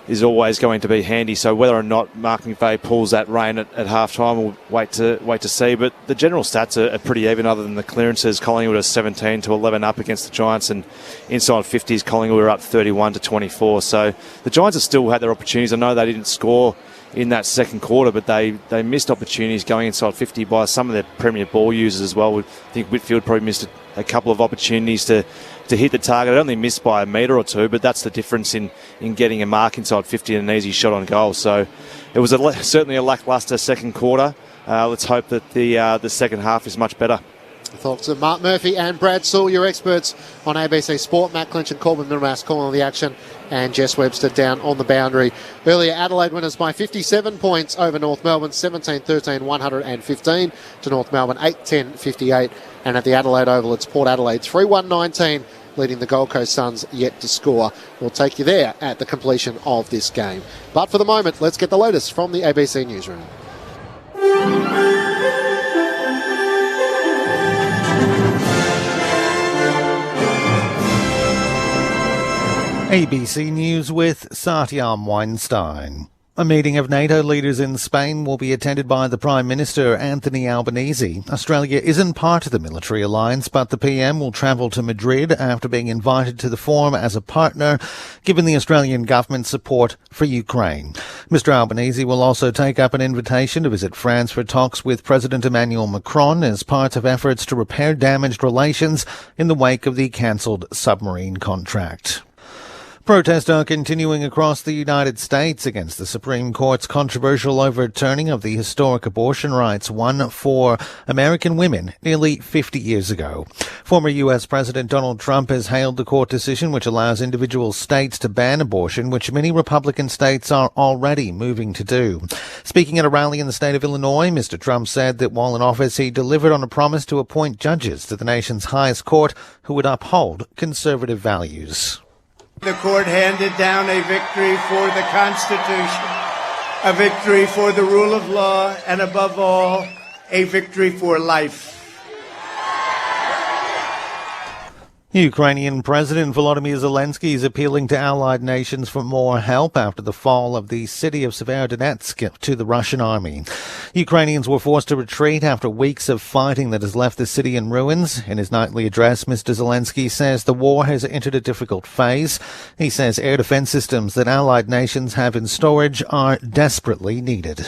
is always going to be handy. So whether or not Mark McVeigh pulls that rein at half-time, we'll wait to see. But the general stats are pretty even other than the clearances. Collingwood are 17-11 up against the Giants, and inside 50s, Collingwood are up 31-24. So the Giants have still had their opportunities. I know they didn't score in that second quarter, but they missed opportunities going inside 50 by some of their premier ball users as well. I think Whitfield probably missed a couple of opportunities to hit the target. It only missed by a metre or two, but that's the difference in getting a mark inside 50 and an easy shot on goal. So it was certainly a lacklustre second quarter. Let's hope that the second half is much better. Thoughts of Mark Murphy and Brad Saul, your experts on ABC Sport. Matt Clinch and Corbin Middlemass calling on the action, and Jess Webster down on the boundary. Earlier, Adelaide winners by 57 points over North Melbourne, 17-13, 115 to North Melbourne, 8-10, 58. And at the Adelaide Oval, it's Port Adelaide 3-1-19, leading the Gold Coast Suns yet to score. We'll take you there at the completion of this game. But for the moment, let's get the latest from the ABC Newsroom. ABC News with Satyam Weinstein. A meeting of NATO leaders in Spain will be attended by the Prime Minister, Anthony Albanese. Australia isn't part of the military alliance, but the PM will travel to Madrid after being invited to the forum as a partner, given the Australian government's support for Ukraine. Mr Albanese will also take up an invitation to visit France for talks with President Emmanuel Macron as part of efforts to repair damaged relations in the wake of the cancelled submarine contract. Protests are continuing across the United States against the Supreme Court's controversial overturning of the historic abortion rights won for American women nearly 50 years ago. Former U.S. President Donald Trump has hailed the court decision which allows individual states to ban abortion, which many Republican states are already moving to do. Speaking at a rally in the state of Illinois, Mr. Trump said that while in office he delivered on a promise to appoint judges to the nation's highest court who would uphold conservative values. The court handed down a victory for the Constitution, a victory for the rule of law, and above all, a victory for life. Ukrainian President Volodymyr Zelensky is appealing to allied nations for more help after the fall of the city of Severodonetsk to the Russian army. Ukrainians were forced to retreat after weeks of fighting that has left the city in ruins. In his nightly address, Mr. Zelensky says the war has entered a difficult phase. He says air defense systems that allied nations have in storage are desperately needed.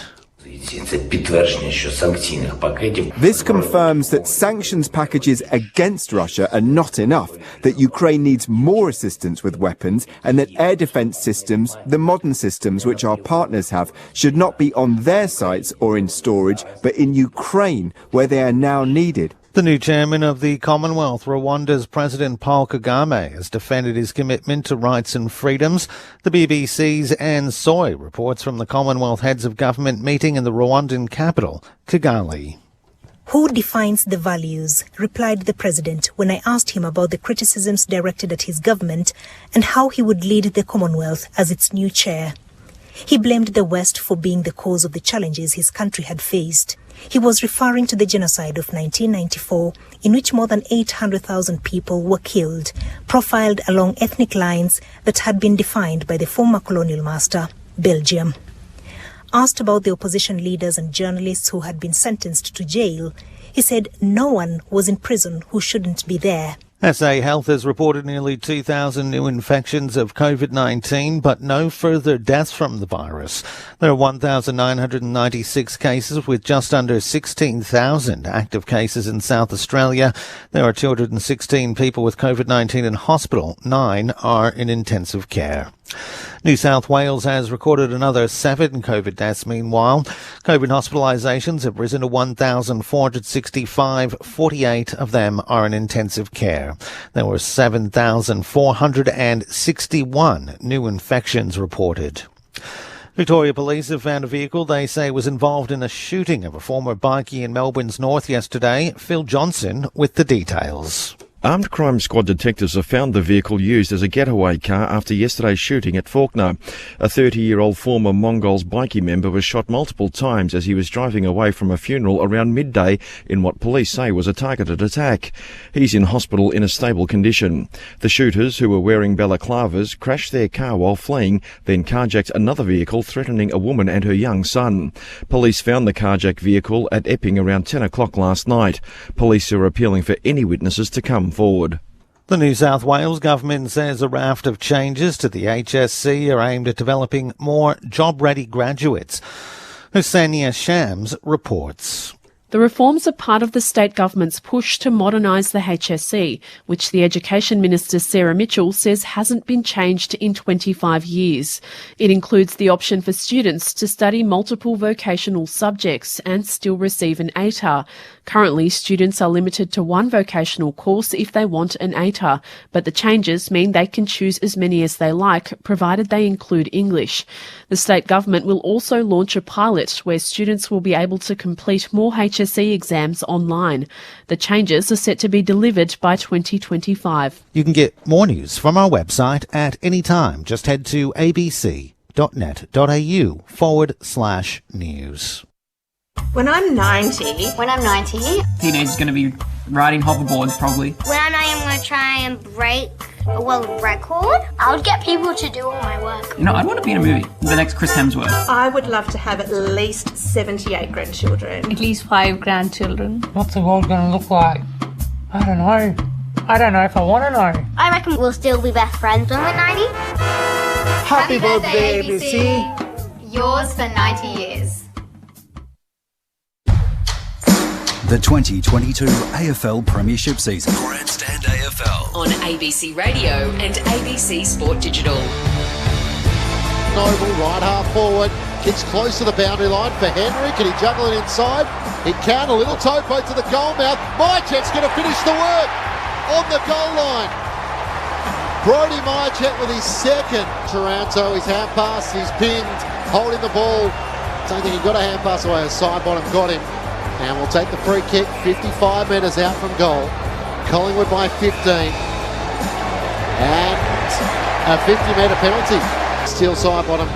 This confirms that sanctions packages against Russia are not enough, that Ukraine needs more assistance with weapons, and that air defense systems, the modern systems which our partners have, should not be on their sites or in storage, but in Ukraine, where they are now needed. The new chairman of the Commonwealth, Rwanda's President Paul Kagame, has defended his commitment to rights and freedoms. The BBC's Anne Soy reports from the Commonwealth Heads of Government meeting in the Rwandan capital, Kigali. Who defines the values? Replied the president when I asked him about the criticisms directed at his government and how he would lead the Commonwealth as its new chair. He blamed the West for being the cause of the challenges his country had faced. He was referring to the genocide of 1994, in which more than 800,000 people were killed, profiled along ethnic lines that had been defined by the former colonial master, Belgium. Asked about the opposition leaders and journalists who had been sentenced to jail, he said no one was in prison who shouldn't be there. SA Health has reported nearly 2,000 new infections of COVID-19, but no further deaths from the virus. There are 1,996 cases with just under 16,000 active cases in South Australia. There are 216 people with COVID-19 in hospital. 9 are in intensive care. New South Wales has recorded another 7 COVID deaths meanwhile. COVID hospitalisations have risen to 1,465. 48 of them are in intensive care. There were 7,461 new infections reported. Victoria Police have found a vehicle they say was involved in a shooting of a former bikie in Melbourne's north yesterday. Phil Johnson with the details. Armed Crime Squad detectives have found the vehicle used as a getaway car after yesterday's shooting at Fawkner. A 30-year-old former Mongols bikie member was shot multiple times as he was driving away from a funeral around midday in what police say was a targeted attack. He's in hospital in a stable condition. The shooters, who were wearing balaclavas, crashed their car while fleeing, then carjacked another vehicle threatening a woman and her young son. Police found the carjacked vehicle at Epping around 10 o'clock last night. Police are appealing for any witnesses to come forward. The New South Wales government says a raft of changes to the HSC are aimed at developing more job-ready graduates. Hussainiya Shams reports. The reforms are part of the state government's push to modernise the HSC, which the Education Minister Sarah Mitchell says hasn't been changed in 25 years. It includes the option for students to study multiple vocational subjects and still receive an ATAR. Currently, students are limited to one vocational course if they want an ATAR, but the changes mean they can choose as many as they like, provided they include English. The state government will also launch a pilot where students will be able to complete more HSC exams online. The changes are set to be delivered by 2025. You can get more news from our website at any time. Just head to abc.net.au/news. When I'm 90. Teenager's going to be riding hoverboards probably. When I am going to try and break a world record, I would get people to do all my work. You know, I'd want to be in a movie. The next Chris Hemsworth. I would love to have at least 78 grandchildren. At least 5 grandchildren. What's the world going to look like? I don't know. I don't know if I want to know. I reckon we'll still be best friends when we're 90. Happy birthday, ABC. Yours for 90 years. The 2022 AFL Premiership season. Grandstand AFL. On ABC Radio and ABC Sport Digital. Noble, right half forward, kicks close to the boundary line for Henry. Can he juggle it inside? He can. A little toe poke to the goal mouth. Mychet's going to finish the work on the goal line. Brodie Mychet with his second. Taranto, his hand pass, he's pinned, holding the ball. Don't think he got a hand pass away. His side bottom got him. And we'll take the free kick 55 metres out from goal. Collingwood by 15. And a 50-metre penalty. Steele side bottom.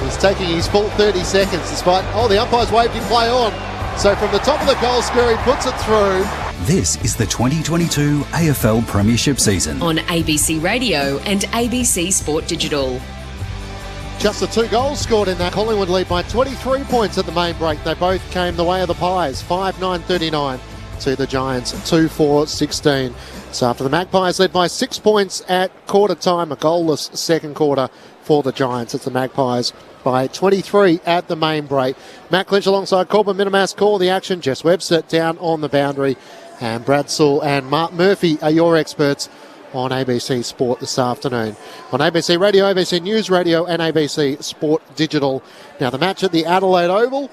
He's taking his full 30 seconds despite, the umpire's waved him play on. So from the top of the goal square, he puts it through. This is the 2022 AFL Premiership season on ABC Radio and ABC Sport Digital. Just the 2 goals scored in that. Collingwood lead by 23 points at the main break. They both came the way of the Pies, 5-9-39 to the Giants, 2-4-16. So after the Magpies led by 6 points at quarter time, a goalless second quarter for the Giants. It's the Magpies by 23 at the main break. Matt Clinch alongside Corbin Minimas call the action. Jess Webster down on the boundary. And Brad Sewell and Mark Murphy are your experts on ABC Sport this afternoon. On ABC Radio, ABC News Radio and ABC Sport Digital. Now the match at the Adelaide Oval.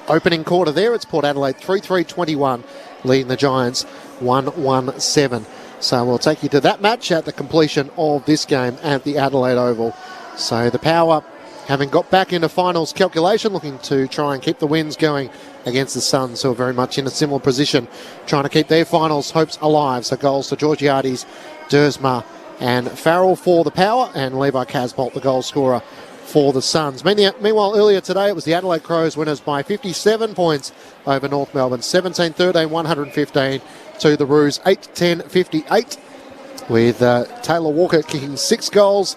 Opening quarter there, it's Port Adelaide 3-3-21, leading the Giants 1-1-7. So we'll take you to that match at the completion of this game at the Adelaide Oval. So the Power, having got back into finals calculation, looking to try and keep the wins going against the Suns, who are very much in a similar position, trying to keep their finals hopes alive. So goals to Georgiades, Dersma and Farrell for the Power, and Levi Casbolt, the goal scorer for the Suns. Meanwhile, earlier today, it was the Adelaide Crows winners by 57 points over North Melbourne, 17-13, 115 to the Roos, 8-10, 58, with Taylor Walker kicking 6 goals,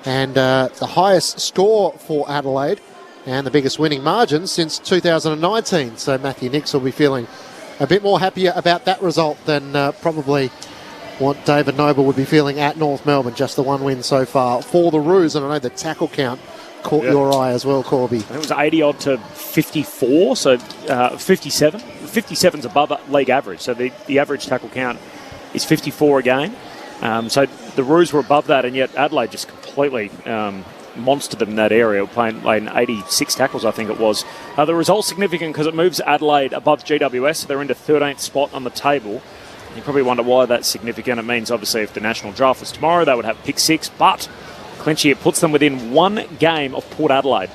and the highest score for Adelaide and the biggest winning margin since 2019. So Matthew Nix will be feeling a bit more happier about that result than probably what David Noble would be feeling at North Melbourne. Just the 1 win so far for the Roos, and I know the tackle count caught your eye as well, Corby. It was 80-odd to 54, so 57. 57's above league average, so the average tackle count is 54 a game. So the Roos were above that, and yet Adelaide just completely monstered them in that area, playing 86 tackles, I think it was. The result's significant because it moves Adelaide above GWS, so they're into 13th spot on the table. You probably wonder why that's significant. It means, obviously, if the national draft was tomorrow, they would have pick 6, but Clinchy, it puts them within 1 game of Port Adelaide.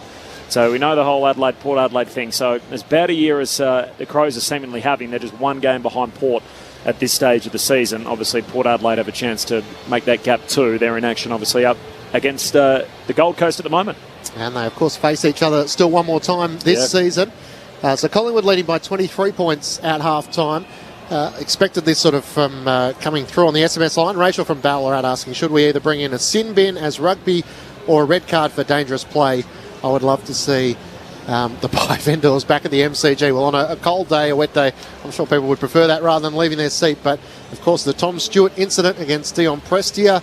So we know the whole Adelaide-Port Adelaide thing. So as bad a year as the Crows are seemingly having, they're just 1 game behind Port at this stage of the season. Obviously, Port Adelaide have a chance to make that gap too. They're in action, obviously, up against the Gold Coast at the moment. And they, of course, face each other still one more time this season. So Collingwood leading by 23 points at half-time. Expected this sort of from coming through on the SMS line. Rachel from Ballarat asking, should we either bring in a sin bin as rugby or a red card for dangerous play? I would love to see the pie vendors back at the MCG. Well, on a cold day, a wet day, I'm sure people would prefer that rather than leaving their seat. But, of course, the Tom Stewart incident against Dion Prestia,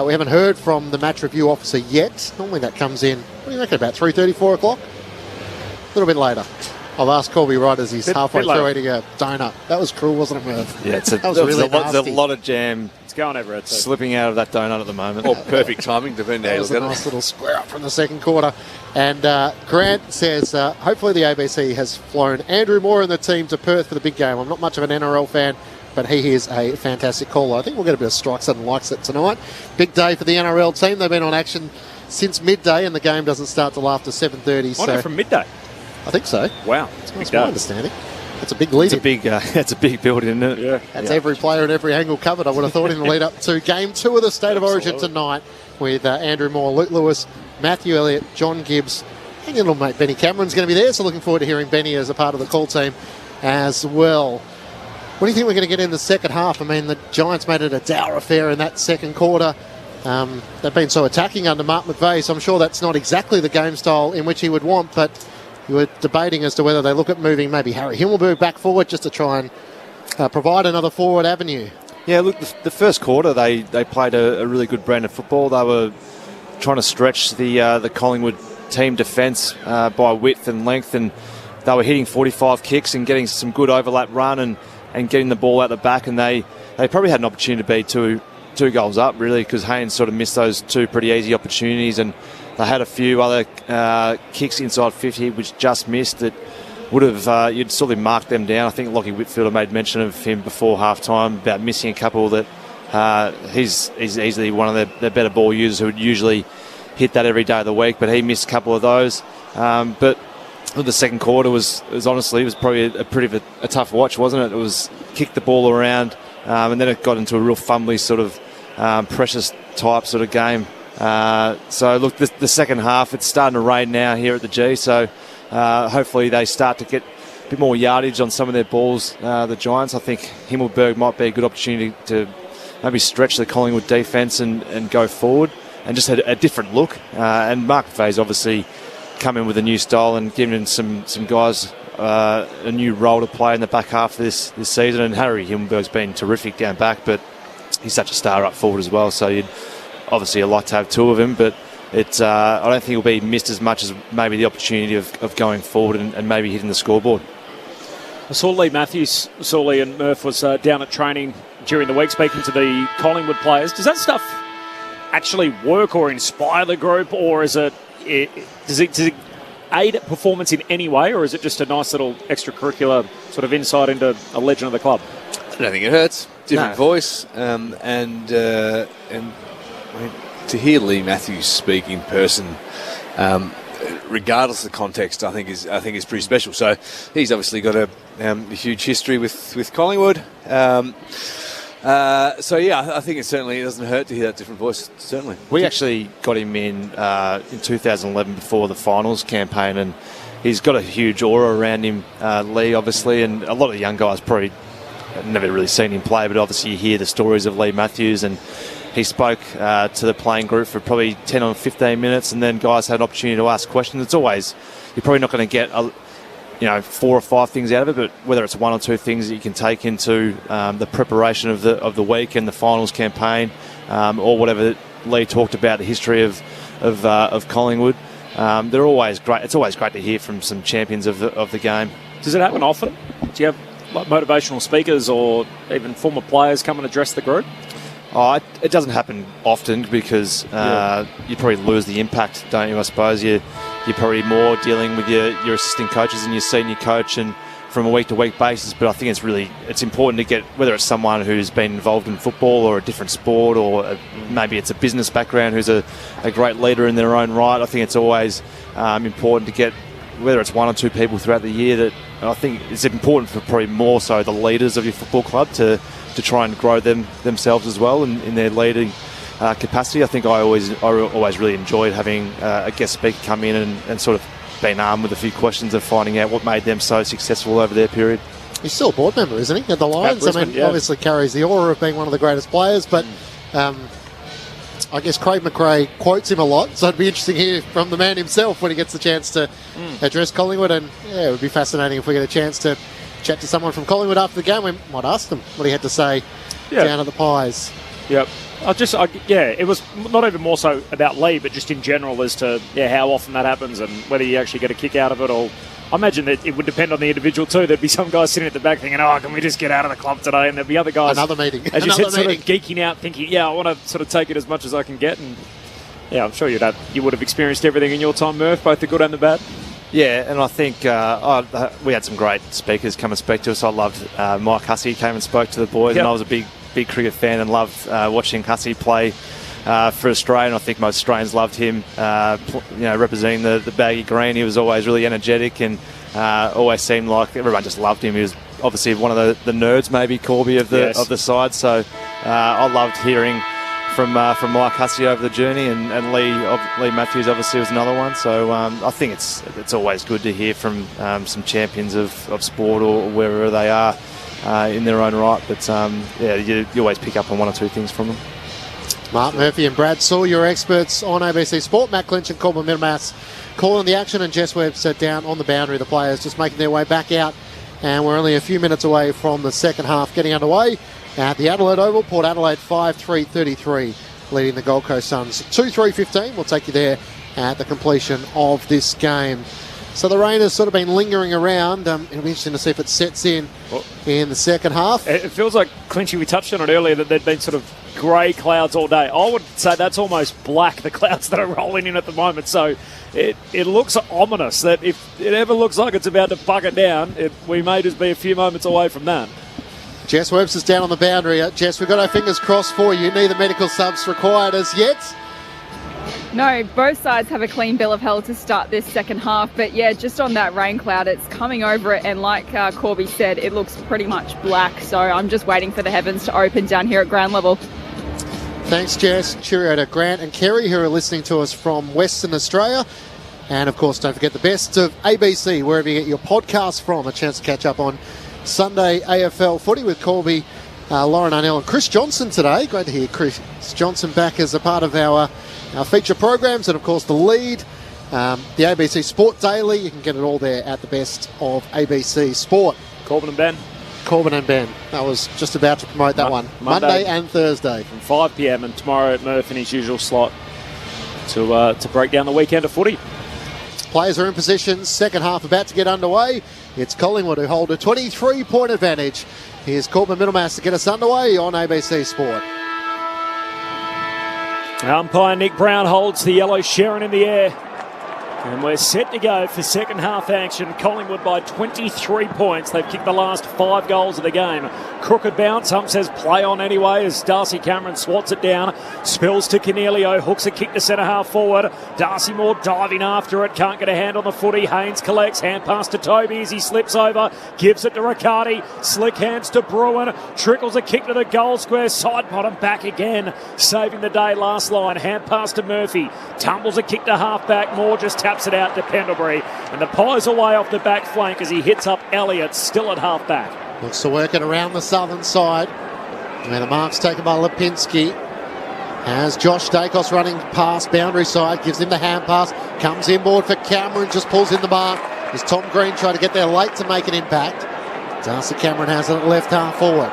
we haven't heard from the match review officer yet. Normally that comes in, what do you reckon, about 3:30, 4 o'clock? A little bit later. I've asked Corby Wright as he's halfway through eating a donut. That was cruel, wasn't it, Merv? Yeah, that was really nasty. There's a lot of jam. It's going over it. Slipping out of that donut at the moment. Or perfect timing, depending how you look at it. That was a nice little square up from the second quarter. And Grant says, hopefully the ABC has flown Andrew Moore and the team to Perth for the big game. I'm not much of an NRL fan, but he is a fantastic caller. I think we'll get a bit of strikes and likes it tonight. Big day for the NRL team. They've been on action since midday, and the game doesn't start till after 7:30. So from midday? I think so. Wow. That's my understanding. It's a big lead. It's a big build, isn't it? Yeah. That's every player and every angle covered, I would have thought, in the lead up to Game 2 of the State of Origin tonight with Andrew Moore, Luke Lewis, Matthew Elliott, John Gibbs, and your little mate Benny Cameron's going to be there, so looking forward to hearing Benny as a part of the call team as well. What do you think we're going to get in the second half? I mean, the Giants made it a dour affair in that second quarter. They've been so attacking under Mark McVeigh, so I'm sure that's not exactly the game style in which he would want, but you were debating as to whether they look at moving maybe Harry Himmelberg back forward just to try and provide another forward avenue. Yeah, look, the first quarter they played a really good brand of football. They were trying to stretch the Collingwood team defence by width and length, and they were hitting 45 kicks and getting some good overlap run and getting the ball out the back, and they probably had an opportunity to be two goals up, really, because Haynes sort of missed those 2 pretty easy opportunities, and they had a few other kicks inside 50 which just missed that would have, you'd sort of marked them down. I think Lockie Whitfield made mention of him before half-time about missing a couple that he's easily one of the better ball users who would usually hit that every day of the week, but he missed a couple of those. But the second quarter was probably a pretty of a tough watch, wasn't it? It was kick the ball around, and then it got into a real fumbly sort of precious type sort of game. So look, the second half, it's starting to rain now here at the G, so hopefully they start to get bit more yardage on some of their balls, the Giants. I think Himmelberg might be a good opportunity to maybe stretch the Collingwood defence and go forward and just had a different look. And Mark Vay's obviously come in with a new style and given some guys a new role to play in the back half of this season. And Harry Himmelberg's been terrific down back, but he's such a star up forward as well. So you'd obviously like to have two of him, but I don't think it'll be missed as much as maybe the opportunity of going forward and maybe hitting the scoreboard. I saw Lee Matthews, and Murph was down at training during the week speaking to the Collingwood players. Does that stuff actually work or inspire the group, or does it aid performance in any way, or is it just a nice little extracurricular sort of insight into a legend of the club? I don't think it hurts. Different voice, and I mean, to hear Lee Matthews speak in person, regardless of the context, I think is pretty special. So he's obviously got a huge history with Collingwood. So yeah, I think it doesn't hurt to hear that different voice. Certainly, we actually got him in 2011 before the finals campaign, and he's got a huge aura around him. Lee, obviously, and a lot of the young guys probably never really seen him play, but obviously you hear the stories of Lee Matthews, and he spoke to the playing group for probably 10 or 15 minutes, and then guys had an opportunity to ask questions. It's always, you're probably not going to get 4 or 5 things out of it, but whether it's 1 or 2 things that you can take into the preparation of the week and the finals campaign, or whatever Lee talked about, the history of Collingwood, they're always great. It's always great to hear from some champions of the game. Does it happen often? Do you have motivational speakers or even former players come and address the group? It doesn't happen often because you probably lose the impact, don't you? I suppose you're probably more dealing with your assistant coaches and your senior coach, and from a week-to-week basis. But I think it's important to get, whether it's someone who's been involved in football or a different sport, or maybe it's a business background who's a great leader in their own right. I think it's always important to get, whether it's 1 or 2 people throughout the year, that I think it's important for probably more so the leaders of your football club to try and grow themselves as well in their leading capacity. I think I always really enjoyed having a guest speaker come in and sort of being armed with a few questions of finding out what made them so successful over their period. He's still a board member, isn't he, at the Lions? Obviously carries the aura of being one of the greatest players, but I guess Craig McRae quotes him a lot, so it'd be interesting to hear from the man himself when he gets the chance to address Collingwood. And it would be fascinating if we get a chance to chat to someone from Collingwood after the game. We might ask them what he had to say down at the Pies. Yep. It was not even more so about Lee, but just in general as to how often that happens and whether you actually get a kick out of it. Or I imagine that it would depend on the individual too. There'd be some guys sitting at the back thinking, can we just get out of the club today? And there'd be other guys, another meeting, as you said, sort of geeking out, thinking, I want to sort of take it as much as I can get. And I'm sure you would have experienced everything in your time, Murph, both the good and the bad. Yeah, and I think we had some great speakers come and speak to us. I loved Mike Hussey came and spoke to the boys, and I was a big cricket fan and loved watching Hussey play for Australia. And I think most Australians loved him, representing the baggy green. He was always really energetic and always seemed like everyone just loved him. He was obviously one of the nerds, maybe Corby of the side. So I loved hearing from Mike Hussey over the journey, and Lee Matthews obviously was another one. So I think it's always good to hear from some champions of sport or wherever they are in their own right. But you always pick up on 1 or 2 things from them. Mark Murphy and Brad Saul, your experts on ABC Sport. Matt Clinch and Corbin Middlemass calling the action, and Jess Webster down on the boundary. The players just making their way back out, and we're only a few minutes away from the second half getting underway at the Adelaide Oval. Port Adelaide 5-3-33 leading the Gold Coast Suns 2-3-15. We'll take you there at the completion of this game. So the rain has sort of been lingering around. It'll be interesting to see if it sets in the second half. It feels like, Clinchy, we touched on it earlier, that there'd been sort of grey clouds all day. I would say that's almost black, the clouds that are rolling in at the moment. So it looks ominous that if it ever looks like it's about to bucket down, we may just be a few moments away from that. Jess Webster's down on the boundary. Jess, we've got our fingers crossed for you. Neither medical subs required as yet. No, both sides have a clean bill of health to start this second half. But just on that rain cloud, it's coming over it. And like Corby said, it looks pretty much black. So I'm just waiting for the heavens to open down here at ground level. Thanks, Jess. Cheerio to Grant and Kerry, who are listening to us from Western Australia. And, of course, don't forget the best of ABC, wherever you get your podcast from. A chance to catch up on Sunday AFL footy with Corby, Lauren Arnell and Chris Johnson today. Great to hear Chris Johnson back as a part of our feature programs. And, of course, the lead, the ABC Sport Daily. You can get it all there at the best of ABC Sport. Corbin and Ben. Corbin and Ben. I was just about to promote that one. Monday and Thursday. From 5 p.m. and tomorrow at Murph in his usual slot to break down the weekend of footy. Players are in position. Second half about to get underway. It's Collingwood who hold a 23-point advantage. Here's Corbin Middlemass to get us underway on ABC Sport. Umpire Nick Brown holds the yellow Sharon in the air. And we're set to go for second half action. Collingwood by 23 points. They've kicked the last 5 goals of the game. Crooked bounce. Hump says play on anyway as Darcy Cameron swats it down. Spills to Cornelio. Hooks a kick to centre half forward. Darcy Moore diving after it. Can't get a hand on the footy. Haynes collects. Hand pass to Toby as he slips over. Gives it to Riccardi. Slick hands to Bruin. Trickles a kick to the goal square. Side bottom back again. Saving the day last line. Hand pass to Murphy. Tumbles a kick to half back. Moore just taps it out to Pendlebury, and the Pies away off the back flank as he hits up Elliott, still at half back. Looks to work it around the southern side, where the mark's taken by Lipinski. As Josh Dacos running past boundary side, gives him the hand pass, comes inboard for Cameron, just pulls in the mark. As Tom Green trying to get there late to make an impact. Darcy Cameron has it at left half forward.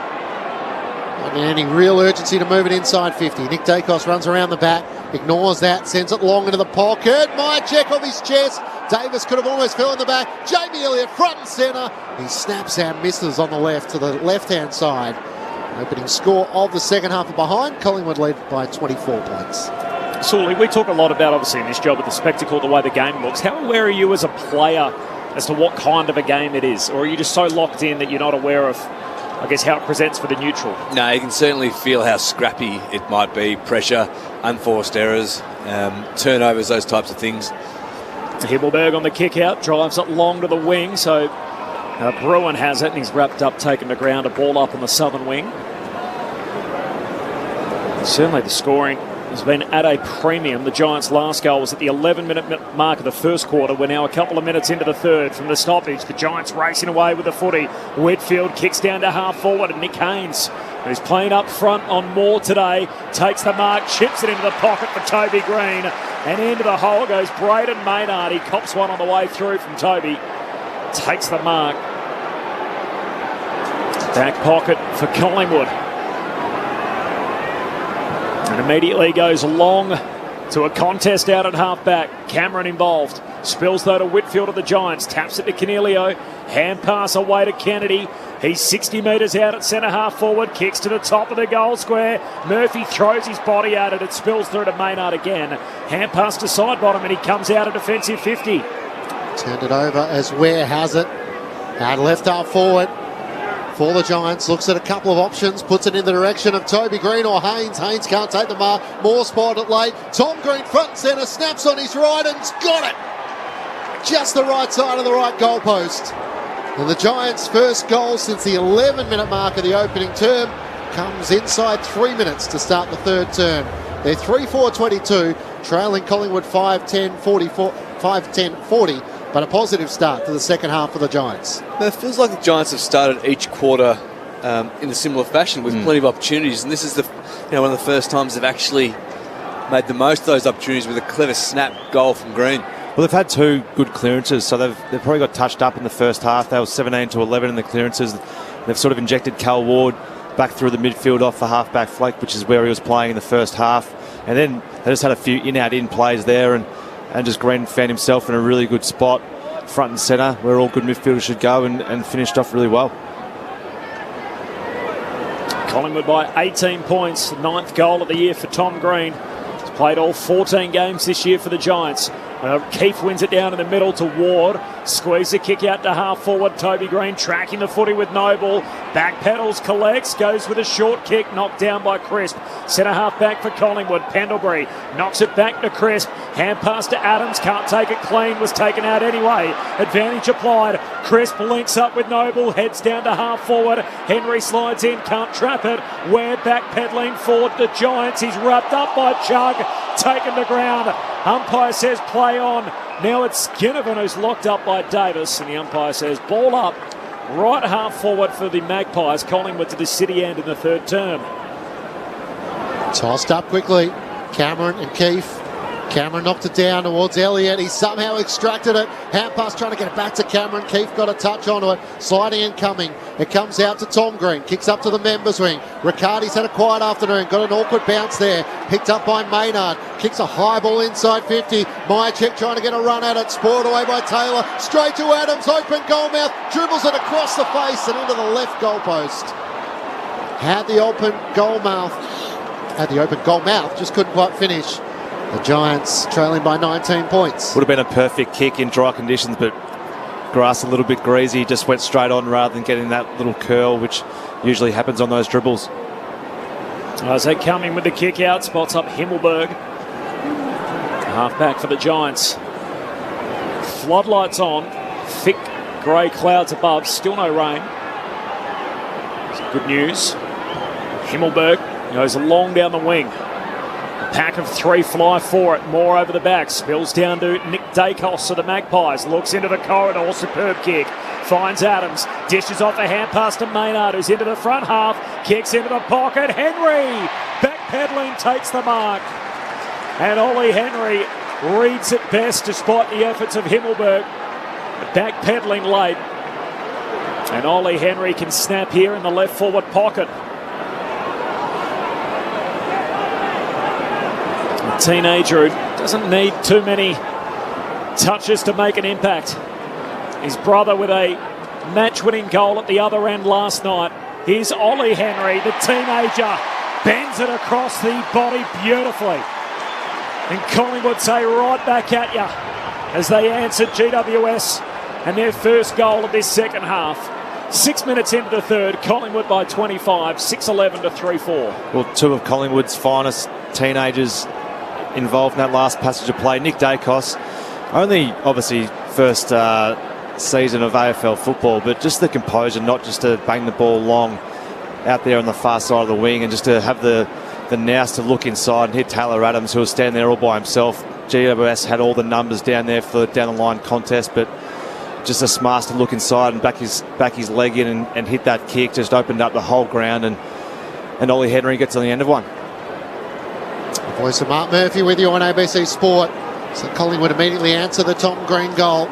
Not in any real urgency to move it inside 50. Nick Dacos runs around the back, ignores that, sends it long into the pocket. My check off his chest. Davis could have almost fell in the back. Jamie Elliott front and centre. He snaps and misses on the left to the left-hand side. Opening score of the second half of behind. Collingwood led by 24 points. Sully, we talk a lot about, obviously, in this job with the spectacle, the way the game looks. How aware are you as a player as to what kind of a game it is? Or are you just so locked in that you're not aware of, I guess, how it presents for the neutral? No, you can certainly feel how scrappy it might be. Pressure, unforced errors, turnovers, those types of things. Himmelberg on the kick out, drives it long to the wing, so Bruin has it, and he's wrapped up, taken the ground, a ball up on the southern wing. Certainly the scoring has been at a premium. The Giants' last goal was at the 11-minute mark of the first quarter. We're now a couple of minutes into the third from the stoppage. The Giants racing away with the footy. Whitfield kicks down to half forward, and Nick Haynes, who's playing up front on Moore today, takes the mark, chips it into the pocket for Toby Green, and into the hole goes Braden Maynard. He cops one on the way through from Toby, takes the mark. Back pocket for Collingwood. And immediately goes long to a contest out at half-back. Cameron involved. Spills, though, to Whitfield of the Giants. Taps it to Cornelio. Hand pass away to Kennedy. He's 60 metres out at centre half forward. Kicks to the top of the goal square. Murphy throws his body at it. It spills through to Maynard again. Hand pass to side bottom, and he comes out a defensive 50. Turned it over as Ware has it. Out left half forward for the Giants. Looks at a couple of options. Puts it in the direction of Toby Green or Haynes. Haynes can't take the mark. Moore spotted it late. Tom Green front and centre. Snaps on his right and's got it. Just the right side of the right goalpost. And the Giants' first goal since the 11-minute mark of the opening term comes inside 3 minutes to start the third term. They're 3-4-22, trailing Collingwood 5-10-40, but a positive start to the second half for the Giants. It feels like the Giants have started each quarter in a similar fashion with plenty of opportunities, and this is one of the first times they've actually made the most of those opportunities with a clever snap goal from Green. Well, they've had 2 good clearances, so they've probably got touched up in the first half. They were 17-11 in the clearances. They've sort of injected Cal Ward back through the midfield off the half-back flank, which is where he was playing in the first half. And then they just had a few in-out-in plays there, and just Green found himself in a really good spot, front and centre, where all good midfielders should go, and finished off really well. Collingwood by 18 points, 9th goal of the year for Tom Green. He's played all 14 games this year for the Giants. Keefe wins it down in the middle to Ward. Squeeze the kick out to half forward. Toby Green tracking the footy with Noble. Back pedals, collects, goes with a short kick, knocked down by Crisp. Centre half back for Collingwood. Pendlebury knocks it back to Crisp. Hand pass to Adams, can't take it clean, was taken out anyway. Advantage applied. Crisp links up with Noble, heads down to half forward. Henry slides in, can't trap it. Ware back pedaling forward to Giants. He's wrapped up by Chug, taken the ground. Umpire says play on. Now it's Ginnivan who's locked up by Davis, and the umpire says ball up, right half forward for the Magpies. Collingwood to the city end in the third term. Tossed up quickly. Cameron and Keefe. Cameron knocked it down towards Elliott. He somehow extracted it. Hand pass trying to get it back to Cameron. Keefe got a touch onto it. Sliding and coming. It comes out to Tom Green. Kicks up to the members wing. Riccardi's had a quiet afternoon. Got an awkward bounce there. Picked up by Maynard. Kicks a high ball inside 50. Myercheck trying to get a run at it. Spoiled away by Taylor. Straight to Adams. Open goalmouth. Dribbles it across the face and into the left goalpost. Had the open goalmouth. Just couldn't quite finish. The Giants trailing by 19 points. Would have been a perfect kick in dry conditions, but grass a little bit greasy, just went straight on rather than getting that little curl, which usually happens on those dribbles. So coming with the kick out, spots up Himmelberg. Half back for the Giants. Floodlights on, thick grey clouds above, still no rain. It's good news. Himmelberg goes long down the wing. Pack of three fly for it. Moore over the back. Spills down to Nick Dacos of the Magpies. Looks into the corridor. Superb kick. Finds Adams. Dishes off a hand pass to Maynard, who's into the front half. Kicks into the pocket. Henry backpedaling takes the mark. And Ollie Henry reads it best despite the efforts of Himmelberg. Backpedaling late. And Ollie Henry can snap here in the left forward pocket. Teenager who doesn't need too many touches to make an impact. His brother with a match-winning goal at the other end last night. Here's Ollie Henry, the teenager, bends it across the body beautifully. And Collingwood say right back at you as they answered GWS and their first goal of this second half. 6 minutes into the third, Collingwood by 25, 6-11 to 3-4. Well, two of Collingwood's finest teenagers involved in that last passage of play. Nick Dacos, only obviously first season of AFL football, but just the composure, not just to bang the ball long out there on the far side of the wing, and just to have the nous to look inside and hit Taylor Adams, who was standing there all by himself. GWS had all the numbers down there for the down the line contest, but just a smart to look inside and back his leg in and hit that kick. Just opened up the whole ground, and Ollie Henry gets on the end of one. Voice of Mark Murphy with you on ABC Sport. So Collingwood immediately answer the Tom Green goal.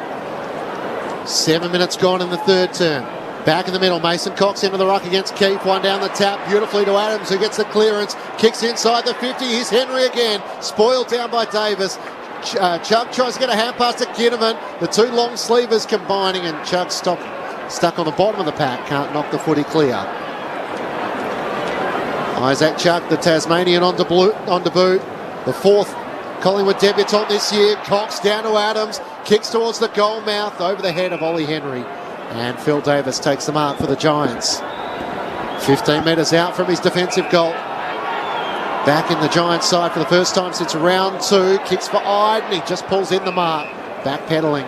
7 minutes gone in the third term. Back in the middle, Mason Cox into the ruck against Keefe. One down the tap, beautifully to Adams, who gets the clearance. Kicks inside the 50. Here's Henry again. Spoiled down by Davis. Chug tries to get a hand pass to Ginnivan. The two long sleevers combining, and Chug stuck on the bottom of the pack. Can't knock the footy clear. Isaac Chuck, the Tasmanian on debut. The fourth Collingwood debutant this year. Cox down to Adams. Kicks towards the goal mouth over the head of Ollie Henry. And Phil Davis takes the mark for the Giants. 15 metres out from his defensive goal. Back in the Giants side for the first time since round 2. Kicks for Iden. He just pulls in the mark. Backpedaling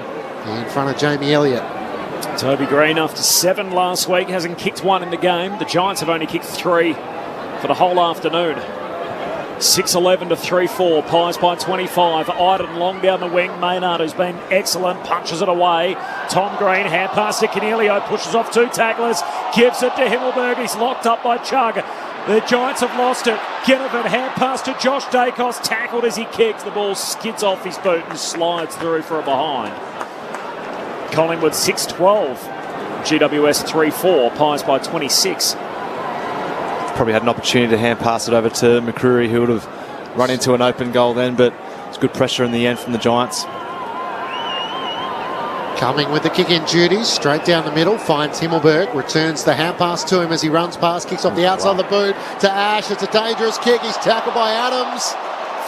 in front of Jamie Elliott. Toby Green, after 7 last week, hasn't kicked 1 in the game. The Giants have only kicked 3 for the whole afternoon. 6-11 to 3-4. Pies by 25. Iden long down the wing. Maynard, who's been excellent, punches it away. Tom Green, hand pass to Canelio, pushes off 2 tacklers, gives it to Himmelberg. He's locked up by Chug. The Giants have lost it. Ginnivan, hand pass to Josh Dacos, tackled as he kicks. The ball skids off his boot and slides through for a behind. Collingwood 6-12. GWS 3-4. Pies by 26. Probably had an opportunity to hand pass it over to McCreary, who would have run into an open goal then, but it's good pressure in the end from the Giants. Coming with the kick-in duties, straight down the middle, finds Himmelberg, returns the hand pass to him as he runs past, kicks off the outside of the boot to Ash. It's a dangerous kick. He's tackled by Adams.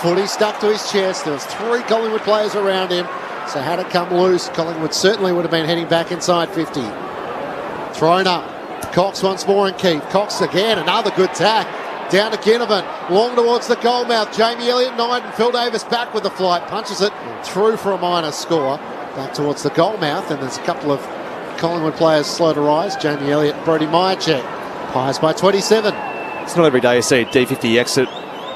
Footy stuck to his chest. There was 3 Collingwood players around him, so had it come loose, Collingwood certainly would have been heading back inside 50. Thrown up. Cox once more and Keefe. Cox again, another good tack. Down to Ginnivan, long towards the goal mouth. Jamie Elliott, Knight and Phil Davis back with the flight. Punches it through for a minor score. Back towards the goal mouth, and there's a couple of Collingwood players slow to rise. Jamie Elliott and Brody Myercheck. Pies by 27. It's not every day you see a D50 exit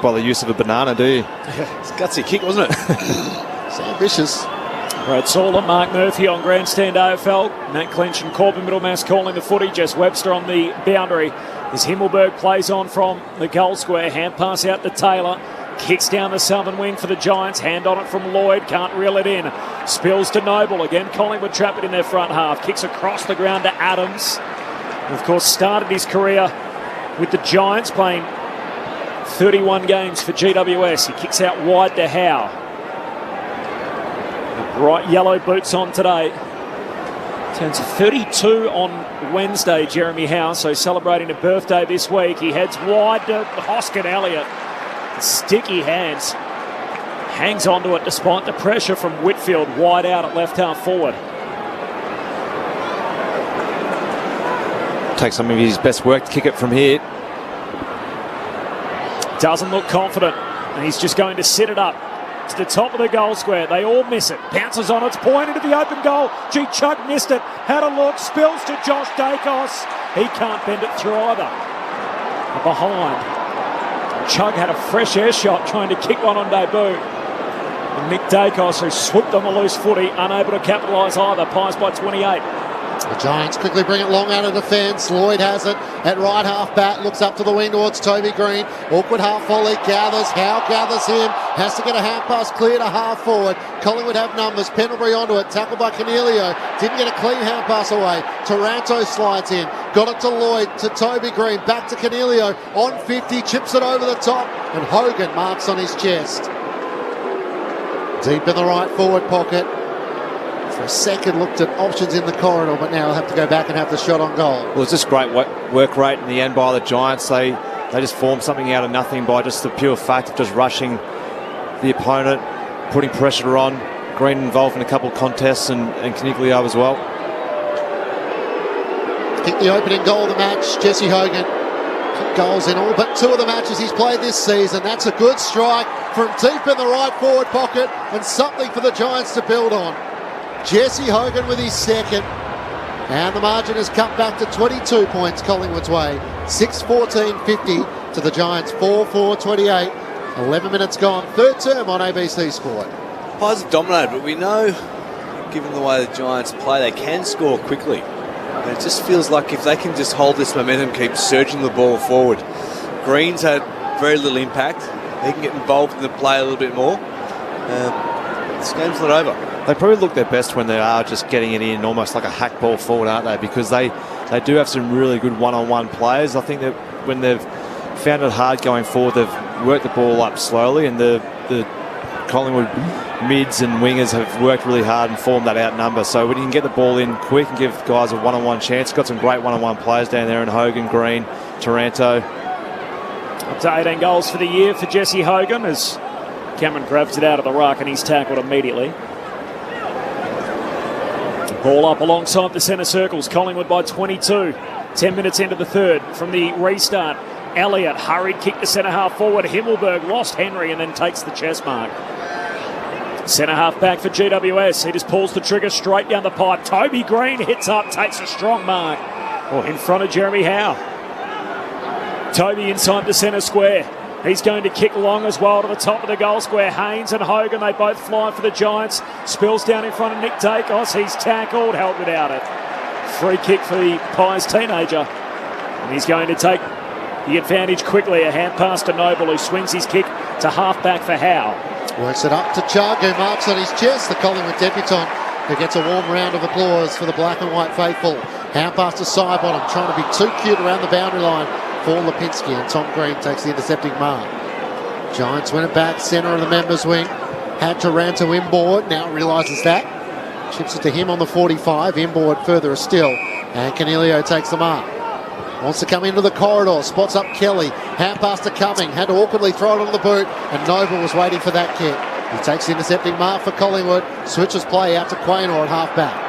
by the use of a banana, do you? It's a gutsy kick, wasn't it? It's ambitious. Right, it's all at Mark Murphy on Grandstand AFL. Matt Clinch and Corbin Middlemass calling the footy. Jess Webster on the boundary as Himmelberg plays on from the goal square. Hand pass out to Taylor. Kicks down the southern wing for the Giants. Hand on it from Lloyd. Can't reel it in. Spills to Noble. Again, Collingwood trap it in their front half. Kicks across the ground to Adams. And of course, started his career with the Giants, playing 31 games for GWS. He kicks out wide to Howe. Bright yellow boots on today. Turns 32 on Wednesday, Jeremy Howe, so celebrating a birthday this week. He heads wide to Hoskin Elliott. Sticky hands. Hangs onto it despite the pressure from Whitfield, wide out at left half forward. Takes some of his best work to kick it from here. Doesn't look confident, and he's just going to sit it up to the top of the goal square. They all miss it. Bounces on its point into the open goal. Chug missed it. Had a look. Spills to Josh Dacos. He can't bend it through either. Behind. Chug had a fresh air shot trying to kick one on debut. And Nick Dacos, who swooped on the loose footy, unable to capitalise either. Pies by 28. The Giants quickly bring it long out of defence. Lloyd has it at right half back. Looks up to the wing towards Toby Green. Awkward half volley. Gathers. Howe gathers him. Has to get a hand pass clear to half forward. Collingwood have numbers. Pendlebury onto it. Tackled by Cornelio. Didn't get a clean hand pass away. Taranto slides in. Got it to Lloyd. To Toby Green. Back to Cornelio. On 50. Chips it over the top. And Hogan marks on his chest. Deep in the right forward pocket. For a second looked at options in the corridor, but now he'll have to go back and have the shot on goal. Well, it's just great work rate in the end by the Giants. They just formed something out of nothing by just the pure fact of just rushing the opponent, putting pressure on. Green involved in a couple of contests and Caniglio as well. Kicked the opening goal of the match, Jesse Hogan. Kicked goals in all but 2 of the matches he's played this season. That's a good strike from deep in the right forward pocket and something for the Giants to build on. Jesse Hogan with his second, and the margin is cut back to 22 points Collingwood's way. 6-14-50 to the Giants, 4-4-28. 11 minutes gone, third term on ABC Sport. Pies have dominated, but we know, given the way the Giants play, they can score quickly. And it just feels like if they can just hold this momentum, keep surging the ball forward. Green's had very little impact. He can get involved in the play a little bit more. This game's not over. They probably look their best when they are just getting it in almost like a hack ball forward, aren't they? Because they do have some really good one-on-one players. I think that when they've found it hard going forward, they've worked the ball up slowly, and the Collingwood mids and wingers have worked really hard and formed that outnumber. So when you can get the ball in quick and give guys a one-on-one chance, got some great one-on-one players down there in Hogan, Green, Taranto. Up to 18 goals for the year for Jesse Hogan as Cameron grabs it out of the ruck and he's tackled immediately. Ball up alongside the centre circles. Collingwood by 22. 10 minutes into the third from the restart. Elliott, hurried kick to centre half forward. Himmelberg lost Henry and then takes the chest mark. Centre half back for GWS. He just pulls the trigger straight down the pipe. Toby Green hits up, takes a strong mark. In front of Jeremy Howe. Toby inside the centre square. He's going to kick long as well to the top of the goal square. Haynes and Hogan, they both fly for the Giants. Spills down in front of Nick Dacos. He's tackled, held without it. Free kick for the Pies teenager. And he's going to take the advantage quickly. A hand pass to Noble, who swings his kick to half-back for Howe. Works it up to Chug, who marks on his chest. The Collingwood debutant, who gets a warm round of applause for the black and white faithful. Hand pass to Sidebottom, trying to be too cute around the boundary line for Lipinski, and Tom Green takes the intercepting mark. Giants win it back, centre of the members' wing. Had Taranto inboard, now realises that. Chips it to him on the 45, inboard further still, and Cornelio takes the mark. Wants to come into the corridor, spots up Kelly. Hand pass to Cumming, had to awkwardly throw it on the boot, and Noble was waiting for that kick. He takes the intercepting mark for Collingwood, switches play out to Quaynor at half-back.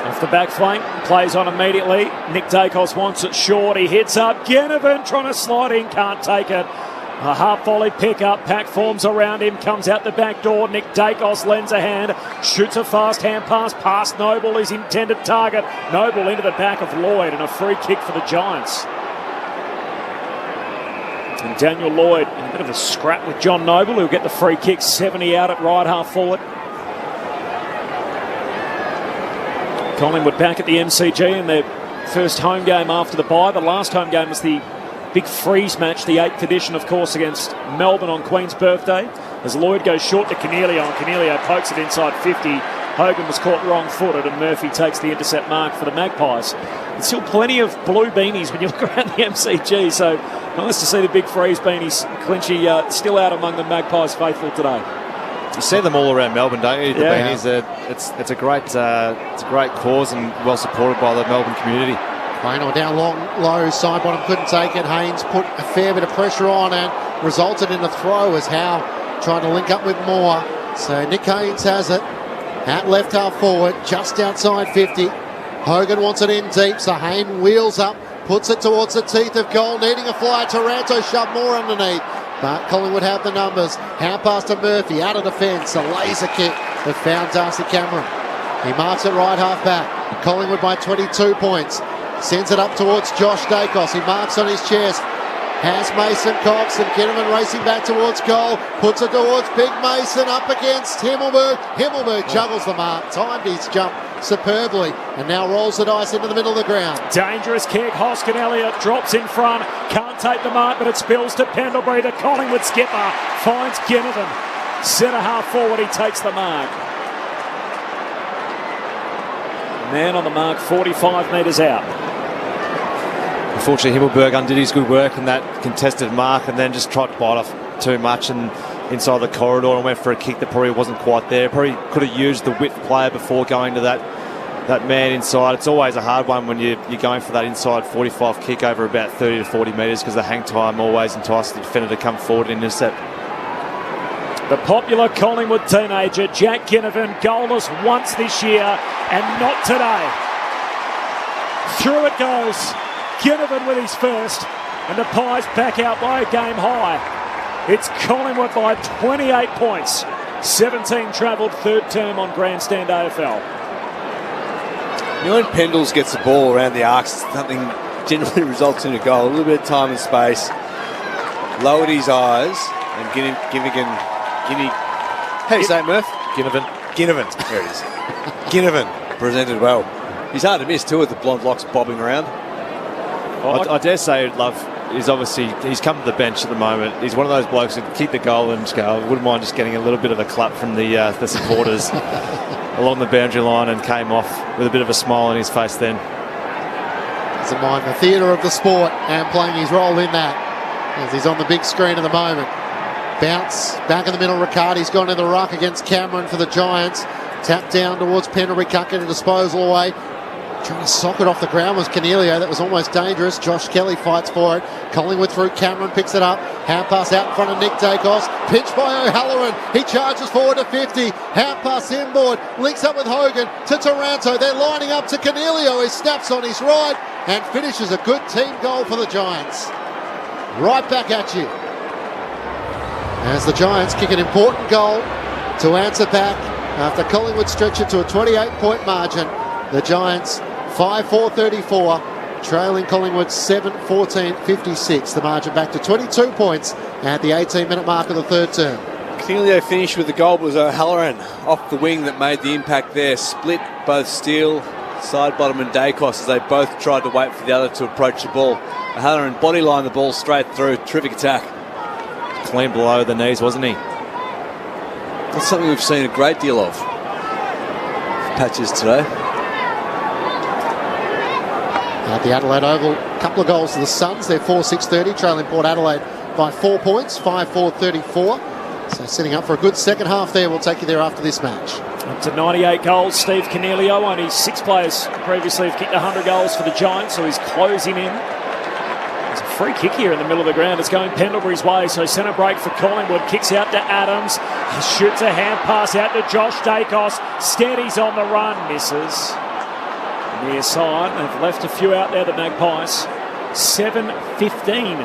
Off the back flank, plays on immediately. Nick Dacos wants it short. He hits up. Ginnivan trying to slide in, can't take it. A half volley pick up. Pack forms around him, comes out the back door. Nick Dacos lends a hand, shoots a fast hand pass past Noble, his intended target. Noble into the back of Lloyd, and a free kick for the Giants. And Daniel Lloyd in a bit of a scrap with John Noble, who'll get the free kick. 70 out at right half forward. Collingwood back at the MCG in their first home game after the bye. The last home game was the big freeze match, the 8th edition, of course, against Melbourne on Queen's birthday. As Lloyd goes short to Cornelio, and Cornelio pokes it inside 50. Hogan was caught wrong-footed, and Murphy takes the intercept mark for the Magpies. There's still plenty of blue beanies when you look around the MCG, so nice to see the big freeze beanies. Clinchy still out among the Magpies faithful today. You see them all around Melbourne, don't you? The Yeah. beanies. It's a great cause and well supported by the Melbourne community. Playnor down long, low, side bottom, couldn't take it. Haynes put a fair bit of pressure on and resulted in a throw as Howe trying to link up with Moore. So Nick Haynes has it at left half forward, just outside 50. Hogan wants it in deep, so Haynes wheels up, puts it towards the teeth of goal, needing a fly. Taranto shoved Moore underneath, but Collingwood have the numbers. Hand pass to Murphy, out of defence, a laser kick that found Darcy Cameron. He marks it right half back. Collingwood by 22 points. Sends it up towards Josh Dacos. He marks on his chest. Has Mason Cox and Kinnaman racing back towards goal. Puts it towards Big Mason up against Himmelberg. Himmelberg juggles the mark. Timed his jump superbly and now rolls the dice into the middle of the ground. Dangerous kick. Hoskin Elliott drops in front. Can't take the mark, but it spills to Pendlebury. The Collingwood skipper finds Ginnivan. Centre half forward, he takes the mark. Man on the mark, 45 metres out. Unfortunately, Himmelberg undid his good work in that contested mark and then just tried to bite off too much and inside the corridor and went for a kick that probably wasn't quite there. Probably could have used the width player before going to that man inside. It's always a hard one when you're going for that inside 45 kick over about 30 to 40 metres because the hang time always entices the defender to come forward and intercept. The popular Collingwood teenager, Jack Ginnivan, goalless once this year and not today. Through it goes. Ginnivan with his first, and the Pies back out by a game high. It's Collingwood by 28 points. 17 travelled, third term on Grandstand AFL. You know, when Pendles gets the ball around the arcs, something generally results in a goal. A little bit of time and space. Lowered his eyes, and Ginnivan. How do you say it, Murph? Ginnivan. There it is. Ginnivan presented well. He's hard to miss too with the blonde locks bobbing around. I dare say Love is obviously, he's come to the bench at the moment. He's one of those blokes who can kick the goal and just go, I wouldn't mind just getting a little bit of a clap from the supporters along the boundary line, and came off with a bit of a smile on his face then. Doesn't mind the theatre of the sport and playing his role in that as he's on the big screen at the moment. Bounce back in the middle. Riccardi's gone in the ruck against Cameron for the Giants. Tap down towards Pendlebury, can't get a disposal away. Trying to sock it off the ground was Cornelio. That was almost dangerous. Josh Kelly fights for it. Collingwood through. Cameron picks it up. Hand pass out in front of Nick Dacos. Pitched by O'Halloran. He charges forward to 50. Hand pass inboard. Links up with Hogan to Taranto. They're lining up to Cornelio. He snaps on his right and finishes a good team goal for the Giants. Right back at you. As the Giants kick an important goal to answer back after Collingwood stretch it to a 28-point margin. The Giants 5-4-34, trailing Collingwood 7-14-56. The margin back to 22 points at the 18-minute mark of the third term. Cornelio finished with the goal, but it was O'Halloran off the wing that made the impact there. Split both Steele, Sidebottom and Dacos as they both tried to wait for the other to approach the ball. O'Halloran bodylined the ball straight through. Terrific attack. Clean below the knees, wasn't he? That's something we've seen a great deal of. Patches today. At the Adelaide Oval, a couple of goals to the Suns. They're 4-6-30, trailing Port Adelaide by 4 points, 5-4-34. So setting up for a good second half there. We'll take you there after this match. Up to 98 goals, Steve Cornelio. Only 6 players previously have kicked 100 goals for the Giants, so he's closing in. There's a free kick here in the middle of the ground. It's going Pendlebury's way, so centre break for Collingwood. Kicks out to Adams. He shoots a hand pass out to Josh Dacos. Steadies on the run, misses. Near side, they've left a few out there, the Magpies. 7-15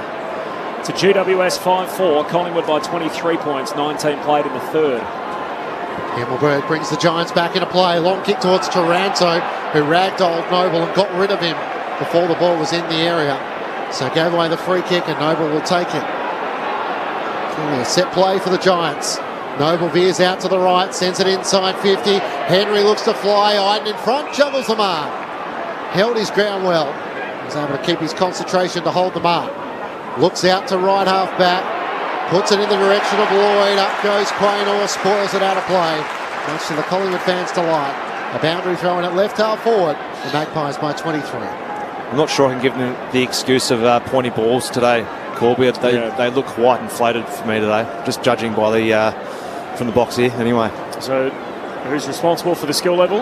to GWS 5-4. Collingwood by 23 points, 19 played in the third. Himmelberg brings the Giants back into play. Long kick towards Taranto, who ragdolled Noble and got rid of him before the ball was in the area. So gave away the free kick and Noble will take it. A set play for the Giants. Noble veers out to the right, sends it inside 50. Henry looks to fly. Iden in front, juggles the mark. Held his ground well. Was able to keep his concentration to hold the mark. Looks out to right half back. Puts it in the direction of Lloyd. Up goes Quaynor. Spoils it out of play. Much to the Collingwood fans' delight. A boundary throw in at left half forward. The Magpies by 23. I'm not sure I can give them the excuse of pointy balls today, Corby. They look quite inflated for me today, just judging by the from the box here anyway. So who's responsible for the skill level?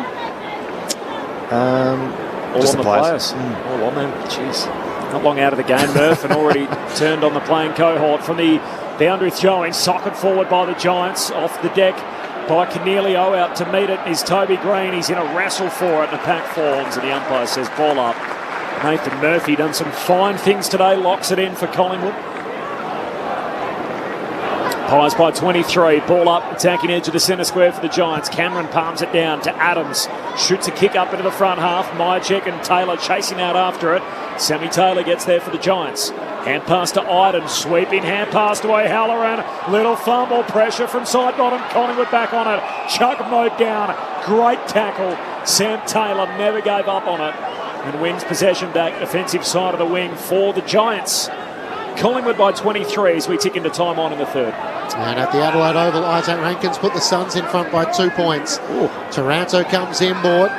All just on the players. All on them. Jeez. Not long out of the game, Murph, and already turned on the playing cohort from the boundary throwing. Socket forward by the Giants, off the deck by Cornelio. Out to meet it is Toby Green. He's in a wrestle for it, and the pack forms, and the umpire says ball up. Nathan Murphy done some fine things today, locks it in for Collingwood. Pies by 23, ball up, attacking edge of the centre square for the Giants. Cameron palms it down to Adams, shoots a kick up into the front half. Myercheck and Taylor chasing out after it. Sammy Taylor gets there for the Giants. Hand pass to Iden, sweeping hand pass away Halloran. Little fumble, pressure from side bottom. Collingwood back on it. Chug mode down, great tackle. Sam Taylor never gave up on it and wins possession back, defensive side of the wing for the Giants. Collingwood by 23 as we tick into time on in the third. And at the Adelaide Oval, Isaac Rankins put the Suns in front by 2 points. Taranto comes inboard,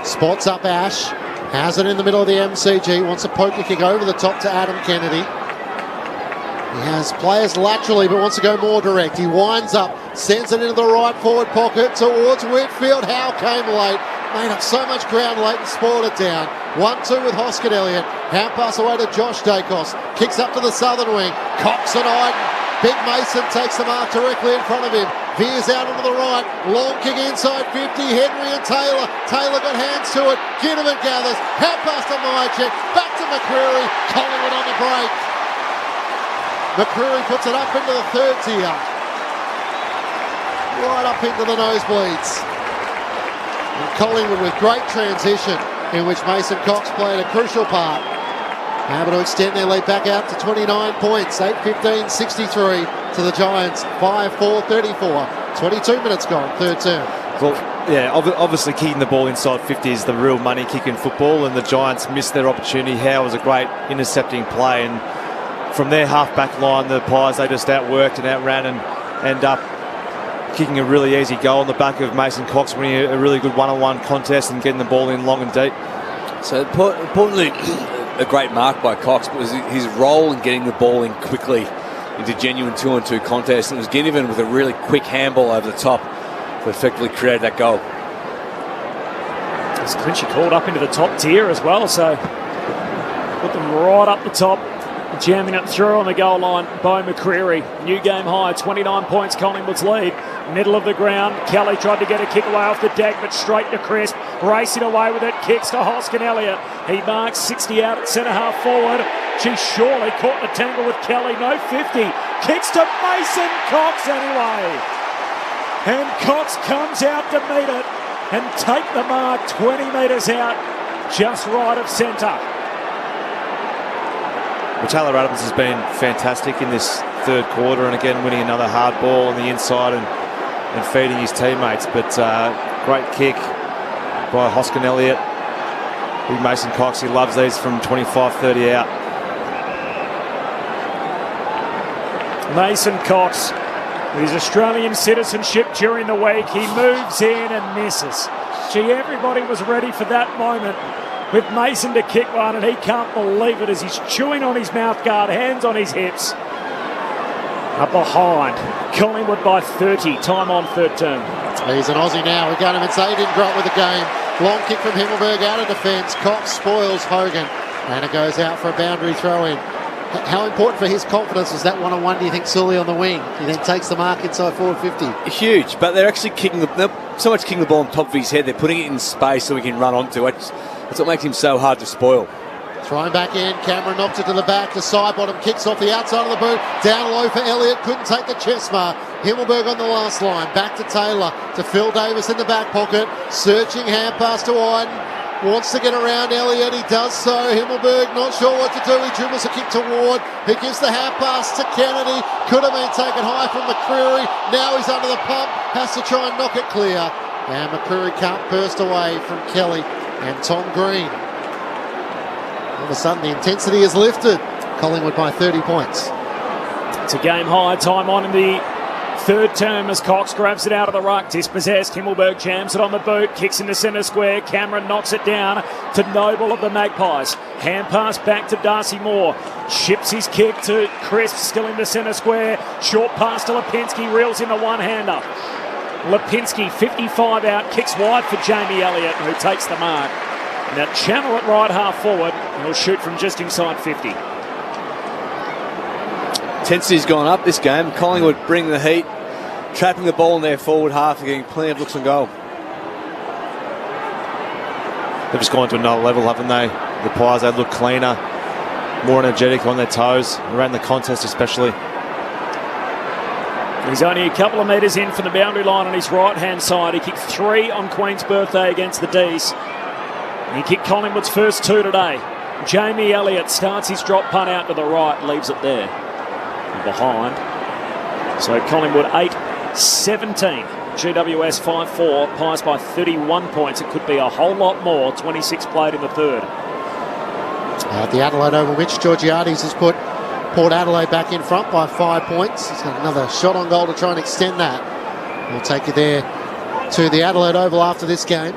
spots up Ash, has it in the middle of the MCG, wants a poker kick over the top to Adam Kennedy. He has players laterally but wants to go more direct. He winds up, sends it into the right forward pocket towards Whitfield. Howe came late, made up so much ground late and spoiled it down. 1-2 with Hoskin Elliott. Hand pass away to Josh Dacos. Kicks up to the southern wing. Cox and Iden. Big Mason takes the mark directly in front of him. Veers out onto the right. Long kick inside 50. Henry and Taylor. Taylor got hands to it. Ginnivan gathers. Hand pass to Myercheck. Back to McCreary. Collingwood on the break. McCreary puts it up into the third tier. Right up into the nosebleeds. And Collingwood with great transition, in which Mason Cox played a crucial part. Able to extend their lead back out to 29 points. 8-15-63 to the Giants. 5-4-34. 22 minutes gone, third term. Well, yeah, obviously kicking the ball inside 50 is the real money kick in football, and the Giants missed their opportunity. Howe was a great intercepting play, and from their half-back line, the Pies, they just outworked and outran and end up kicking a really easy goal on the back of Mason Cox, winning a really good one-on-one contest and getting the ball in long and deep. So importantly, a great mark by Cox, but was his role in getting the ball in quickly into genuine 2-on-2 contest. And it was Ginnivan with a really quick handball over the top that effectively created that goal. It's Clinchy called up into the top tier as well, so put them right up the top. Jamming it through on the goal line by McCreary. New game high, 29 points, Collingwood's lead. Middle of the ground, Kelly tried to get a kick away off the deck, but straight to Crisp. Racing away with it, kicks to Hoskin Elliott. He marks 60 out at centre half forward. She surely caught the tangle with Kelly, no 50. Kicks to Mason Cox anyway. And Cox comes out to meet it and take the mark 20 metres out, just right of centre. Well, Taylor Adams has been fantastic in this third quarter, and again winning another hard ball on the inside and feeding his teammates. But great kick by Hoskin Elliott. Big Mason Cox, he loves these from 25-30 out. Mason Cox, with his Australian citizenship during the week, he moves in and misses. Gee, everybody was ready for that moment with Mason to kick one, and he can't believe it as he's chewing on his mouth guard, hands on his hips. Up behind, Collingwood by 30, time on third term. He's an Aussie now. We got him. He didn't grow up with the game. Long kick from Himmelberg out of defence. Cox spoils Hogan, and it goes out for a boundary throw in. How important for his confidence was that one-on-one, do you think, Sully on the wing? He then takes the mark inside forward 50. Huge, but they're actually they're so much kicking the ball on top of his head, they're putting it in space so he can run onto it. That's what makes him so hard to spoil. Thrown back in, Cameron knocks it to the back, the side bottom, kicks off the outside of the boot, down low for Elliott, couldn't take the chest mark. Himmelberg on the last line, back to Taylor, to Phil Davis in the back pocket, searching hand pass to Iden. Wants to get around Elliott. He does so. Himmelberg not sure what to do. He dribbles a kick toward. He gives the hand pass to Kennedy. Could have been taken high from McCreary. Now he's under the pump. Has to try and knock it clear. And McCreary can't burst away from Kelly and Tom Green. All of a sudden the intensity is lifted. Collingwood by 30 points. It's a game high. Time on in the third term as Cox grabs it out of the ruck. Dispossessed. Himmelberg jams it on the boot. Kicks into centre square. Cameron knocks it down to Noble of the Magpies. Hand pass back to Darcy Moore. Ships his kick to Crisp. Still in the centre square. Short pass to Lipinski. Reels in the one-hander. Lipinski, 55 out. Kicks wide for Jamie Elliott, who takes the mark. Now channel it right half forward. He'll shoot from just inside 50. Intensity's gone up this game. Collingwood bring the heat. Trapping the ball in their forward half, getting plenty of looks on goal. They've just gone to another level, haven't they? The Pies, they look cleaner, more energetic on their toes, around the contest especially. He's only a couple of metres in from the boundary line on his right-hand side. He kicked 3 on Queen's birthday against the D's. He kicked Collingwood's first 2 today. Jamie Elliott starts his drop punt out to the right, leaves it there. And behind. So Collingwood 8-17. GWS 5-4. Pies by 31 points. It could be a whole lot more. 26 played in the third. At the Adelaide Oval, Mitch Georgiades has put Port Adelaide back in front by 5 points. He's got another shot on goal to try and extend that. We'll take you there to the Adelaide Oval after this game.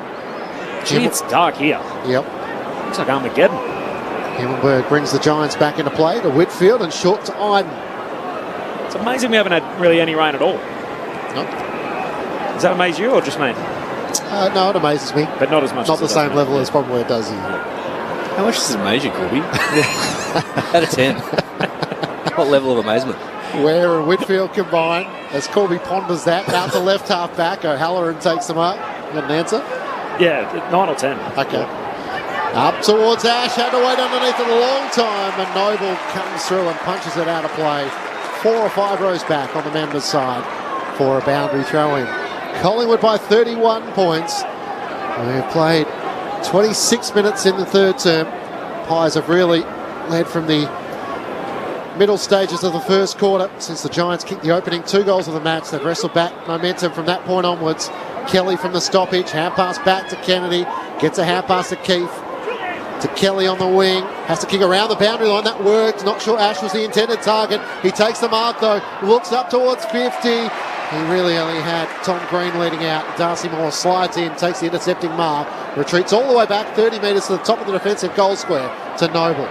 Gee, it's dark here. Yep. Looks like Armageddon. Himmelberg brings the Giants back into play to Whitfield and short to Iden. It's amazing we haven't had really any rain at all. No. Does that amaze you or just me? No, it amazes me. But not as much. Not the same level as probably it does here. How much does it amaze you, Corby? Out of 10. What level of amazement? Ware and Whitfield combine as Corby ponders that. Out to left half back. O'Halloran takes them up. You got an answer? Yeah, 9 or 10. Okay. Up towards Ash. Had to wait underneath it a long time. And Noble comes through and punches it out of play. 4 or 5 rows back on the members' side for a boundary throw-in. Collingwood by 31 points. We've played 26 minutes in the third term. Pies have really led from the middle stages of the first quarter. Since the Giants kicked the opening 2 goals of the match, they've wrestled back momentum from that point onwards. Kelly from the stoppage, hand pass back to Kennedy, gets a hand pass to Keith, to Kelly on the wing, has to kick around the boundary line. That worked. Not sure Ash was the intended target. He takes the mark though, looks up towards 50. He really only had Tom Green leading out. Darcy Moore slides in, takes the intercepting mark, retreats all the way back 30 metres to the top of the defensive goal square to Noble.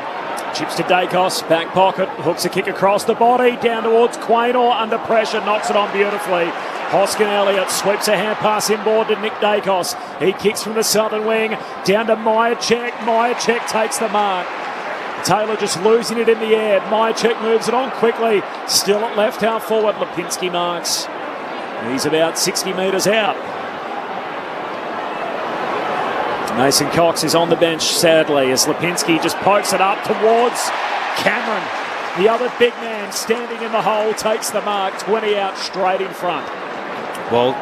Chips to Dacos, back pocket, hooks a kick across the body, down towards Quaynor, under pressure, knocks it on beautifully. Hoskin Elliott sweeps a hand pass inboard to Nick Dacos. He kicks from the southern wing, down to Myercheck. Myercheck takes the mark. Taylor just losing it in the air. Myercheck moves it on quickly. Still at left half forward, Lipinski marks. He's about 60 metres out. Mason Cox is on the bench, sadly, as Lipinski just pokes it up towards Cameron. The other big man standing in the hole takes the mark, 20 out straight in front. Well,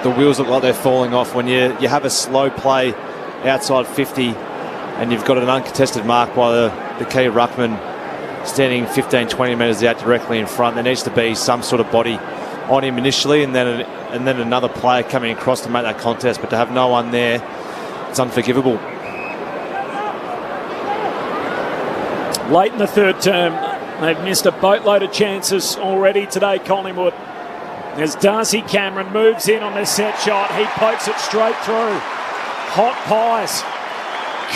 the wheels look like they're falling off when you have a slow play outside 50 and you've got an uncontested mark by the key ruckman standing 15, 20 metres out directly in front. There needs to be some sort of body on him initially and then another player coming across to make that contest, but to have no one there, it's unforgivable. Late in the third term, they've missed a boatload of chances already today, Collingwood. As Darcy Cameron moves in on the set shot, he pokes it straight through. Hot Pies.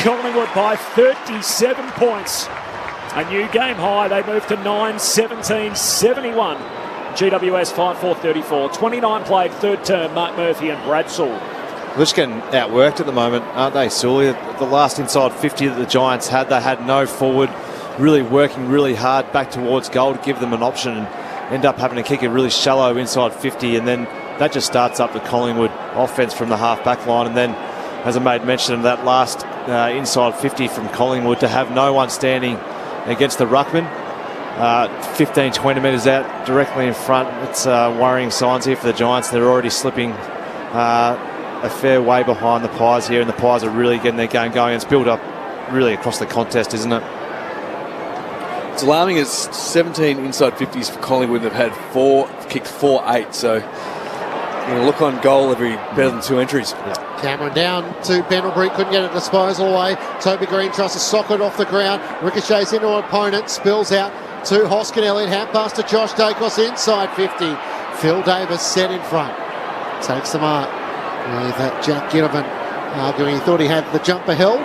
Collingwood by 37 points. A new game high. They move to 9-17-71. GWS 5-4-34. 29 played third term, Mark Murphy and Brad Sewell. They're just getting outworked at the moment, aren't they, Sully? The last inside 50 that the Giants had, they had no forward, really working really hard back towards goal to give them an option and end up having to kick a really shallow inside 50, and then that just starts up the Collingwood offence from the half-back line. And then, as I made mention of that last inside 50 from Collingwood, to have no one standing against the ruckman, 15, 20 metres out directly in front, it's worrying signs here for the Giants. They're already slipping a fair way behind the Pies here, and the Pies are really getting their game going. It's built up really across the contest, isn't it? It's alarming. It's 17 inside 50s for Collingwood. They've had kicked 4-8, so look on goal every better than 2 entries. Yeah. Cameron down to Pendlebury, couldn't get a disposal away. Toby Green tries to sock it off the ground, ricochets into an opponent, spills out to Hoskin Elliott, hand pass to Josh Dacos inside 50. Phil Davis set in front, takes the mark with Jack Ginnivan arguing he thought he had the jumper held.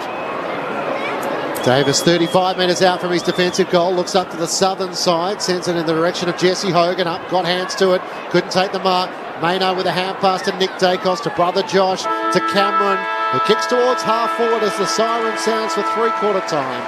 Davis 35 metres out from his defensive goal, looks up to the southern side, sends it in the direction of Jesse Hogan, up, got hands to it, couldn't take the mark. Mayno with a hand pass to Nick Dacos, to brother Josh, to Cameron, who kicks towards half forward as the siren sounds for three-quarter time.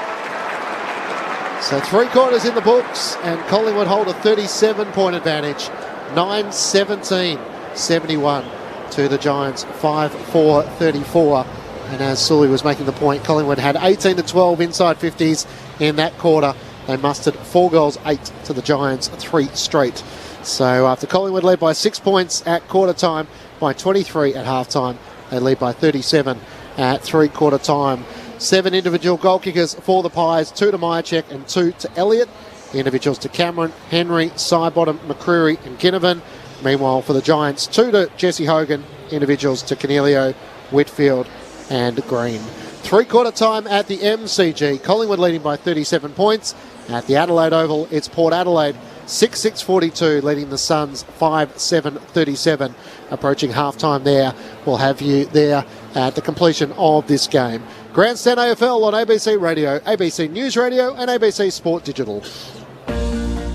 So 3/4 in the books, and Collingwood hold a 37-point advantage, 9-17-71 to the Giants, 5-4-34. And as Sully was making the point, Collingwood had 18-12 inside 50s in that quarter. They mustered 4 goals, 8 to the Giants, 3 straight. So after Collingwood led by 6 points at quarter time, by 23 at half time, they lead by 37 at three-quarter time. 7 individual goal kickers for the Pies, 2 to Myercheck and 2 to Elliott. Individuals to Cameron, Henry, Sidebottom, McCreary and Ginnivan. Meanwhile for the Giants, 2 to Jesse Hogan. Individuals to Cornelio, Whitfield and Green. Three-quarter time at the MCG. Collingwood leading by 37 points. At the Adelaide Oval, it's Port Adelaide 6-6-42, leading the Suns 5-7-37. Approaching half-time there. We'll have you there at the completion of this game. Grandstand AFL on ABC Radio, ABC News Radio and ABC Sport Digital.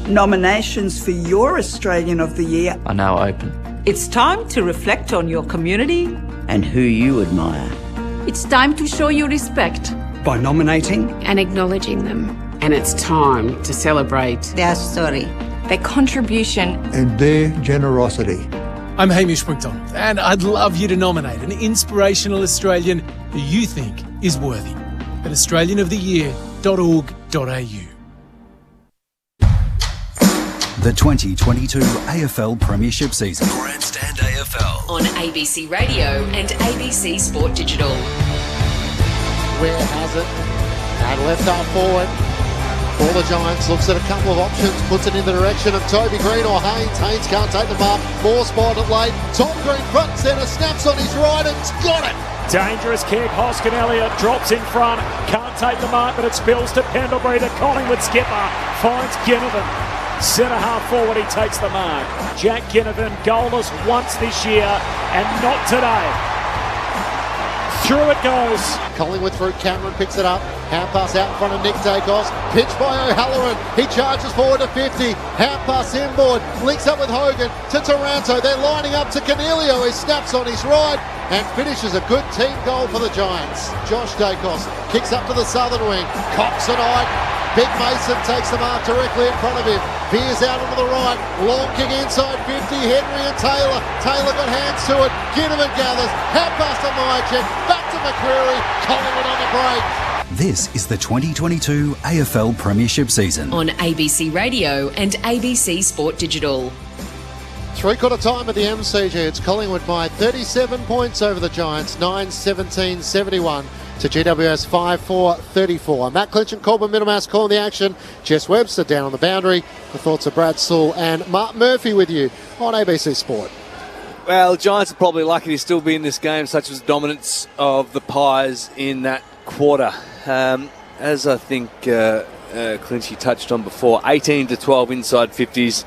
Nominations for your Australian of the Year are now open. It's time to reflect on your community and who you admire. It's time to show your respect by nominating and acknowledging them. And it's time to celebrate their story, their contribution, and their generosity. I'm Hamish McDonald, and I'd love you to nominate an inspirational Australian who you think is worthy at australianoftheyear.org.au. The 2022 AFL Premiership season. Grandstand AFL on ABC Radio and ABC Sport Digital. Where has it? And left half forward for the Giants. Looks at a couple of options. Puts it in the direction of Toby Green or Haynes. Haynes can't take the mark. More spotted late. Tom Green front and centre. Snaps on his right and it's got it. Dangerous kick. Hoskin Elliott drops in front. Can't take the mark, but it spills to Pendlebury. The Collingwood skipper finds Ginnivan. Centre half forward, he takes the mark. Jack Ginnivan, goalless once this year and not today. Through it goes. Collingwood through, Cameron picks it up. Hand pass out in front of Nick Dacos. Pitched by O'Halloran. He charges forward to 50. Hand pass inboard. Links up with Hogan to Taranto. They're lining up to Cornelio. He snaps on his right and finishes a good team goal for the Giants. Josh Dacos kicks up to the southern wing. Cox and Ide. Big Mason takes the mark directly in front of him. Veers out onto the right. Long kick inside 50. Henry and Taylor. Taylor got hands to it. Ginnivan gathers. Hand pass to Myercheck. Back to McCreary. Collingwood on the break. This is the 2022 AFL Premiership season on ABC Radio and ABC Sport Digital. Three-quarter time at the MCG. It's Collingwood by 37 points over the Giants. 9-17-71 to GWS 5-4-34. Matt Clinch and Corbin Middlemass calling the action. Jess Webster down on the boundary. The thoughts of Brad Sewell and Mark Murphy with you on ABC Sport. Well, the Giants are probably lucky to still be in this game, such as the dominance of the Pies in that quarter. As I think Clinchy touched on before, 18-12 inside 50s,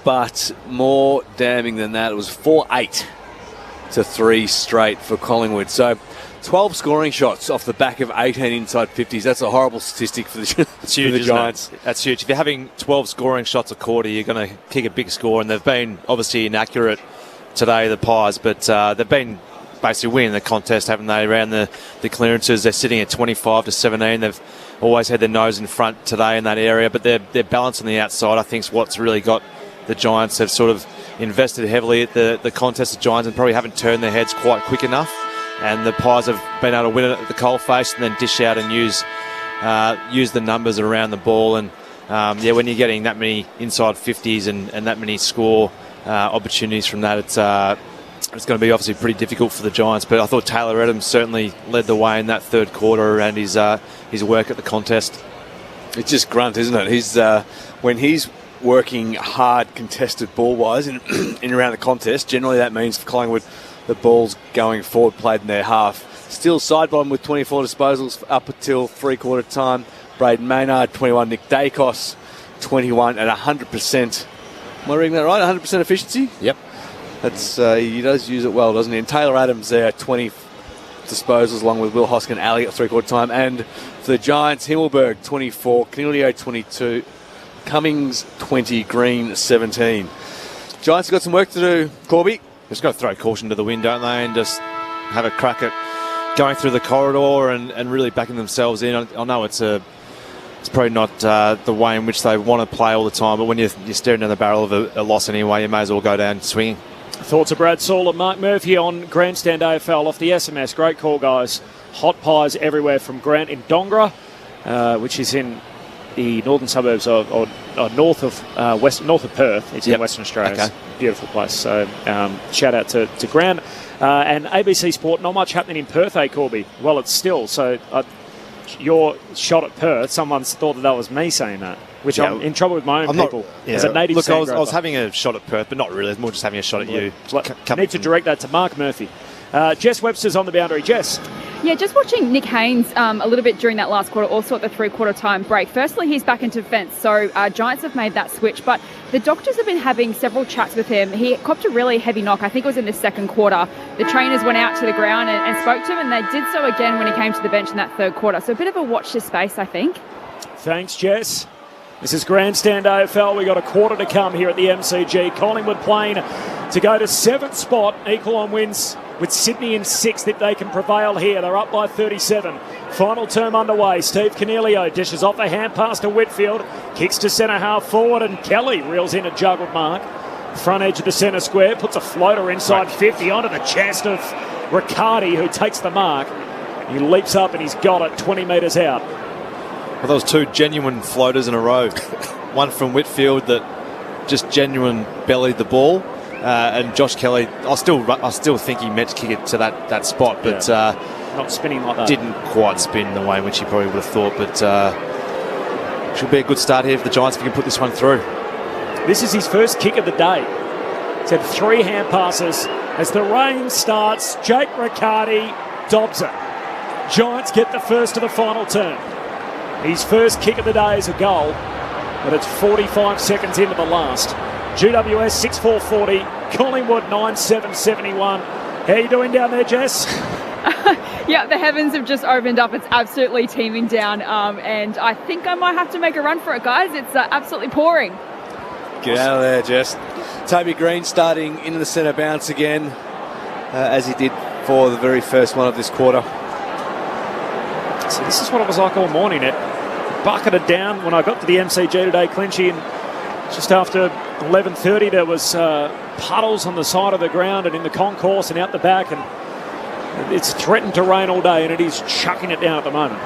but more damning than that, it was 4-8 to 3 straight for Collingwood. So 12 scoring shots off the back of 18 inside 50s. That's a horrible statistic for the Giants. That's huge. If you're having 12 scoring shots a quarter, you're going to kick a big score, and they've been obviously inaccurate today, the Pies, but they've been basically winning the contest, haven't they, around the clearances. They're sitting at 25-17. They've always had their nose in front today in that area, but their balance on the outside, I think, is what's really got the Giants. Have sort of invested heavily at the contest of Giants and probably haven't turned their heads quite quick enough, and the Pies have been able to win it at the coalface and then dish out and use the numbers around the ball. And when you're getting that many inside 50s and that many score opportunities from that, It's going to be obviously pretty difficult for the Giants, but I thought Taylor Adams certainly led the way in that third quarter and his work at the contest. It's just grunt, isn't it? He's when he's working hard contested ball-wise in around the contest, generally that means for Collingwood the ball's going forward, played in their half. Still side bottom with 24 disposals up until three-quarter time. Braden Maynard, 21. Nick Dacos, 21 at 100%. Am I reading that right? 100% efficiency? Yep. That's he does use it well, doesn't he? And Taylor Adams there, 20 disposals, along with Will Hoskin, Ali at three-quarter time. And for the Giants, Himmelberg, 24. Canelio, 22. Cummings, 20. Green, 17. Giants have got some work to do, Corby. Just got to throw caution to the wind, don't they, and just have a crack at going through the corridor and really backing themselves in. I know it's probably not the way in which they want to play all the time, but when you're staring down the barrel of a loss anyway, you may as well go down swinging. Thoughts of Brad Saul and Mark Murphy on Grandstand AFL off the SMS. Great call, guys. Hot pies everywhere from Grant in Dongra, which is in the northern suburbs or north of Perth. It's in Western Australia. Okay. It's a beautiful place. So shout out to Grant. And ABC Sport, not much happening in Perth, Corby? Well, it's still. So your shot at Perth, someone's thought that was me saying that, which I'm in trouble with my own people. As a native look, I was having a shot at Perth, but not really. It's more just having a shot at you. Need to direct that to Mark Murphy. Jess Webster's on the boundary. Jess. Yeah, just watching Nick Haynes a little bit during that last quarter, also at the three-quarter time break. Firstly, he's back into defence, so Giants have made that switch, but the doctors have been having several chats with him. He copped a really heavy knock, I think it was in the second quarter. The trainers went out to the ground and spoke to him, and they did so again when he came to the bench in that third quarter. So a bit of a watch this space, I think. Thanks, Jess. This is Grandstand AFL. We've got a quarter to come here at the MCG. Collingwood playing to go to 7th spot, equal on wins with Sydney in 6th if they can prevail here. They're up by 37. Final term underway. Steve Canelio dishes off a hand pass to Whitfield. Kicks to centre half forward and Kelly reels in a juggled mark. Front edge of the centre square. Puts a floater inside 50 onto the chest of Riccardi, who takes the mark. He leaps up and he's got it 20 metres out. Well, those two genuine floaters in a row. One from Whitfield that just genuine bellied the ball. And Josh Kelly, I still think he meant to kick it to that spot, but not spinning like that. Didn't quite spin the way in which he probably would have thought. But should be a good start here for the Giants if we can put this one through. This is his first kick of the day. He's had 3 hand passes. As the rain starts, Jake Riccardi dobs it. Giants get the first of the final term. His first kick of the day is a goal, but it's 45 seconds into the last. GWS 6-4-40, Collingwood 9-7-71. How you doing down there, Jess? Yeah, the heavens have just opened up. It's absolutely teeming down, and I think I might have to make a run for it, guys. It's absolutely pouring. Get out of there, Jess. Toby Green starting into the centre bounce again, as he did for the very first one of this quarter. So this is what it was like all morning. It bucketed down when I got to the MCG today, Clinchy, and just after 11:30 there was puddles on the side of the ground and in the concourse and out the back, and it's threatened to rain all day, and it is chucking it down at the moment.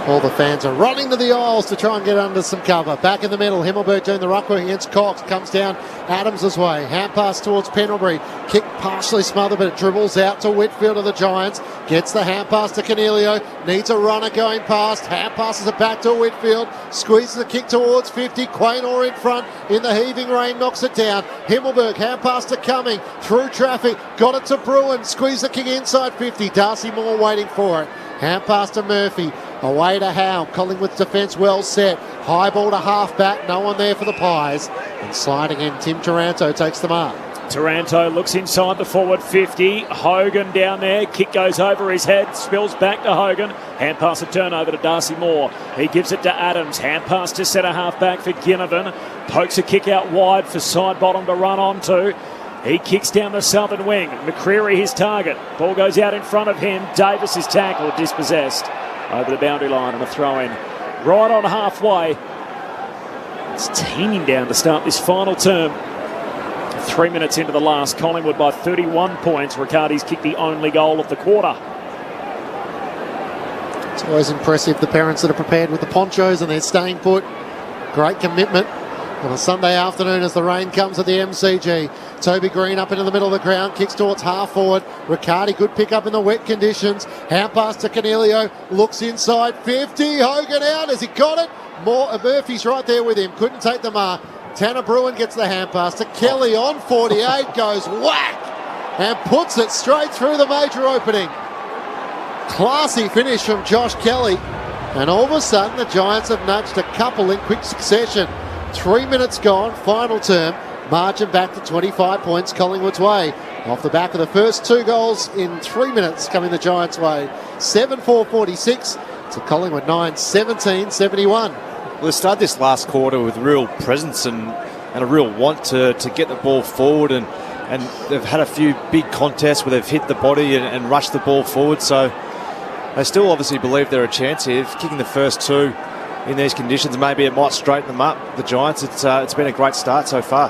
All the fans are running to the aisles to try and get under some cover. Back in the middle, Himmelberg doing the ruck work against Cox. Comes down Adams' way. Hand pass towards Pendlebury. Kick partially smothered, but it dribbles out to Whitfield of the Giants. Gets the hand pass to Canelio. Needs a runner going past. Hand passes it back to Whitfield. Squeezes the kick towards 50. Quaynor in front in the heaving rain. Knocks it down. Himmelberg, hand pass to Cumming. Through traffic. Got it to Bruin. Squeeze the kick inside 50. Darcy Moore waiting for it. Hand pass to Murphy. Away to Howe. Collingwood's defence well set. High ball to half-back. No one there for the Pies. And sliding in, Tim Taranto takes the mark. Taranto looks inside the forward 50. Hogan down there. Kick goes over his head. Spills back to Hogan. Hand pass a turnover to Darcy Moore. He gives it to Adams. Hand pass to centre half-back for Ginnivan. Pokes a kick out wide for side bottom to run onto. He kicks down the southern wing. McCreary his target. Ball goes out in front of him. Davis is tackled, dispossessed. Over the boundary line and a throw in. Right on halfway. It's teeming down to start this final term. 3 minutes into the last. Collingwood by 31 points. Riccardi's kicked the only goal of the quarter. It's always impressive, the parents that are prepared with the ponchos and they're staying put. Great commitment On a Sunday afternoon as the rain comes at the MCG. Toby Green up into the middle of the ground, kicks towards half forward. Riccardi, good pick up in the wet conditions. Hand pass to Canelio, looks inside 50. Hogan out, has he got it? Murphy's right there with him, couldn't take the mark. Tanner Bruin gets the hand pass to Kelly on 48, goes whack and puts it straight through the major opening. Classy finish from Josh Kelly. And all of a sudden the Giants have nudged a couple in quick succession. 3 minutes gone, final term. Margin back to 25 points Collingwood's way. Off the back of the first 2 goals in 3 minutes coming the Giants' way. 7-4-46 to Collingwood 9-17-71. Well, they started this last quarter with real presence and a real want to get the ball forward, and they've had a few big contests where they've hit the body and rushed the ball forward, so they still obviously believe they're a chance here. Kicking the first 2 in these conditions, maybe it might straighten them up, the Giants. It's been a great start so far.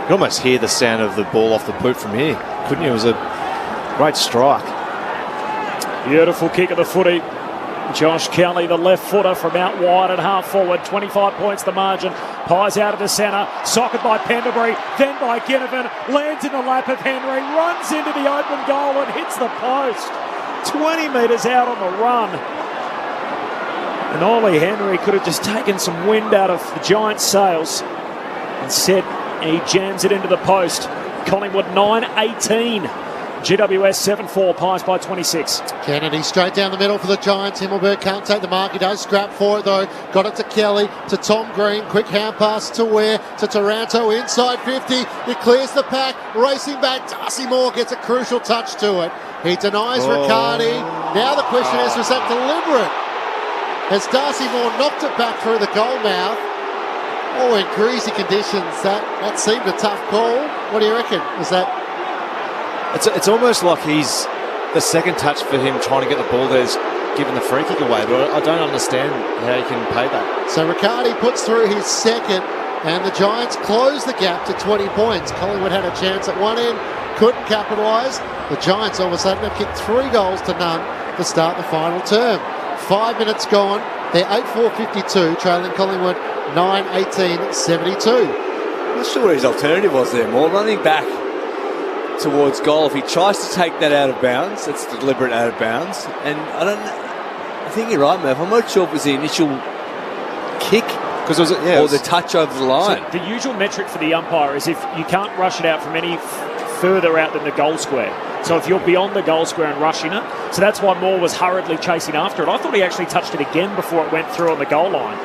You can almost hear the sound of the ball off the boot from here, couldn't you? It was a great strike. Beautiful kick of the footy. Josh Kelly, the left footer from out wide and half forward. 25 points the margin. Pies out of the centre. Socket by Penderbury, then by Ginnivan. Lands in the lap of Henry. Runs into the open goal and hits the post. 20 metres out on the run. And Ollie Henry could have just taken some wind out of the Giants' sails. Instead, he jams it into the post. Collingwood 9-18. GWS 7-4, Pies by 26. Kennedy straight down the middle for the Giants. Himmelberg can't take the mark. He does scrap for it though. Got it to Kelly, to Tom Green. Quick hand pass to Ware, to Taranto inside 50. He clears the pack, racing back. Darcy Moore gets a crucial touch to it. He denies Riccardi. Now the question is, was that deliberate? As Darcy Moore knocked it back through the goal mouth. Oh, in greasy conditions, that seemed a tough call. What do you reckon? Was that... It's almost like he's the second touch for him trying to get the ball there's given the free kick away, but I don't understand how he can pay that. So Riccardi puts through his second, and the Giants close the gap to 20 points. Collingwood had a chance at one end, couldn't capitalise. The Giants all of a sudden have kicked 3 goals to none to start the final term. 5 minutes gone. They're 8-4-52, trailing Collingwood 9-18-72. I'm not sure what his alternative was there, more running back towards goal. If he tries to take that out of bounds, it's deliberate out of bounds. And I think you're right, Murph. I'm not sure if it was the initial kick or the touch over the line. So the usual metric for the umpire is if you can't rush it out from any further out than the goal square. So if you're beyond the goal square and rushing it, so that's why Moore was hurriedly chasing after it. I thought he actually touched it again before it went through on the goal line.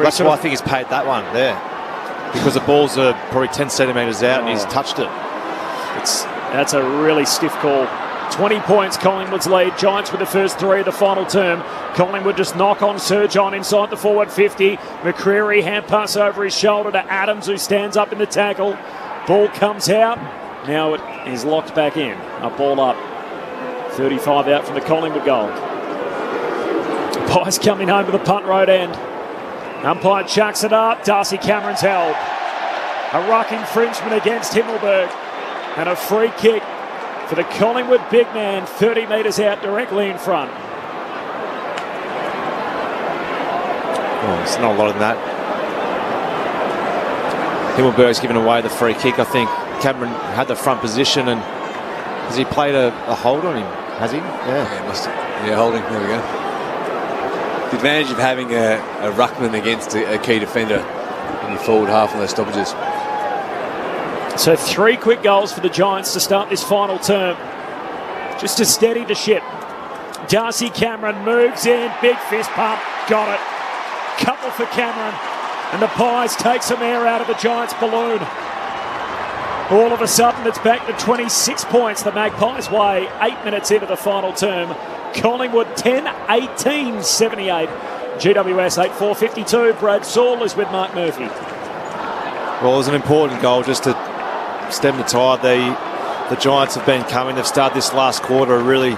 That's why I think he's paid that one there, because the balls are probably 10 centimetres out and he's touched it. That's a really stiff call. 20 points, Collingwood's lead. Giants with the first 3 of the final term. Collingwood just knock on Surge on inside the forward 50. McCreary hand pass over his shoulder to Adams, who stands up in the tackle. Ball comes out. Now it is locked back in. A ball up. 35 out from the Collingwood goal. Pies coming home to the punt road end. Umpire chucks it up. Darcy Cameron's held. A ruck infringement against Himmelberg. And a free kick for the Collingwood big man, 30 metres out directly in front. Oh, it's not a lot of that. Himmelberg's given away the free kick. I think Cameron had the front position, and has he played a hold on him? Has he? Yeah, must have. Yeah, holding. There we go. The advantage of having a ruckman against a key defender in your forward half on those stoppages. So 3 quick goals for the Giants to start this final term. Just to steady the ship. Darcy Cameron moves in. Big fist pump. Got it. Couple for Cameron. And the Pies take some air out of the Giants' balloon. All of a sudden, it's back to 26 points the Magpies' way. 8 minutes into the final term. Collingwood 10-18-78. GWS 8-4-52. Brad Saul is with Mark Murphy. Well, it was an important goal just to stem the tide. The Giants have been coming. They've started this last quarter a really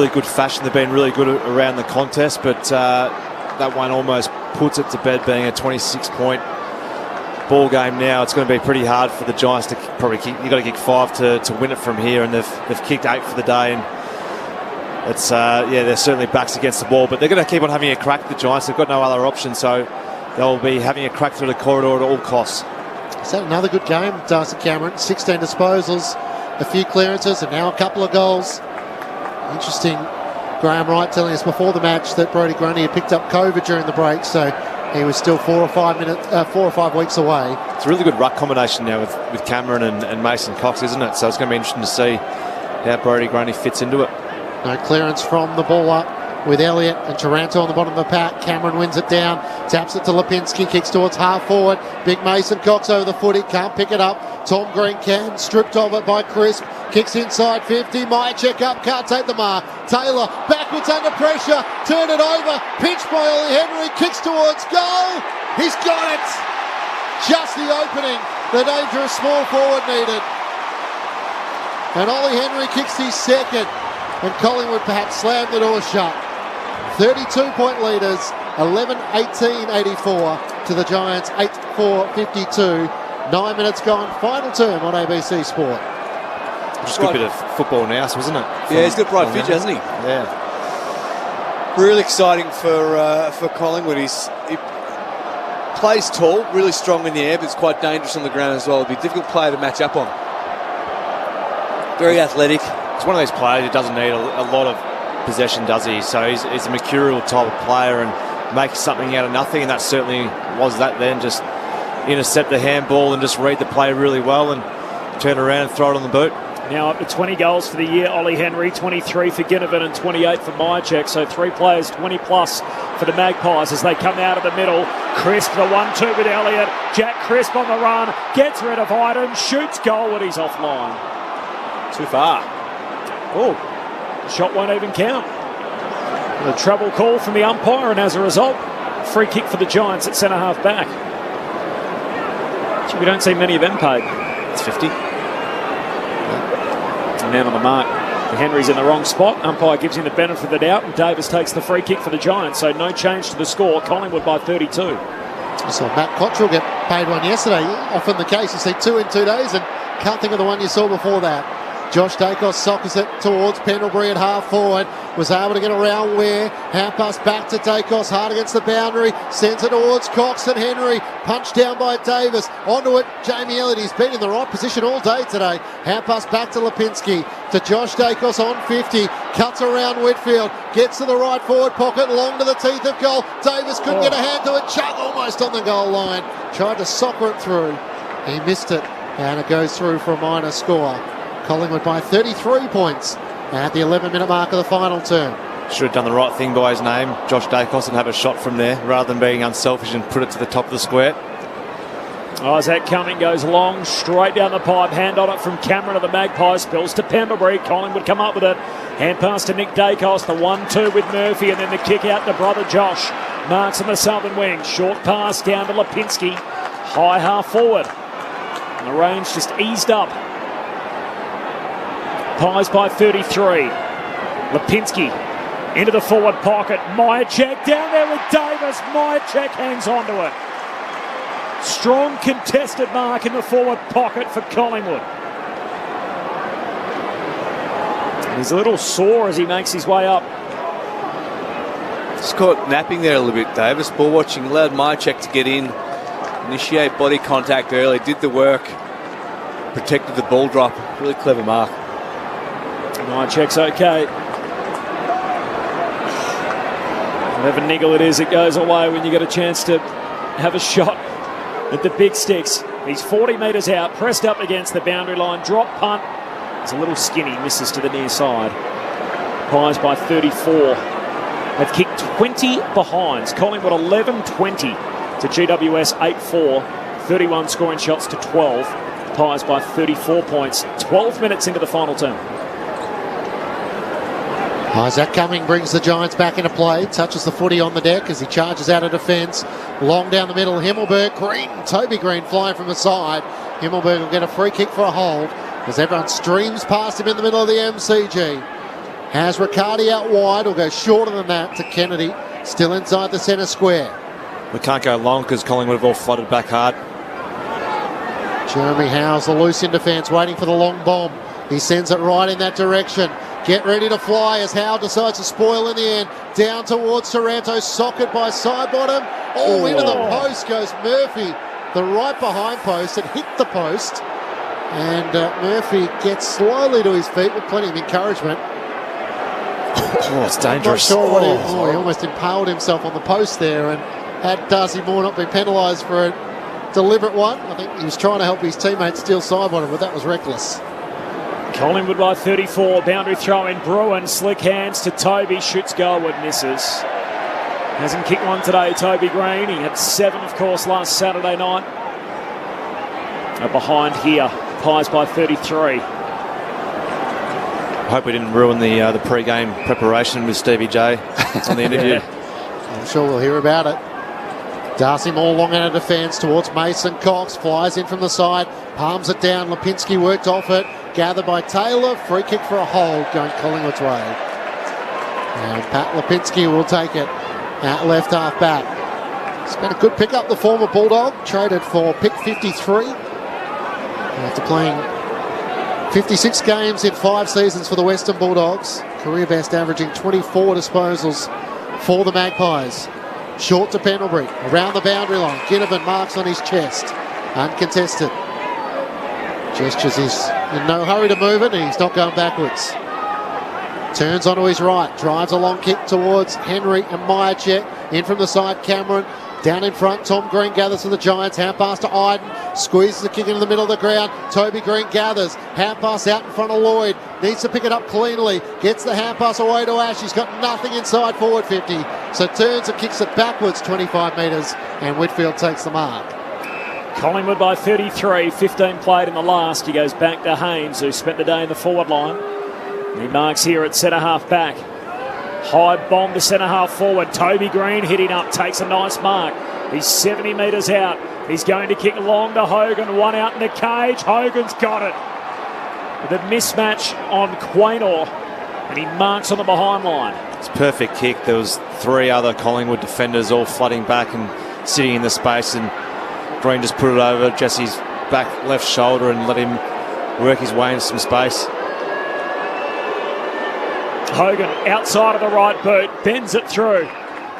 good fashion. They've been really good around the contest, but that one almost puts it to bed, being a 26-point ball game now. It's going to be pretty hard for the Giants to probably kick. You've got to kick 5 to win it from here, and they've kicked 8 for the day, and it's they're certainly backs against the wall, but they're going to keep on having a crack at the Giants. They've got no other option, so they'll be having a crack through the corridor at all costs. Is that another good game, Darcy Cameron? 16 disposals, a few clearances, and now a couple of goals. Interesting. Graham Wright telling us before the match that Brodie Grundy had picked up COVID during the break, so he was still 4 or 5 weeks away. It's a really good ruck combination now with Cameron and Mason Cox, isn't it? So it's going to be interesting to see how Brodie Grundy fits into it. No clearance from the ball up with Elliott and Taranto on the bottom of the pack. Cameron wins it down, taps it to Lipinski, kicks towards half forward. Big Mason Cox over the footy, can't pick it up. Tom Green can, stripped of it by Crisp. Kicks inside 50, Myercheck up, can't take the mark. Taylor backwards under pressure, turn it over, pinched by Ollie Henry, kicks towards goal. He's got it! Just the opening the dangerous small forward needed. And Ollie Henry kicks his second, and Collingwood perhaps slammed the door shut. 32-point leaders, 11-18-84 to the Giants, 8-4-52. 9 minutes gone, final term on ABC Sport. Just a good bit of football now, wasn't it? Yeah, he's got bright future, hasn't he? Yeah. Really exciting for Collingwood. He plays tall, really strong in the air, but it's quite dangerous on the ground as well. It'd be a difficult player to match up on. Very athletic. He's one of those players who doesn't need a lot of possession, does he? So he's a mercurial type of player and makes something out of nothing, and that certainly was that then. Just intercept the handball and just read the play really well and turn around and throw it on the boot. Now up to 20 goals for the year, Ollie Henry, 23 for Ginnivan and 28 for Myercheck. So 3 players, 20 plus for the Magpies as they come out of the middle. Crisp, the 1-2 with Elliott. Jack Crisp on the run, gets rid of Iden, shoots goal, and he's offline. Too far. Oh, the shot won't even count. The treble call from the umpire, and as a result, free kick for the Giants at centre-half back. We don't see many of them paid. It's 50. And down on the mark. Henry's in the wrong spot. Umpire gives him the benefit of the doubt, and Davis takes the free kick for the Giants. So no change to the score. Collingwood by 32. I saw Matt Cottrell get paid one yesterday. Often the case, you see 2 in 2 days, and can't think of the one you saw before that. Josh Dacos sockers it towards Pendlebury at half forward. Was able to get around Ware. Hand pass back to Dacos. Hard against the boundary. Sends it towards Cox and Henry. Punched down by Davis. Onto it, Jamie Elliott. He's been in the right position all day today. Hand pass back to Lipinski. To Josh Dacos on 50. Cuts around Whitfield. Gets to the right forward pocket. Long to the teeth of goal. Davis couldn't get a hand to it. Chug almost on the goal line. Tried to soccer it through. He missed it. And it goes through for a minor score. Collingwood by 33 points at the 11-minute mark of the final term. Should have done the right thing by his name, Josh Dacos, and have a shot from there rather than being unselfish and put it to the top of the square. Isaac Cumming goes long, straight down the pipe. Hand on it from Cameron of the Magpies. Spills to Pendlebury. Collingwood come up with it. Hand pass to Nick Dacos. The 1-2 with Murphy, and then the kick out to brother Josh. Marks on the southern wing. Short pass down to Lipinski. High half forward. And the range just eased up. Pies by 33. Lipinski into the forward pocket. Myercheck down there with Davis. Myercheck hangs on to it. Strong contested mark in the forward pocket for Collingwood. He's a little sore as he makes his way up. Just caught napping there a little bit, Davis. Ball watching, allowed Myercheck to get in. Initiate body contact early. Did the work. Protected the ball drop. Really clever mark. Myercheck's okay. Whatever niggle it is, it goes away when you get a chance to have a shot at the big sticks. He's 40 metres out, pressed up against the boundary line, drop punt. It's a little skinny, misses to the near side. Pies by 34. They've kicked 20 behinds. Collingwood 11-20 to GWS 8-4. 31 scoring shots to 12. Pies by 34 points. 12 minutes into the final term. Isaac Cumming brings the Giants back into play, touches the footy on the deck as he charges out of defence. Long down the middle, Himmelberg, Green, Toby Green flying from the side. Himmelberg will get a free kick for a hold as everyone streams past him in the middle of the MCG. Has Riccardi out wide, will go shorter than that to Kennedy, still inside the centre square. We can't go long because Collingwood have all flooded back hard. Jeremy Howes, the loose in defence, waiting for the long bomb. He sends it right in that direction. get ready to fly as Howe decides to spoil in the end. Down towards Taranto, socket by Sidebottom. Into the post goes Murphy. The right behind post. It hit the post. And Murphy gets slowly to his feet with plenty of encouragement. It's dangerous. I'm not sure what he almost impaled himself on the post there, and had Darcy Moore not been penalised for a deliberate one, I think he was trying to help his teammates steal Sidebottom, but that was reckless. Collingwood by 34, boundary throw in. Bruin, slick hands to Toby, shoots goalward, misses. Hasn't kicked one today, Toby Green. He had 7, of course, last Saturday night. Behind here, Pies by 33. I hope we didn't ruin the pre-game preparation with Stevie J on the interview. I'm sure we'll hear about it. Darcy Moore long out of defence towards Mason Cox. Flies in from the side. Palms it down. Lipinski worked off it. Gathered by Taylor. Free kick for a hold going Collingwood's way. And Pat Lipinski will take it at left half back. It's been a good pick-up, the former Bulldog. Traded for pick 53. After playing 56 games in 5 seasons for the Western Bulldogs. Career best averaging 24 disposals for the Magpies. Short to Pendlebury, around the boundary line. Ginnivan marks on his chest. Uncontested. Gestures he's in no hurry to move it, and he's not going backwards. Turns onto his right, drives a long kick towards Henry and Myercheck. In from the side, Cameron. Down in front, Tom Green gathers for the Giants. Hand pass to Iden. Squeezes the kick into the middle of the ground. Toby Green gathers. Hand pass out in front of Lloyd. Needs to pick it up cleanly. Gets the hand pass away to Ash. He's got nothing inside forward 50. So turns and kicks it backwards 25 metres. And Whitfield takes the mark. Collingwood by 33. 15 played in the last. He goes back to Haynes, who spent the day in the forward line. He marks here at centre half back. High bomb to centre half forward. Toby Green hitting up, takes a nice mark. He's 70 metres out. He's going to kick long to Hogan. One out in the cage. Hogan's got it. The mismatch on Quaynor, and he marks on the behind line. It's a perfect kick. There was 3 other Collingwood defenders all flooding back and sitting in the space, and Green just put it over Jesse's back left shoulder and let him work his way into some space. Hogan outside of the right boot, bends it through.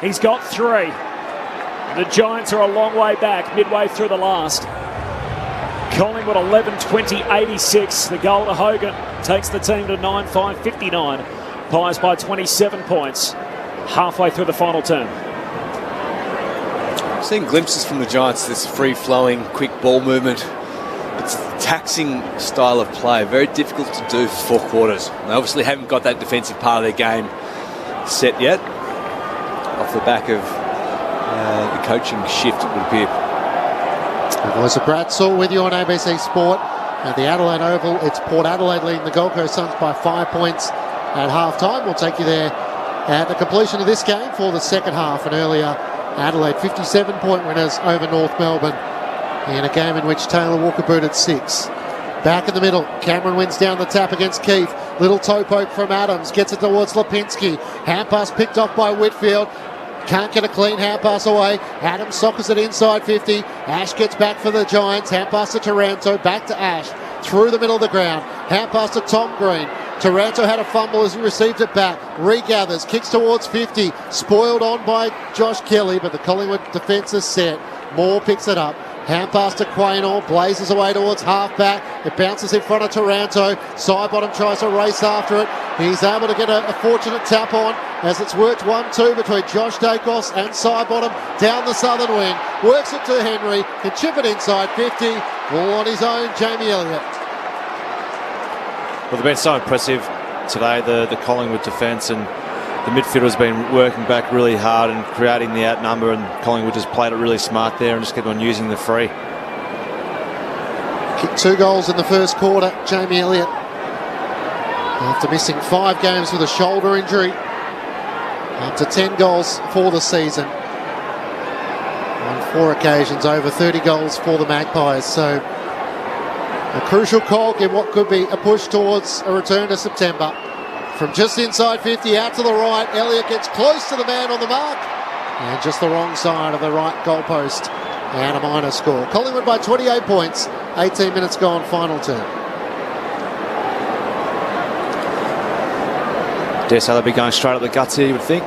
He's got 3. The Giants are a long way back, midway through the last. Collingwood 11-20-86. The goal to Hogan takes the team to 9-5-59. Pies by 27 points, halfway through the final term. Seeing glimpses from the Giants, this free-flowing, quick ball movement. It's a taxing style of play, very difficult to do for 4 quarters. They obviously haven't got that defensive part of their game set yet, off the back of the coaching shift, it would appear. The voice of Brad Saul with you on ABC Sport. At the Adelaide Oval, it's Port Adelaide leading the Gold Coast Suns by 5 points at half-time. We'll take you there at the completion of this game for the second half. And earlier, Adelaide 57-point winners over North Melbourne in a game in which Taylor Walker booted 6. Back in the middle, Cameron wins down the tap against Keefe. Little toe poke from Adams, gets it towards Lipinski. Hand pass picked off by Whitfield. Can't get a clean hand pass away. Adams sockers it inside 50. Ash gets back for the Giants. Hand pass to Taranto. Back to Ash. Through the middle of the ground. Hand pass to Tom Green. Taranto had a fumble as he received it back. Regathers. Kicks towards 50. Spoiled on by Josh Kelly, but the Collingwood defence is set. Moore picks it up. Hand pass to Quaynor, blazes away towards half-back. It bounces in front of Taranto. Sidebottom tries to race after it. He's able to get a fortunate tap on as it's worked 1-2 between Josh Dacos and Sidebottom down the southern wing. Works it to Henry, can chip it inside 50. All on his own, Jamie Elliott. Well, they've been so impressive today, the Collingwood defence, and the midfield has been working back really hard and creating the outnumber, and Collingwood just played it really smart there and just kept on using the free. Kicked 2 goals in the first quarter, Jamie Elliott. After missing 5 games with a shoulder injury. Up to 10 goals for the season. On 4 occasions, over 30 goals for the Magpies. So a crucial cog in what could be a push towards a return to September. From just inside 50 out to the right, Elliott gets close to the man on the mark. And just the wrong side of the right goalpost. And a minor score. Collingwood by 28 points. 18 minutes gone, final term. Dare say they'll be going straight at the guts here, you would think.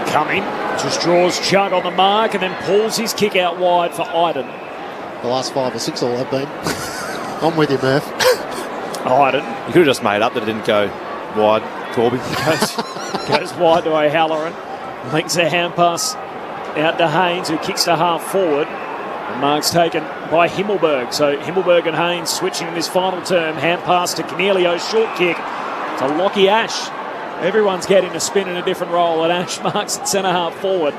Coming, just draws Chug on the mark and then pulls his kick out wide for Iden. The last 5 or 6 all have been. I'm with you, Murph. Iden. You could have just made up that it didn't go wide, Corby. Goes wide to O'Halloran. Links a hand pass out to Haynes, who kicks to half forward. The mark's taken by Himmelberg. So Himmelberg and Haynes switching in this final term. Hand pass to Cornelio, short kick to Lockie Ash. Everyone's getting a spin in a different role, and Ash marks at centre half forward.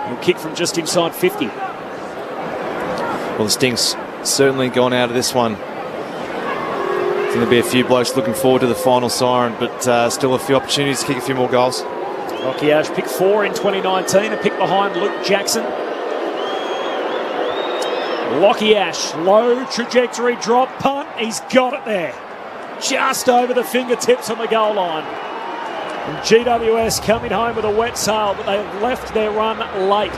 He'll kick from just inside 50. Well, the Sting's certainly gone out of this one. There's going to be a few blokes looking forward to the final siren, but still a few opportunities to kick a few more goals. Lockie Ash picked 4 in 2019, a pick behind Luke Jackson. Lockie Ash, low trajectory drop punt. He's got it there. Just over the fingertips on the goal line. And GWS coming home with a wet sail, but they've left their run late.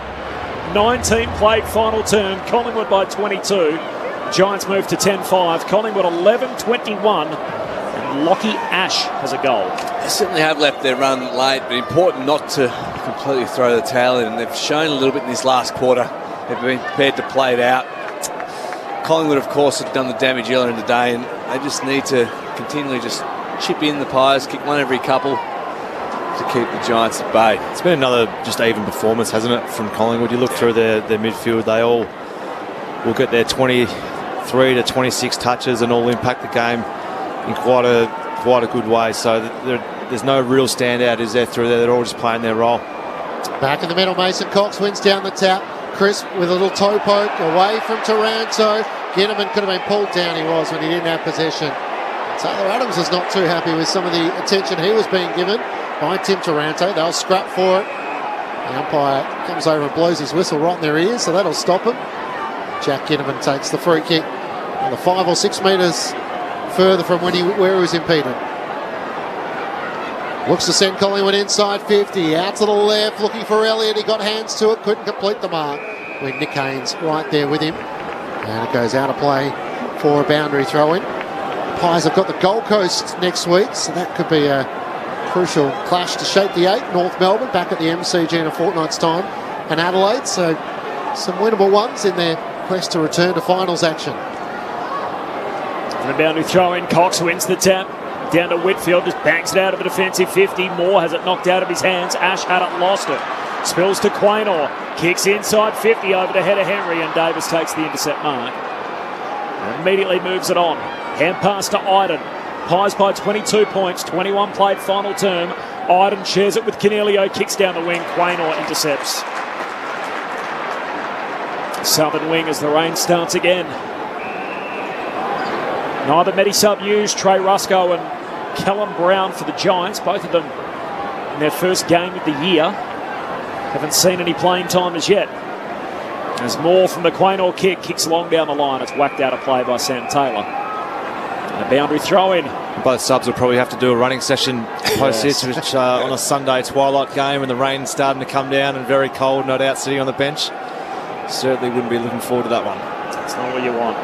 19 played final term, Collingwood by 22. Giants move to 10-5, Collingwood 11-21, and Lockie Ash has a goal. They certainly have left their run late, but important not to completely throw the towel in. They've shown a little bit in this last quarter. They've been prepared to play it out. Collingwood, of course, have done the damage earlier in the day, and they just need to continually just chip in the pies, kick one every couple to keep the Giants at bay. It's been another just even performance, hasn't it, from Collingwood? You look through their midfield, they all will get their 23 to 26 touches and all impact the game in quite a good way. So there's no real standout, is there, through there? They're all just playing their role. Back in the middle, Mason Cox wins down the tap. Crisp with a little toe poke away from Taranto. Ginneman could have been pulled down, he was, when he didn't have possession. Taylor Adams is not too happy with some of the attention he was being given by Tim Taranto. They'll scrap for it. The umpire comes over and blows his whistle right in their ears, so that'll stop him. Jack Ginneman takes the free kick on the 5 or 6 metres further from where he was impeded. Looks to send Collingwood inside 50, out to the left, looking for Elliott. He got hands to it, couldn't complete the mark. When Nick Haynes right there with him. And it goes out of play for a boundary throw-in. Pies have got the Gold Coast next week, so that could be a crucial clash to shape the 8. North Melbourne back at the MCG in a fortnight's time. And Adelaide, so some winnable ones in their quest to return to finals action. And a boundary throw-in, Cox wins the tap. Down to Whitfield, just bangs it out of a defensive 50. Moore has it knocked out of his hands. Ash had it, lost it. Spills to Quaynor. Kicks inside 50 over the head of Henry, and Davis takes the intercept mark. And immediately moves it on. Hand pass to Iden. Pies by 22 points, 21 played final term. Iden shares it with Cornelio, kicks down the wing. Quaynor intercepts. Southern wing as the rain starts again. Neither Medisub used. Trey Rusco and Callum Brown for the Giants, both of them in their first game of the year. Haven't seen any playing time as yet. There's more from the Quaynor kick, kicks long down the line. It's whacked out of play by Sam Taylor. And a boundary throw-in. Both subs will probably have to do a running session post this, which on a Sunday twilight game when the rain's starting to come down and very cold, no doubt, sitting on the bench. Certainly wouldn't be looking forward to that one. That's not what you want.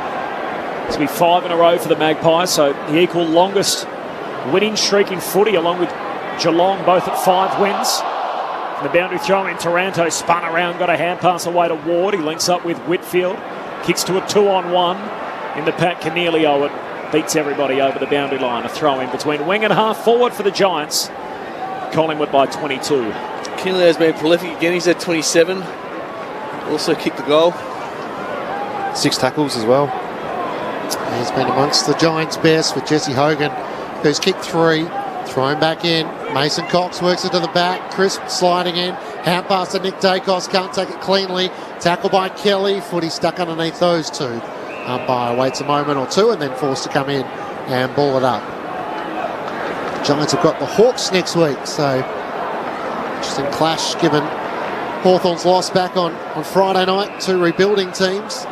This will be 5 in a row for the Magpies, so the equal longest winning streak in footy, along with Geelong, both at 5 wins. And the boundary throw in, Taranto spun around, got a hand pass away to Ward. He links up with Whitfield, kicks to a 2-on-1 in the pack. Cornelio, it beats everybody over the boundary line. A throw in between wing and half forward for the Giants. Collingwood by 22. Cornelio's been prolific again. He's at 27. Also kicked the goal. 6 tackles as well. He's been amongst the Giants' best with Jesse Hogan, who's kicked 3, thrown back in. Mason Cox works it to the back. Crisp sliding in. Hand pass to Nick Dacos, can't take it cleanly. Tackle by Kelly. Footy stuck underneath those two. Umpire waits a moment or two and then forced to come in and ball it up. Giants have got the Hawks next week, so interesting clash given Hawthorn's loss back on Friday night. 2 rebuilding teams.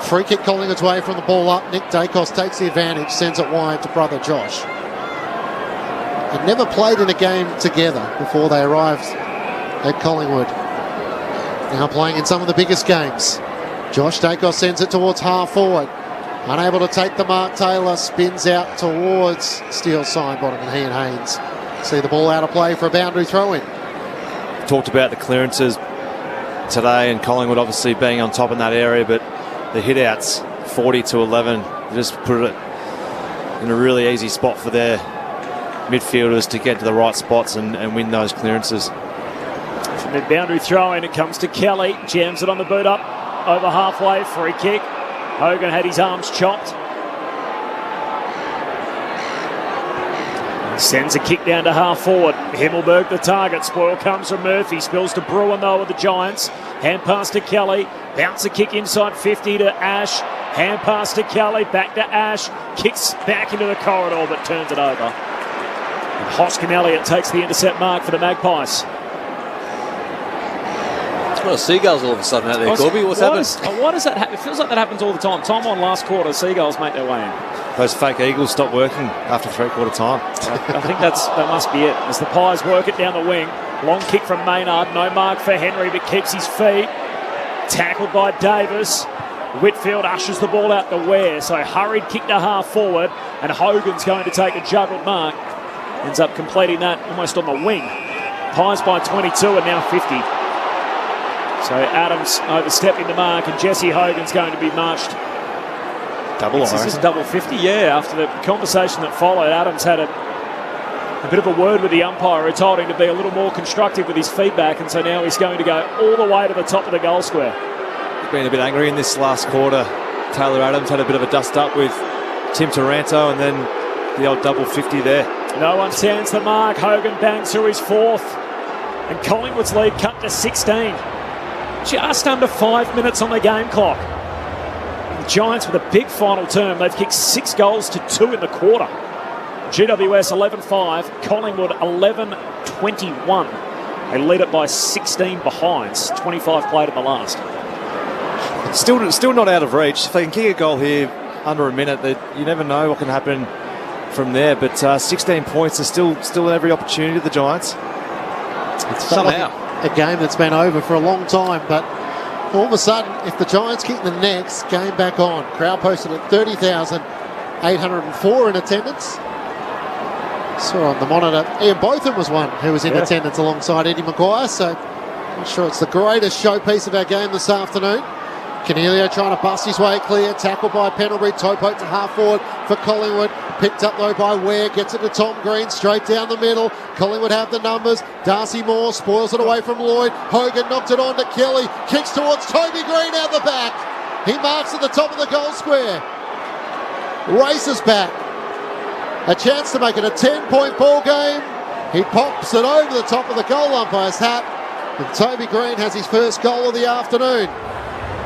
Free kick Collingwood's way from the ball up. Nick Dacos takes the advantage, sends it wide to brother Josh. They'd never played in a game together before they arrived at Collingwood. Now playing in some of the biggest games. Josh Dacos sends it towards half forward. Unable to take the mark, Taylor spins out towards Steele Sidebottom, and he and Haynes see the ball out of play for a boundary throw-in. Talked about the clearances today, and Collingwood obviously being on top in that area, but the hit-outs, 40-11, just put it in a really easy spot for their midfielders to get to the right spots and win those clearances. From the boundary throw-in, it comes to Kelly, jams it on the boot up, over halfway, free kick. Hogan had his arms chopped. Sends a kick down to half forward. Himmelberg the target. Spoil comes from Murphy. Spills to Bruin though with the Giants. Hand pass to Kelly. Bounce a kick inside 50 to Ash. Hand pass to Kelly. Back to Ash. Kicks back into the corridor but turns it over. And Hoskin Elliott takes the intercept mark for the Magpies. Well, Seagulls all of a sudden out there, Corby. What's happened? Why does that happen? It feels like that happens all the time. Time on last quarter, Seagulls make their way in. Those fake Eagles stop working after three-quarter time. I think that must be it. As the Pies work it down the wing. Long kick from Maynard. No mark for Henry, but keeps his feet. Tackled by Davis. Whitfield ushers the ball out to Ware. So hurried kick to half forward. And Hogan's going to take a juggled mark. Ends up completing that almost on the wing. Pies by 22 and now 50. So Adams overstepping the mark, and Jesse Hogan's going to be marched. Double, This is double 50, yeah. After the conversation that followed, Adams had a bit of a word with the umpire who told him to be a little more constructive with his feedback, and so now he's going to go all the way to the top of the goal square. He's been a bit angry in this last quarter. Taylor Adams had a bit of a dust up with Tim Taranto, and then the old double 50 there. No one stands the mark. Hogan bangs through his fourth, and Collingwood's lead cut to 16. Just under 5 minutes on the game clock. The Giants with a big final term. They've kicked 6 goals to 2 in the quarter. GWS 11-5, Collingwood 11-21. They lead it by 16 behinds. 25 played in the last. Still not out of reach. If they can kick a goal here under a minute, you never know what can happen from there. But 16 points is still every opportunity to the Giants. It's somehow a game that's been over for a long time, but all of a sudden, if the Giants keep the next game back on, crowd posted at 30,804 in attendance. Saw on the monitor, Ian Botham was one who was in attendance alongside Eddie Maguire, so I'm sure it's the greatest showpiece of our game this afternoon. Canelio trying to bust his way clear, tackled by Pendlebury, toe poke to half forward for Collingwood, picked up though by Ware, gets it to Tom Green, straight down the middle. Collingwood have the numbers, Darcy Moore spoils it away from Lloyd, Hogan knocked it on to Kelly, kicks towards Toby Green out the back. He marks at the top of the goal square, races back. A chance to make it a 10-point ball game. He pops it over the top of the goal umpire's hat, and Toby Green has his first goal of the afternoon.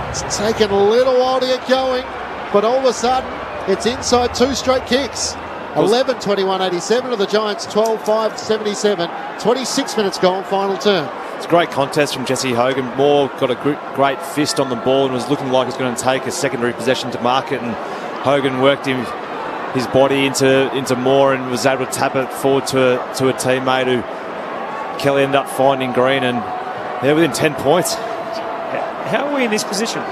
It's taken a little while to get going, but all of a sudden, it's inside 2 straight kicks. 11-21-87 to the Giants, 12-5-77. 26 minutes gone, final turn. It's a great contest from Jesse Hogan. Moore got a great fist on the ball and was looking like he was going to take a secondary possession to mark it, and Hogan worked his body into Moore and was able to tap it forward to a teammate who Kelly ended up finding Green, and they're within 10 points. How are we in this position?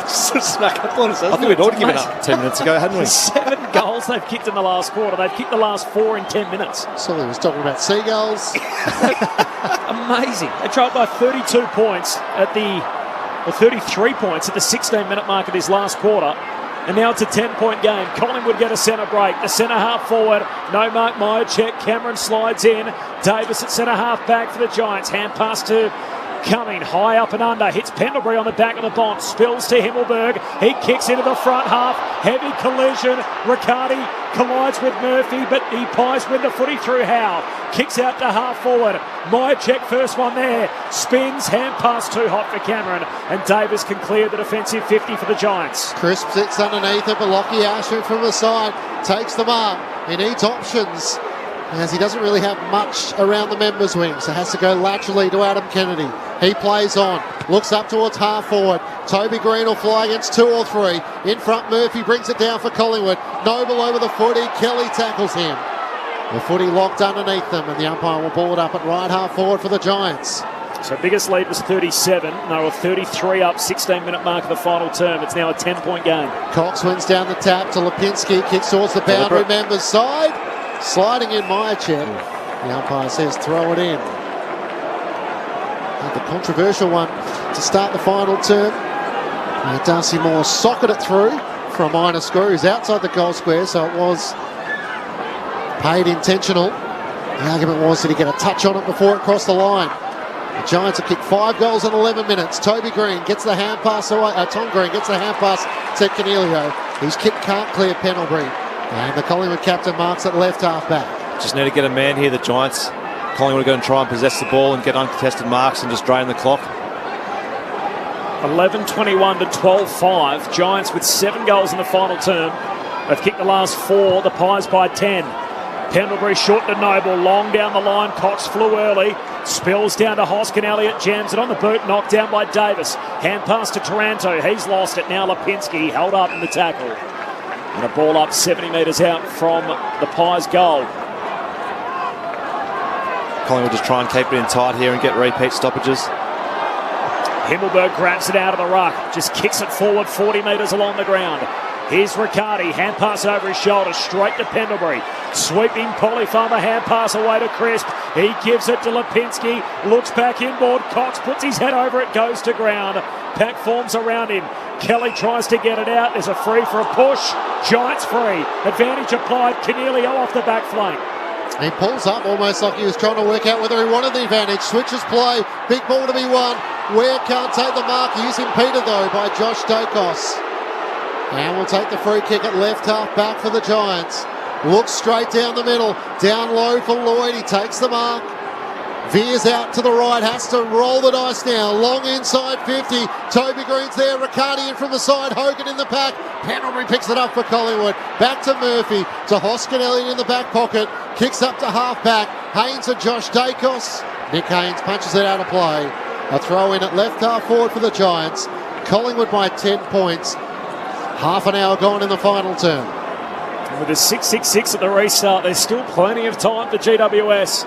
Smack up on us. I think we'd already given up 10 minutes ago, hadn't we? 7 goals they've kicked in the last quarter. They've kicked the last 4 in 10 minutes. Sully was talking about Seagulls. Amazing. They trailed by 32 points or 33 points at the 16-minute mark of this last quarter. And now it's a 10-point game. Collingwood get a centre break. The centre half forward. No mark, Myercheck. Cameron slides in. Davis at centre half back for the Giants. Hand pass to Cumming, high up and under, hits Pendlebury on the back of the bont, spills to Himmelberg, he kicks into the front half, heavy collision, Riccardi collides with Murphy, but the Pies win the footy through Howe, kicks out to half forward, Myercheck first one there, spins, hand pass too hot for Cameron, and Davis can clear the defensive 50 for the Giants. Crisp sits underneath it, but Lockie Asher from the side takes the mark. He needs options, as he doesn't really have much around the members' wing, so has to go laterally to Adam Kennedy. He plays on, looks up towards half forward. Toby Green will fly against 2 or 3. In front, Murphy brings it down for Collingwood. Noble over the footy, Kelly tackles him. The footy locked underneath them, and the umpire will ball it up at right half forward for the Giants. So biggest lead was 37. They were 33 up, 16-minute mark of the final term. It's now a 10-point game. Cox wins down the tap to Lipinski, kicks towards the boundary member's side. Sliding in Myercheck. The umpire says throw it in. And the controversial one to start the final term. Darcy Moore socket it through for a minor score. He's outside the goal square, so it was paid intentional. The argument was that he get a touch on it before it crossed the line. The Giants have kicked 5 goals in 11 minutes. Toby Green gets the hand pass away. Tom Green gets the hand pass to Canelio. His kick can't clear Pendlebury. And the Collingwood captain marks at left half back. Just need to get a man here. The Giants, Collingwood are going to try and possess the ball and get uncontested marks and just drain the clock. 11-21 to 12-5. Giants with 7 goals in the final term. They've kicked the last 4. The Pies by 10. Pendlebury short to Noble, long down the line. Cox flew early, spills down to Hoskin. Elliott jams it on the boot, knocked down by Davis. Hand pass to Taranto, he's lost it. Now Lipinski held up in the tackle. And a ball up 70 metres out from the Pies' goal. Collingwood just try and keep it in tight here and get repeat stoppages. Himmelberg grabs it out of the ruck, just kicks it forward 40 metres along the ground. Here's Riccardi, hand pass over his shoulder, straight to Pendlebury. Sweeping Polyfarmer, hand pass away to Crisp. He gives it to Lipinski, looks back inboard. Cox puts his head over it, goes to ground. Pack forms around him. Kelly tries to get it out. There's a free for a push. Giants free. Advantage applied. Canelio off the back flank. He pulls up almost like he was trying to work out whether he wanted the advantage. Switches play. Big ball to be won. Ware can't take the mark. He's impeded though by Josh Dacos. And we'll take the free kick at left half back for the Giants. Looks straight down the middle. Down low for Lloyd. He takes the mark. Veers out to the right. Has to roll the dice now. Long inside 50. Toby Green's there. Riccardi in from the side. Hogan in the pack. Pendlebury picks it up for Collingwood. Back to Murphy. To Hoskin Elliott in the back pocket. Kicks up to half back. Haynes and Josh Dacos. Nick Haynes punches it out of play. A throw in at left half forward for the Giants. Collingwood by 10 points. Half an hour gone in the final term. With a 6-6-6 at the restart, there's still plenty of time for GWS.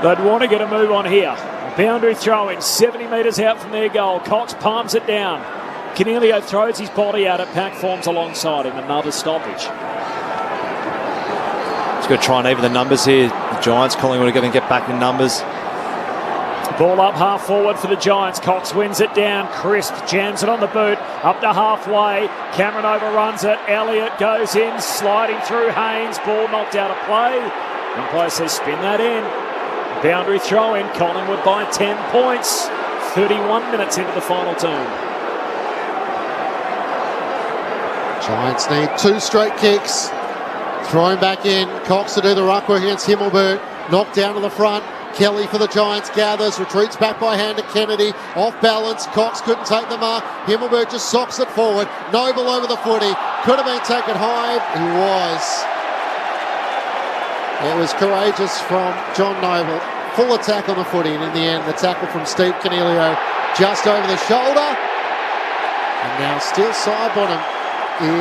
They'd want to get a move on here. Boundary throw in, 70 metres out from their goal. Cox palms it down. Canelio throws his body out at Pack forms alongside him. Another stoppage. Just going to try and even the numbers here. The Giants, Collingwood are going to get back in numbers. Ball up half forward for the Giants. Cox wins it down. Crisp jams it on the boot. Up to halfway. Cameron overruns it. Elliott goes in, sliding through Haynes. Ball knocked out of play. Umpire says spin that in. Boundary throw in. Collingwood by 10 points. 31 minutes into the final term. Giants need 2 straight kicks. Thrown back in. Cox to do the ruck work against Himmelberg. Knocked down to the front. Kelly for the Giants gathers, retreats back by hand to Kennedy, off balance. Cox couldn't take the mark. Himmelberg just socks it forward. Noble over the footy, could have been taken high. He was. It was courageous from John Noble. Full attack on the footy, and in the end, the tackle from Steve Canelio just over the shoulder. And now still Sidebottom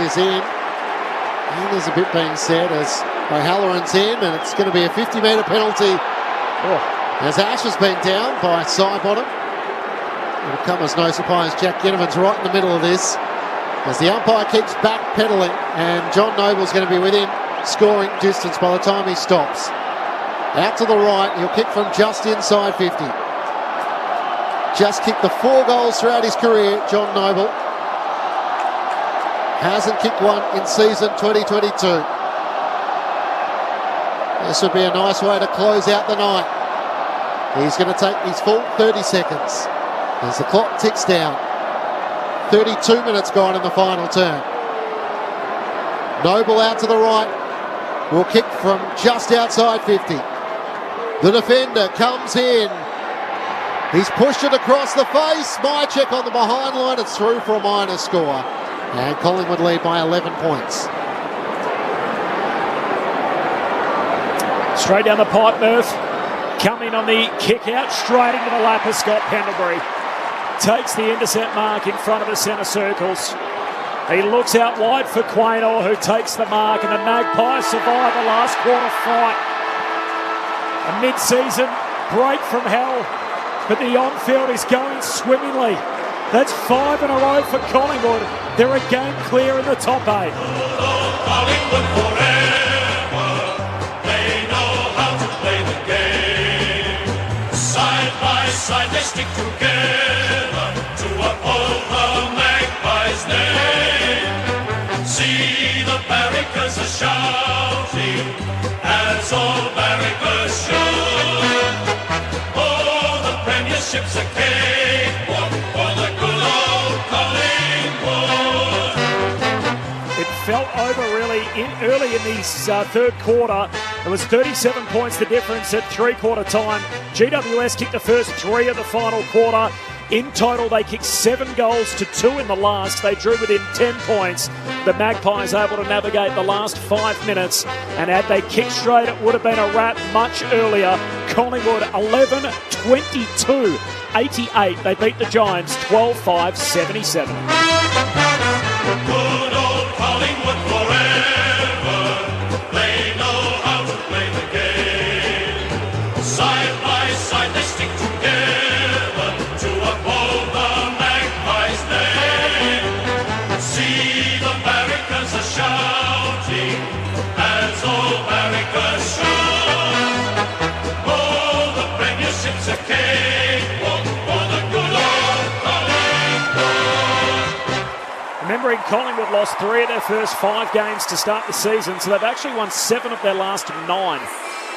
is in. And there's a bit being said as O'Halloran's in, and it's going to be a 50-metre penalty. As Ash has been down by Sidebottom. It'll come as no surprise. Jack Ginnivan's right in the middle of this as the umpire keeps backpedaling, and John Noble's going to be within scoring distance by the time he stops. Out to the right, he'll kick from just inside 50. Just kicked the 4 goals throughout his career, John Noble. Hasn't kicked one in season 2022. This would be a nice way to close out the night. He's going to take his full 30 seconds as the clock ticks down. 32 minutes gone in the final term. Noble out to the right. Will kick from just outside 50. The defender comes in. He's pushed it across the face. Myercheck on the behind line. It's through for a minor score. And Collingwood lead by 11 points. Straight down the pipe, Murph. Coming on the kick out, straight into the lap of Scott Pendlebury. Takes the intercept mark in front of the centre circles. He looks out wide for Quaynor, who takes the mark, and the Magpies survive the last quarter fight. A mid-season break from hell, but the on-field is going swimmingly. That's 5 in a row for Collingwood. They're a game clear in the top 8. Collingwood forever. They know how to play the game. Side by side they stick together to uphold the Magpies' name. See the barricades are shouting as all barricades should. Oh, the premiership's a cakewalk for the good old Collingwood. It fell over really early in this third quarter. It was 37 points the difference at three-quarter time. GWS kicked the first 3 of the final quarter. In total, they kicked 7 goals to 2 in the last. They drew within 10 points. The Magpies able to navigate the last 5 minutes. And had they kicked straight, it would have been a wrap much earlier. Collingwood 11-22, 88. They beat the Giants 12-5, 77. Good old Collingwood forever. They know how to play the game. Side by side they stick together to uphold the Magpies' name. See the barricades are shouting as all barricades should. Oh, the premiership's a cakewalk for the good old Collingwood. Remembering Collingwood lost 3 of their first 5 games to start the season, so they've actually won 7 of their last 9.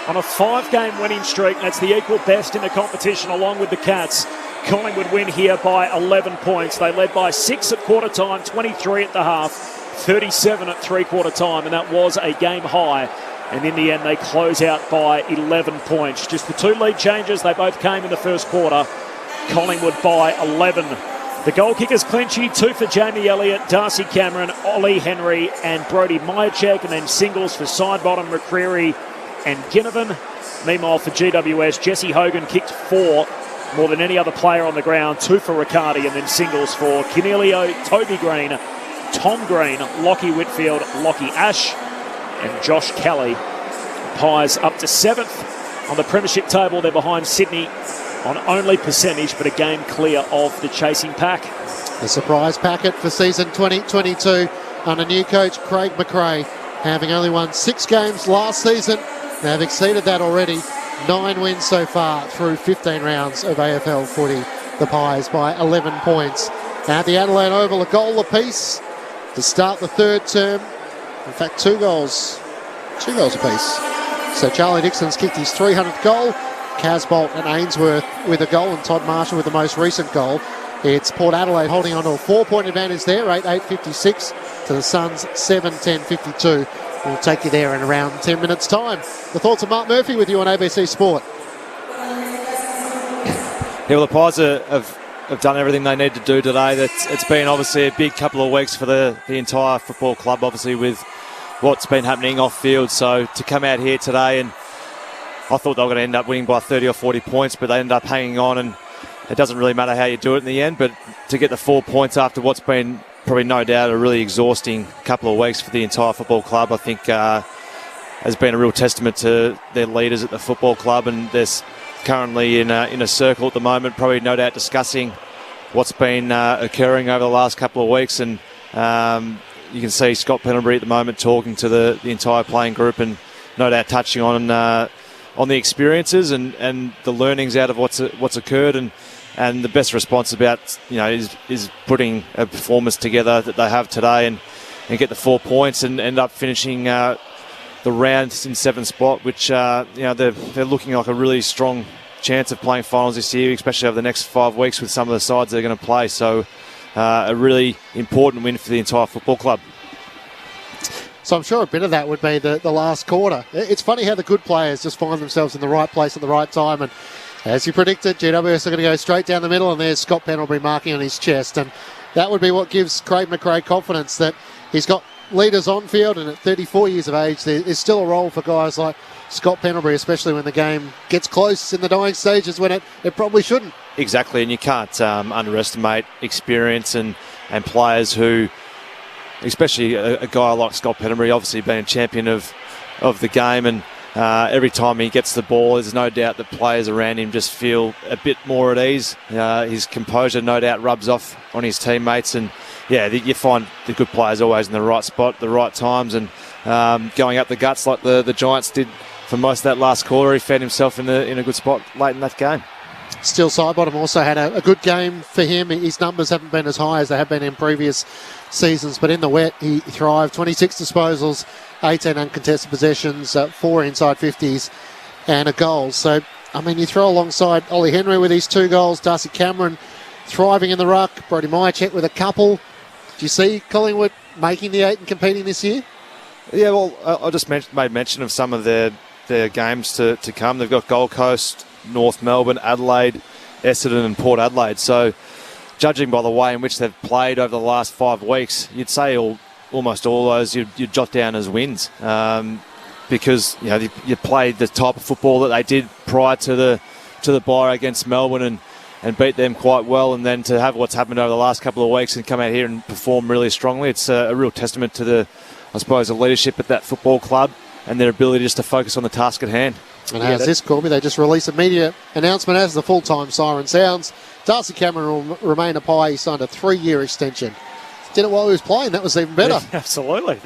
On a 5-game winning streak, that's the equal best in the competition along with the Cats. Collingwood win here by 11 points. They led by 6 at quarter time, 23 at the half, 37 at three-quarter time, and that was a game high. And in the end, they close out by 11 points. Just the 2 lead changes, they both came in the first quarter. Collingwood by 11. The goal kickers clinchy, 2 for Jamie Elliott, Darcy Cameron, Ollie Henry and Brodie Myercheck, and then singles for Sidebottom, McCreary and Ginnivan. Meanwhile for GWS, Jesse Hogan kicked 4, more than any other player on the ground, 2 for Riccardi, and then singles for Cornelio, Toby Green, Tom Green, Lockie Whitfield, Lockie Ash and Josh Kelly. Pies up to 7th on the premiership table. They're behind Sydney on only percentage, but a game clear of the chasing pack. The surprise packet for season 2022 under new coach Craig McRae, having only won 6 games last season. They have exceeded that already. 9 wins so far through 15 rounds of AFL footy. The Pies by 11 points. At the Adelaide Oval, a goal apiece to start the third term. In fact, 2 goals apiece. So Charlie Dixon's kicked his 300th goal. Casbolt and Ainsworth with a goal, and Todd Marshall with the most recent goal. It's Port Adelaide holding on to a 4-point advantage there, 8-8-56 to the Suns, 7-10-52. We'll take you there in around 10 minutes' time. The thoughts of Mark Murphy with you on ABC Sport. Yeah, well, the Pies have done everything they need to do today. It's been obviously a big couple of weeks for the entire football club, obviously with what's been happening off field. So to come out here today, and I thought they were going to end up winning by 30 or 40 points, but they ended up hanging on, and it doesn't really matter how you do it in the end. But to get the 4 points after what's been probably no doubt a really exhausting couple of weeks for the entire football club, I think has been a real testament to their leaders at the football club, and they're currently in a circle at the moment, probably no doubt discussing what's been occurring over the last couple of weeks. And you can see Scott Pendlebury at the moment talking to the entire playing group, and no doubt touching on the experiences and the learnings out of what's occurred, and the best response about is putting a performance together that they have today and get the 4 points and end up finishing the round in 7th spot, which they're looking like a really strong chance of playing finals this year, especially over the next 5 weeks with some of the sides they're going to play. So a really important win for the entire football club. So I'm sure a bit of that would be the last quarter. It's funny how the good players just find themselves in the right place at the right time. And as you predicted, GWS are going to go straight down the middle, and there's Scott Pendlebury marking on his chest. And that would be what gives Craig McRae confidence that he's got leaders on field, and at 34 years of age, there's still a role for guys like Scott Pendlebury, especially when the game gets close in the dying stages when it probably shouldn't. Exactly, and you can't underestimate experience and players who, especially a guy like Scott Pendlebury, obviously being a champion of the game, and Every time he gets the ball, there's no doubt the players around him just feel a bit more at ease. His composure, no doubt, rubs off on his teammates. And, yeah, you find the good players always in the right spot, the right times, and going up the guts like the Giants did for most of that last quarter. He found himself in a good spot late in that game. Still, Sidebottom also had a good game for him. His numbers haven't been as high as they have been in previous seasons, but in the wet, he thrived. 26 disposals, 18 uncontested possessions, 4 inside 50s, and a goal. So, I mean, you throw alongside Ollie Henry with his 2 goals, Darcy Cameron thriving in the ruck, Brody Myercheck with a couple. Do you see Collingwood making the 8 and competing this year? Yeah, well, I just made mention of some of their games to come. They've got Gold Coast, North Melbourne, Adelaide, Essendon and Port Adelaide. So, judging by the way in which they've played over the last 5 weeks, you'd say almost all those you'd jot down as wins, because you played the type of football that they did prior to the bye against Melbourne and beat them quite well, and then to have what's happened over the last couple of weeks and come out here and perform really strongly. It's a real testament to the leadership at that football club and their ability just to focus on the task at hand. And as this, Corby, they just released a media announcement as the full-time siren sounds. Darcy Cameron will remain a Pie. He signed a 3-year extension. Did it while he was playing. That was even better. Yeah, absolutely.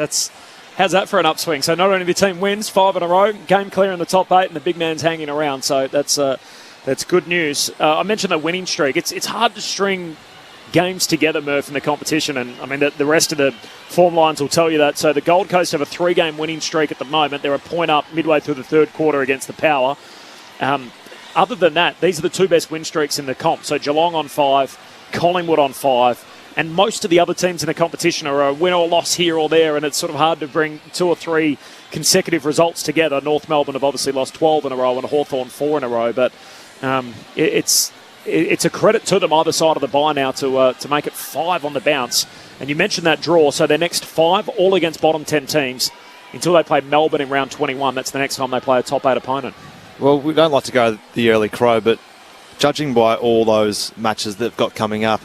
How's that for an upswing? So not only the team wins 5 in a row, game clear in the top 8, and the big man's hanging around. So that's good news. I mentioned the winning streak. It's hard to string games together, Murph, in the competition, and I mean the rest of the form lines will tell you that. So the Gold Coast have a 3-game winning streak at the moment. They're a point up midway through the third quarter against the Power. Other than that, these are the 2 best win streaks in the comp. So Geelong on 5, Collingwood on 5, and most of the other teams in the competition are a win or loss here or there, and it's sort of hard to bring 2 or 3 consecutive results together. North Melbourne have obviously lost 12 in a row and Hawthorn 4 in a row, but it's a credit to them either side of the bye now to make it 5 on the bounce. And you mentioned that draw, so their next 5 all against bottom 10 teams until they play Melbourne in round 21. That's the next time they play a top 8 opponent. Well, we don't like to go the early crow, but judging by all those matches they've got coming up,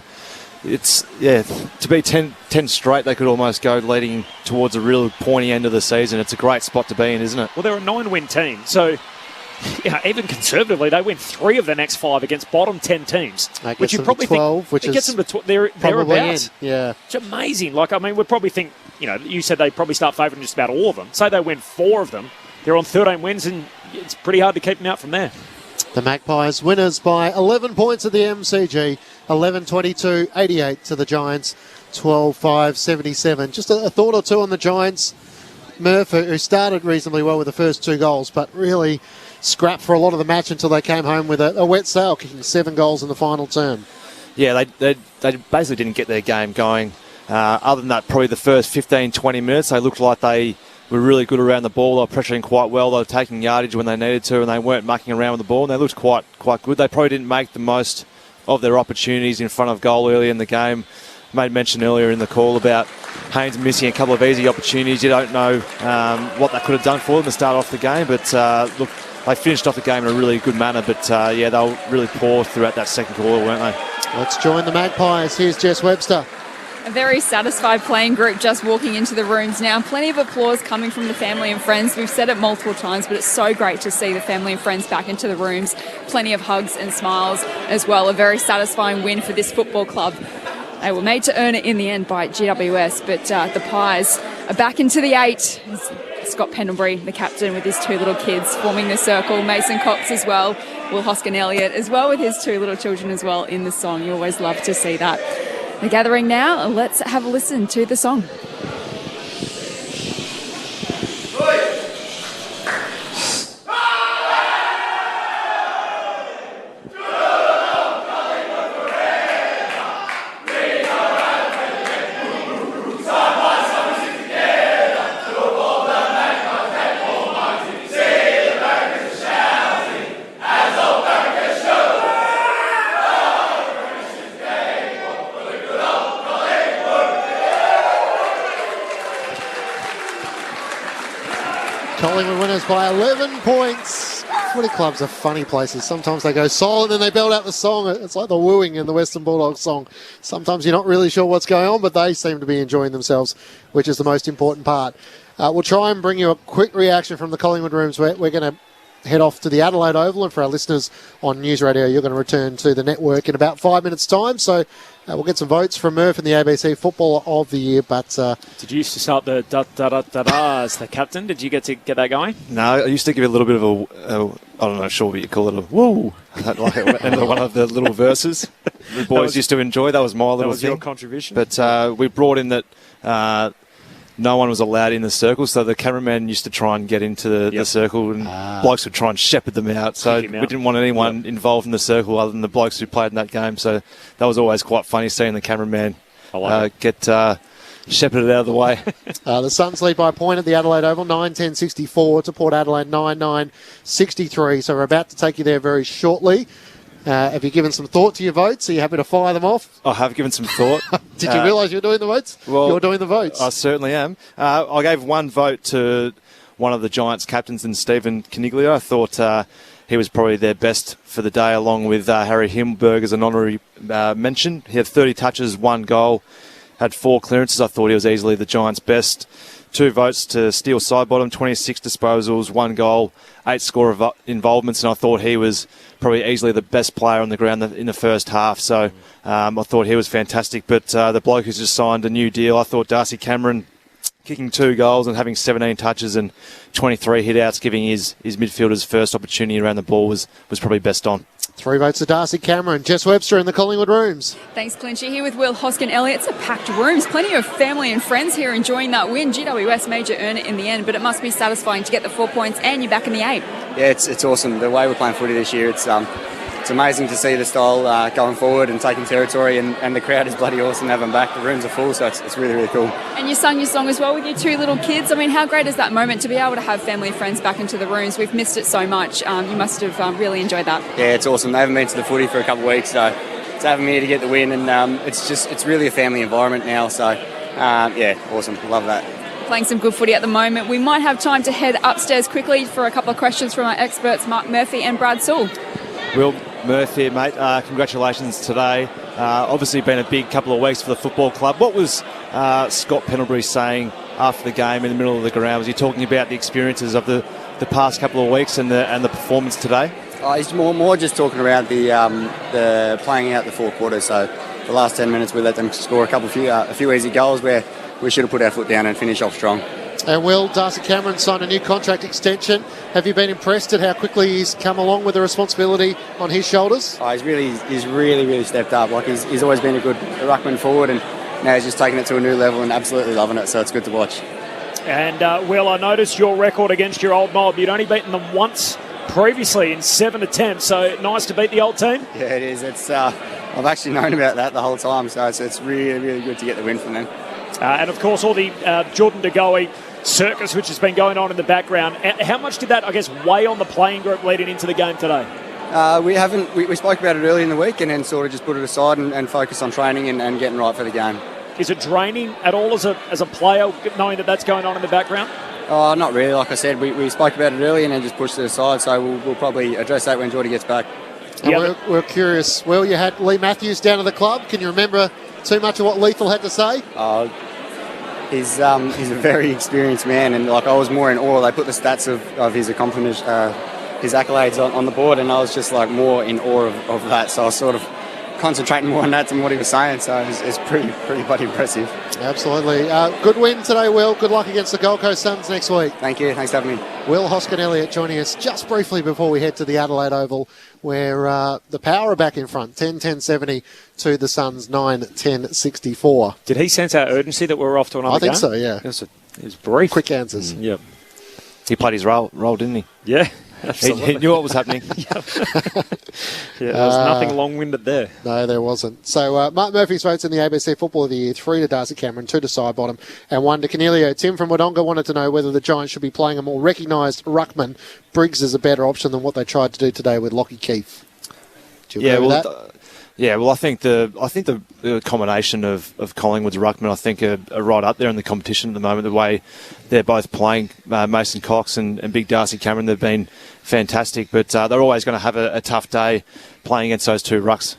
it's, to be 10 straight, they could almost go leading towards a real pointy end of the season. It's a great spot to be in, isn't it? Well, they're a 9-win team, so even conservatively, they win 3 of their next 5 against bottom 10 teams, which you probably 12, think which it gets them to thereabouts. Yeah, it's amazing. Like, I mean, we'd probably think, you said they probably start favouring just about all of them. Say they win 4 of them, they're on 13 wins, and it's pretty hard to keep them out from there. The Magpies winners by 11 points at the MCG, 11-22-88 to the Giants, 12-5-77. Just a thought or two on the Giants. Murph, who started reasonably well with the first 2 goals, but really scrapped for a lot of the match until they came home with a wet sail, kicking 7 goals in the final term. Yeah, they basically didn't get their game going. Other than that, probably the first 15-20 minutes, they looked like they were really good around the ball. They were pressuring quite well. They were taking yardage when they needed to, and they weren't mucking around with the ball, and they looked quite good. They probably didn't make the most of their opportunities in front of goal early in the game. Made mention earlier in the call about Haynes missing a couple of easy opportunities. You don't know what that could have done for them to start off the game, but look, they finished off the game in a really good manner, but they were really poor throughout that second quarter, weren't they? Let's join the Magpies. Here's Jess Webster. A very satisfied playing group just walking into the rooms now. Plenty of applause coming from the family and friends. We've said it multiple times, but it's so great to see the family and friends back into the rooms. Plenty of hugs and smiles as well. A very satisfying win for this football club. They were made to earn it in the end by GWS, but the Pies are back into the 8. Scott Pendlebury, the captain, with his 2 little kids forming the circle. Mason Cox as well. Will Hoskin-Elliott as well with his 2 little children as well in the song. You always love to see that. The gathering now. Let's have a listen to the song. Collingwood winners by 11 points, footy clubs are funny places. Sometimes they go silent and they belt out the song. It's like the wooing in the Western Bulldogs song. Sometimes you're not really sure what's going on, but they seem to be enjoying themselves, which is the most important part. We'll try and bring you a quick reaction from the Collingwood rooms. We're going to head off to the Adelaide Oval, and for our listeners on News Radio, you're going to return to the network in about 5 minutes' time. So we'll get some votes from Murph in the ABC Footballer of the Year. But did you used to start the da-da-da-da as the captain? Did you get that going? No, I used to give it a little bit of I don't know, sure what you call it, a woo, like one of the little verses the boys used to enjoy. That was my little thing. That was your contribution? But we brought in that no one was allowed in the circle, so the cameraman used to try and get into the circle, and blokes would try and shepherd them out. So we didn't want anyone involved in the circle other than the blokes who played in that game. So that was always quite funny seeing the cameraman get shepherded out of the way. The Suns lead by a point at the Adelaide Oval, 9-10-64 to Port Adelaide, 9-9-63. So we're about to take you there very shortly. Have you given some thought to your votes? Are you happy to fire them off? I have given some thought. Did you realise you were doing the votes? Well, you're doing the votes. I certainly am. I gave one vote to one of the Giants captains, in Stephen Caniglio. I thought he was probably their best for the day, along with Harry Himmelberg as an honorary mention. He had 30 touches, 1 goal, had 4 clearances. I thought he was easily the Giants' best. 2 votes to Steele Sidebottom, 26 disposals, 1 goal, 8 score involvements, and I thought he was probably easily the best player on the ground in the first half. So I thought he was fantastic. But the bloke who's just signed a new deal, I thought Darcy Cameron, kicking 2 goals and having 17 touches and 23 hit-outs, giving his midfielders first opportunity around the ball, was probably best on. 3 votes to Darcy Cameron. Jess Webster in the Collingwood rooms. Thanks, Clinchy. Here with Will Hoskin Elliott. It's a packed rooms. Plenty of family and friends here enjoying that win. GWS made you earn it in the end, but it must be satisfying to get the 4 points and you're back in the 8. Yeah, it's awesome. The way we're playing footy this year, it's amazing to see the style going forward and taking territory, and the crowd is bloody awesome to have them back. The rooms are full, so it's really, really cool. And you sung your song as well with your 2 little kids. I mean, how great is that moment to be able to have family and friends back into the rooms? We've missed it so much. You must have really enjoyed that. Yeah, it's awesome. They haven't been to the footy for a couple of weeks, so it's having me here to get the win, and it's really a family environment now. So yeah, awesome. Love that. Playing some good footy at the moment. We might have time to head upstairs quickly for a couple of questions from our experts, Mark Murphy and Brad Sewell. Will Murph here, mate. Congratulations today. Obviously been a big couple of weeks for the football club. What was Scott Pendlebury saying after the game in the middle of the ground? Was he talking about the experiences of the past couple of weeks and the performance today? He's more just talking around the playing out the 4 quarters. So the last 10 minutes we let them score a few easy goals where we should have put our foot down and finished off strong. And Will, Darcy Cameron signed a new contract extension. Have you been impressed at how quickly he's come along with the responsibility on his shoulders? He's really stepped up. Like he's always been a good ruckman forward, and now he's just taking it to a new level and absolutely loving it. So it's good to watch. And Will, I noticed your record against your old mob. You'd only beaten them once previously in 7 attempts. So nice to beat the old team. Yeah, it is. It's I've actually known about that the whole time. So it's really good to get the win from them. And of course, all the Jordan De Goey circus which has been going on in the background. How much did that, I guess, weigh on the playing group leading into the game today? We spoke about it early in the week and then sort of just put it aside and focus on training and getting right for the game. Is it draining at all as a player, knowing that that's going on in the background? Not really. Like I said, we spoke about it early and then just pushed it aside, so we'll probably address that when Jordy gets back. And we're curious. Well, you had Lee Matthews down at the club. Can you remember too much of what Lethal had to say? He's a very experienced man, and like I was more in awe. They put the stats of his accomplishments, his accolades on the board, and I was just like more in awe of that. So I was sort of concentrating more on that than what he was saying. So it's pretty bloody impressive. Absolutely. Good win today, Will. Good luck against the Gold Coast Suns next week. Thank you. Thanks for having me. Will Hoskin Elliott joining us just briefly before we head to the Adelaide Oval, where the Power are back in front, 10-10-70 to the Suns, 9-10-64. Did he sense our urgency that we were off to another game? I think so, yeah. It was brief. Quick answers. Yep. He played his role, didn't he? Yeah. Absolutely. He knew what was happening. There was nothing long-winded there. No, there wasn't. So Mark Murphy's votes in the ABC Football of the Year, 3 to Darcy Cameron, 2 to Sidebottom, and 1 to Cornelio. Tim from Wodonga wanted to know whether the Giants should be playing a more recognised ruckman. Briggs is a better option than what they tried to do today with Lockie Keefe. Do you agree with that? Yeah, well, I think the combination of Collingwood's ruckman, I think, are right up there in the competition at the moment. The way they're both playing, Mason Cox and Big Darcy Cameron, they've been fantastic, but they're always going to have a tough day playing against those two rucks.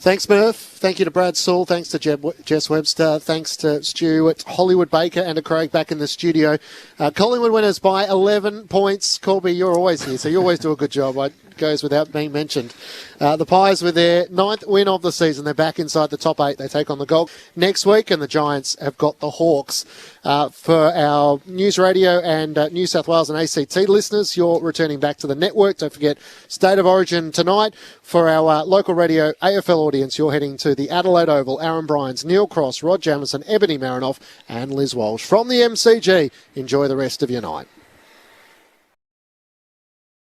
Thanks, Murph. Thank you to Brad Sewell. Thanks to Jess Webster. Thanks to Stuart Hollywood Baker and to Craig back in the studio. Collingwood winners by 11 points. Corby, you're always here, so you always do a good job. It goes without being mentioned. The Pies with their 9th win of the season. They're back inside the top 8. They take on the Gold next week, and the Giants have got the Hawks. For our News Radio and New South Wales and ACT listeners, you're returning back to the network. Don't forget State of Origin tonight. For our local radio AFL audience, you're heading to the Adelaide Oval. Aaron Bryans, Neil Cross, Rod Jamison, Ebony Marinoff and Liz Walsh. From the MCG, enjoy the rest of your night.